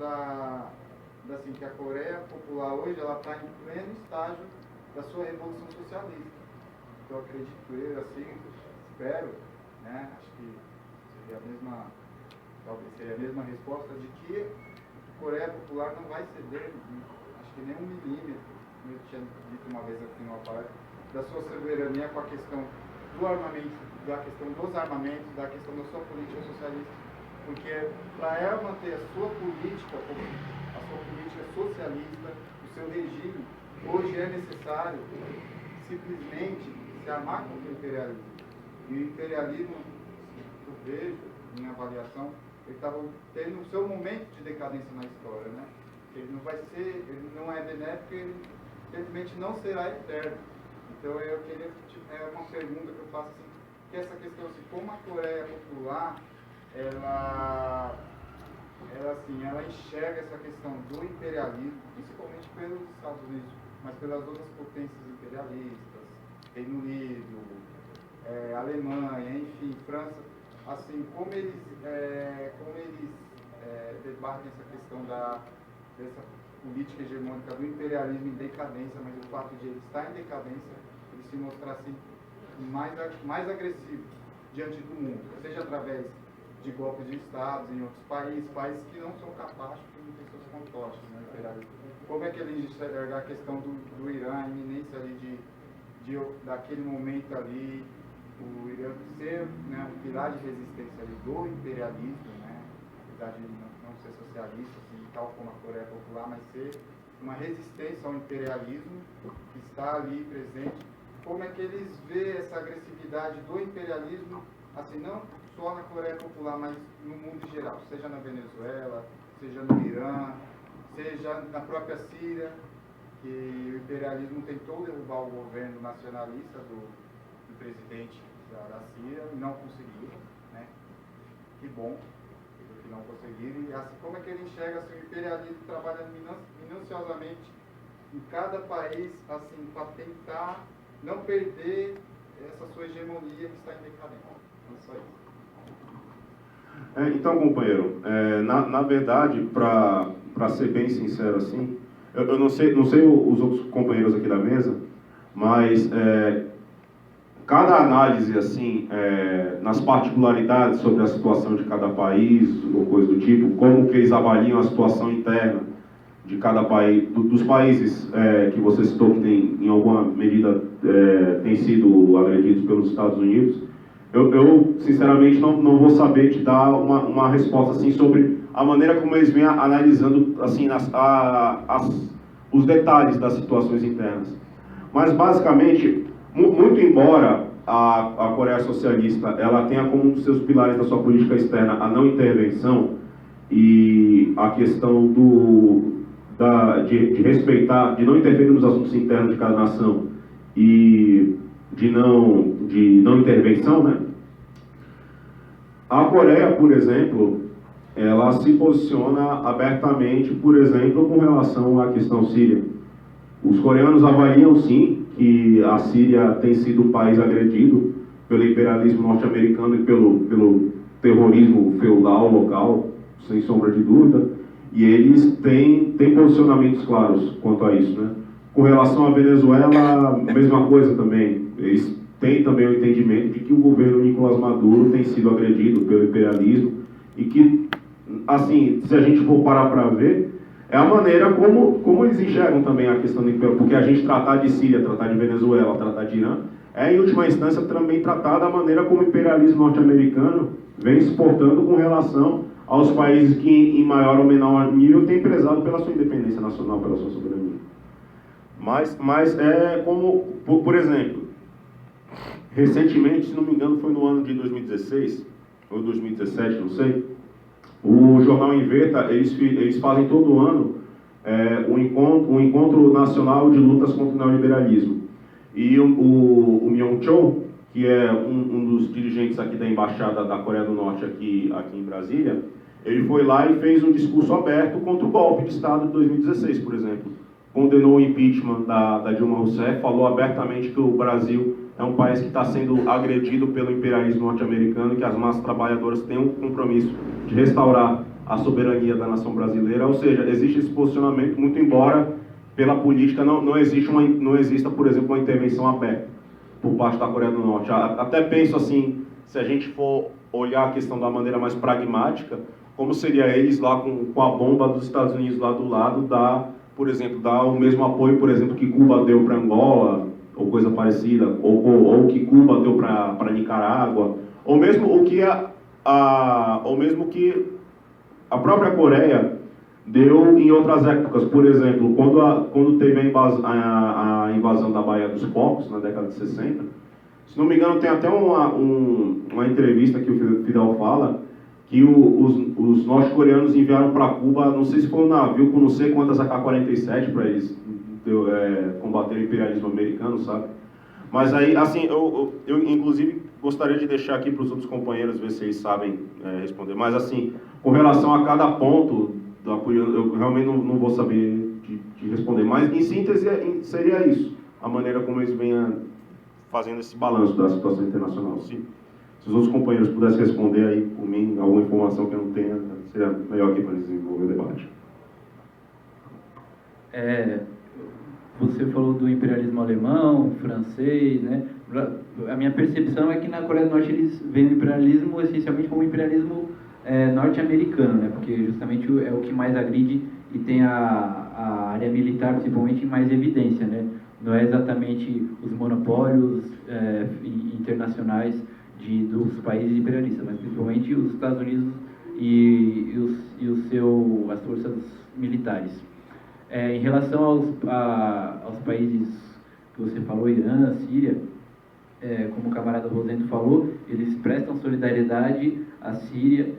S9: assim, que a Coreia Popular hoje ela está em pleno estágio da sua revolução socialista. Então, acredito assim, espero, né? Acho que talvez seria a mesma resposta de que a Coreia Popular não vai ceder, acho que nem 1 milímetro, como eu tinha dito uma vez aqui no palestra, da sua soberania com a questão do armamento, da questão dos armamentos, da questão da sua política socialista, porque para ela manter a sua política socialista, o seu regime, hoje é necessário simplesmente se armar contra o imperialismo. E o imperialismo, eu vejo, minha avaliação, ele estava tendo o seu momento de decadência na história, né? Ele não é benéfico, ele simplesmente não será eterno. Então eu queria, é uma pergunta que eu faço assim, que essa questão assim, como a Coreia Popular, ela enxerga essa questão do imperialismo, principalmente pelos Estados Unidos, mas pelas outras potências imperialistas, Reino Unido, Alemanha, enfim, França, assim, como eles debatem essa questão dessa política hegemônica do imperialismo em decadência, mas o fato de ele estar em decadência, ele se mostrar assim, mais agressivo diante do mundo, seja através de golpes de estados em outros países que não são capazes, que não têm seus contornos, né, imperialismo. Como é que ele enxerga a questão do Irã, a iminência ali daquele momento ali, o Irã ser, né, um pilar de resistência ali do imperialismo, né, apesar de não ser socialista, assim, tal como a Coreia Popular, mas ser uma resistência ao imperialismo que está ali presente. Como é que eles veem essa agressividade do imperialismo, assim, não só na Coreia Popular, mas no mundo em geral, seja na Venezuela, seja no Irã, seja na própria Síria, que o imperialismo tentou derrubar o governo nacionalista do presidente da Síria e não conseguiu, né? Que bom que não conseguiram. E assim, como é que ele enxerga assim, o imperialismo trabalhando minuciosamente em cada país, assim, para tentar não perder essa sua hegemonia que está em decadência? É só isso.
S2: Então, companheiro, na verdade, para ser bem sincero assim, eu não sei os outros companheiros aqui da mesa, mas cada análise assim, nas particularidades sobre a situação de cada país ou coisa do tipo, como que eles avaliam a situação interna de cada país, dos países que você citou que tem, em alguma medida tem sido agredidos pelos Estados Unidos, eu sinceramente não vou saber te dar uma resposta assim sobre a maneira como eles vêm analisando assim os detalhes das situações internas. Mas basicamente, muito embora a Coreia Socialista ela tenha como um dos seus pilares da sua política externa a não intervenção e a questão de respeitar, de não interferir nos assuntos internos de cada nação e de não intervenção, né? A Coreia, por exemplo, ela se posiciona abertamente, por exemplo, com relação à questão síria. Os coreanos avaliam, sim, que a Síria tem sido um país agredido pelo imperialismo norte-americano e pelo terrorismo feudal local, sem sombra de dúvida, e eles têm posicionamentos claros quanto a isso, né? Com relação à Venezuela, a mesma coisa também. Eles têm também o entendimento de que o governo Nicolás Maduro tem sido agredido pelo imperialismo e que, assim, se a gente for parar para ver, é a maneira como eles enxergam também a questão do imperialismo, porque a gente tratar de Síria, tratar de Venezuela, tratar de Irã, em última instância também tratar da maneira como o imperialismo norte-americano vem se portando com relação aos países que, em maior ou menor nível, têm prezado pela sua independência nacional, pela sua soberania. Mas é como, por exemplo, recentemente, se não me engano, foi no ano de 2016, ou 2017, não sei, o jornal Inveta, eles fazem todo ano um encontro nacional de lutas contra o neoliberalismo. E o Myung-chol, que é um dos dirigentes aqui da Embaixada da Coreia do Norte aqui em Brasília, ele foi lá e fez um discurso aberto contra o golpe de Estado de 2016, por exemplo. Condenou o impeachment da Dilma Rousseff, falou abertamente que o Brasil é um país que está sendo agredido pelo imperialismo norte-americano e que as massas trabalhadoras têm um compromisso de restaurar a soberania da nação brasileira. Ou seja, existe esse posicionamento, muito embora pela política não exista, por exemplo, uma intervenção aberta por parte da Coreia do Norte. Até penso assim, se a gente for olhar a questão da maneira mais pragmática, como seria eles lá com a bomba dos Estados Unidos lá do lado, por exemplo, dar o mesmo apoio, por exemplo, que Cuba deu para Angola, ou coisa parecida, ou que Cuba deu para Nicarágua, ou mesmo o que a própria Coreia deu em outras épocas. Por exemplo, quando teve a invasão da Baía dos Porcos, na década de 60, se não me engano, tem até uma entrevista que o Fidel fala que os norte-coreanos enviaram para Cuba, não sei se foi um navio com não sei quantas AK-47 para eles combater o imperialismo americano, sabe? Mas aí, assim, eu inclusive gostaria de deixar aqui para os outros companheiros ver se eles sabem responder. Mas, assim, com relação a cada ponto do apoio, eu realmente não vou saber de responder. Mas, em síntese, seria isso, a maneira como eles vêm fazendo esse balanço da situação internacional. Se os outros companheiros pudessem responder aí por mim, alguma informação que eu não tenha, seria melhor aqui para desenvolver o debate.
S3: Você falou do imperialismo alemão, francês, né? A minha percepção é que na Coreia do Norte eles veem o imperialismo essencialmente como imperialismo norte-americano, né? Porque justamente é o que mais agride e tem a área militar, principalmente, em mais evidência, né? Não é exatamente os monopólios internacionais dos países imperialistas, mas principalmente os Estados Unidos e as forças militares. Em relação aos países que você falou, Irã, Síria, como o camarada Rosendo falou, eles prestam solidariedade à Síria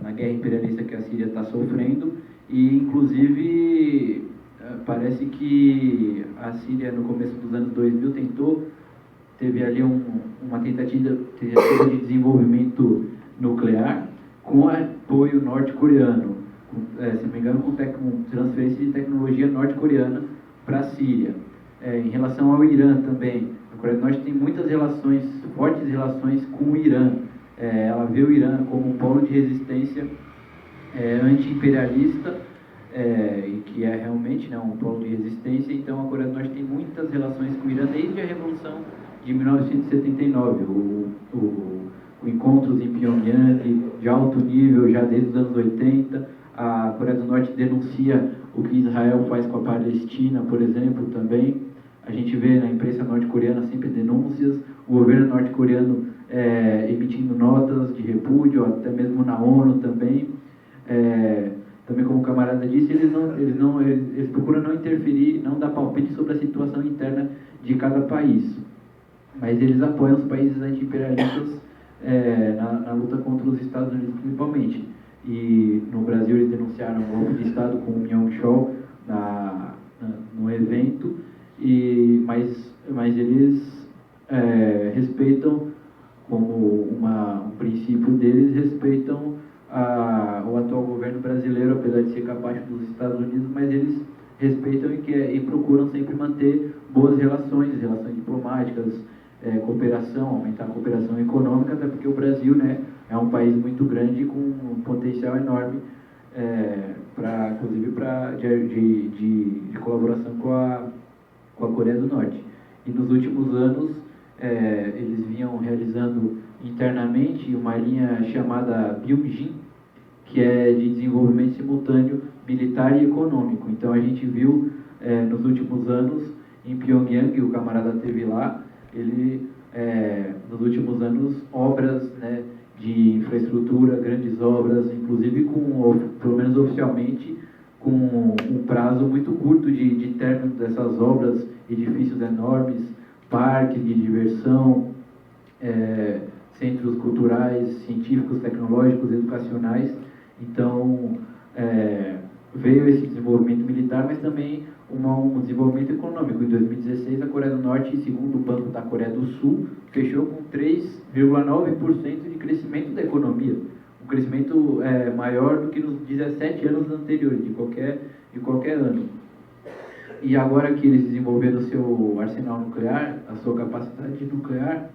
S3: na guerra imperialista que a Síria está sofrendo, e inclusive parece que a Síria no começo dos anos 2000 teve ali uma tentativa de desenvolvimento nuclear com apoio norte-coreano, se não me engano, com transferência de tecnologia norte-coreana para a Síria. Em relação ao Irã também, a Coreia do Norte tem muitas fortes relações com o Irã. Ela vê o Irã como um polo de resistência anti-imperialista, e que é realmente, né, um polo de resistência. Então a Coreia do Norte tem muitas relações com o Irã desde a Revolução de 1979, o encontros em Pyongyang de alto nível já desde os anos 80. A Coreia do Norte denuncia o que Israel faz com a Palestina, por exemplo, também. A gente vê na imprensa norte-coreana sempre denúncias, o governo norte-coreano emitindo notas de repúdio, até mesmo na ONU também. Também, como o camarada disse, eles procuram não interferir, não dar palpite sobre a situação interna de cada país. Mas eles apoiam os países anti-imperialistas na luta contra os Estados Unidos, principalmente. E no Brasil eles denunciaram o golpe de Estado com o Myung-chol no evento, mas eles respeitam, como um princípio deles, respeitam o atual governo brasileiro, apesar de ser capaz dos Estados Unidos, mas eles respeitam e procuram sempre manter boas relações diplomáticas, cooperação, aumentar a cooperação econômica, até porque o Brasil, né, é um país muito grande com um potencial enorme, inclusive de colaboração com a Coreia do Norte. E nos últimos anos eles vinham realizando internamente uma linha chamada Byung-jin, que é de desenvolvimento simultâneo militar e econômico. Então a gente viu nos últimos anos em Pyongyang, o camarada teve lá, ele nos últimos anos obras, né, de infraestrutura, grandes obras, inclusive com, pelo menos oficialmente, com um prazo muito curto de término dessas obras, edifícios enormes, parques de diversão, centros culturais, científicos, tecnológicos, educacionais. Então, veio esse desenvolvimento militar, mas também um desenvolvimento econômico. Em 2016, a Coreia do Norte, segundo o Banco da Coreia do Sul, fechou com 3,9% de crescimento da economia. Um crescimento maior do que nos 17 anos anteriores, de qualquer ano. E agora que eles desenvolveram o seu arsenal nuclear, a sua capacidade nuclear,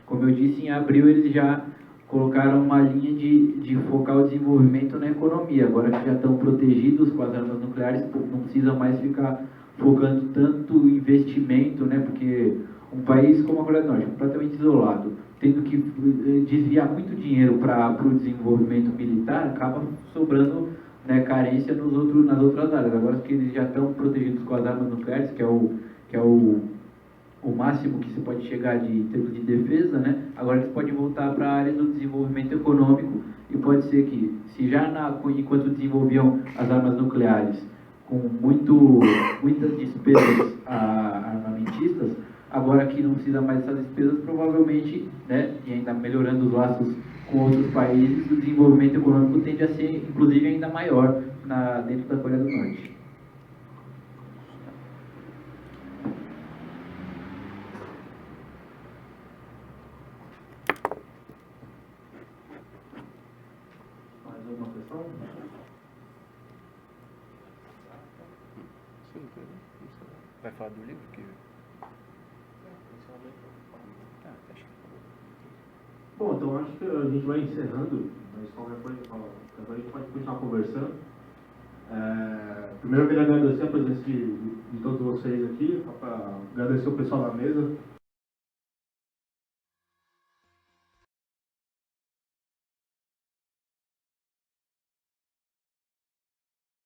S3: como eu disse, em abril eles já colocaram uma linha de focar o desenvolvimento na economia. Agora que já estão protegidos com as armas nucleares, não precisam mais ficar focando tanto investimento, né? Porque um país como a Coreia do Norte, completamente isolado, tendo que desviar muito dinheiro para o desenvolvimento militar, acaba sobrando, né, carência nas outras áreas. Agora que eles já estão protegidos com as armas nucleares, que é o máximo que se pode chegar em termos de defesa, né? Agora eles podem voltar para a área do desenvolvimento econômico e pode ser que, se já enquanto desenvolviam as armas nucleares com muitas despesas armamentistas, agora que não precisa mais dessas despesas, provavelmente, né, e ainda melhorando os laços com outros países, o desenvolvimento econômico tende a ser, inclusive, ainda maior dentro da Coreia do Norte.
S1: Mais alguma questão?
S7: Vai falar do livro? Acho que
S1: Bom, então acho que a gente vai encerrando, mas qualquer coisa a gente pode continuar conversando. Primeiro eu queria agradecer a presença de todos vocês aqui, agradecer o pessoal da mesa,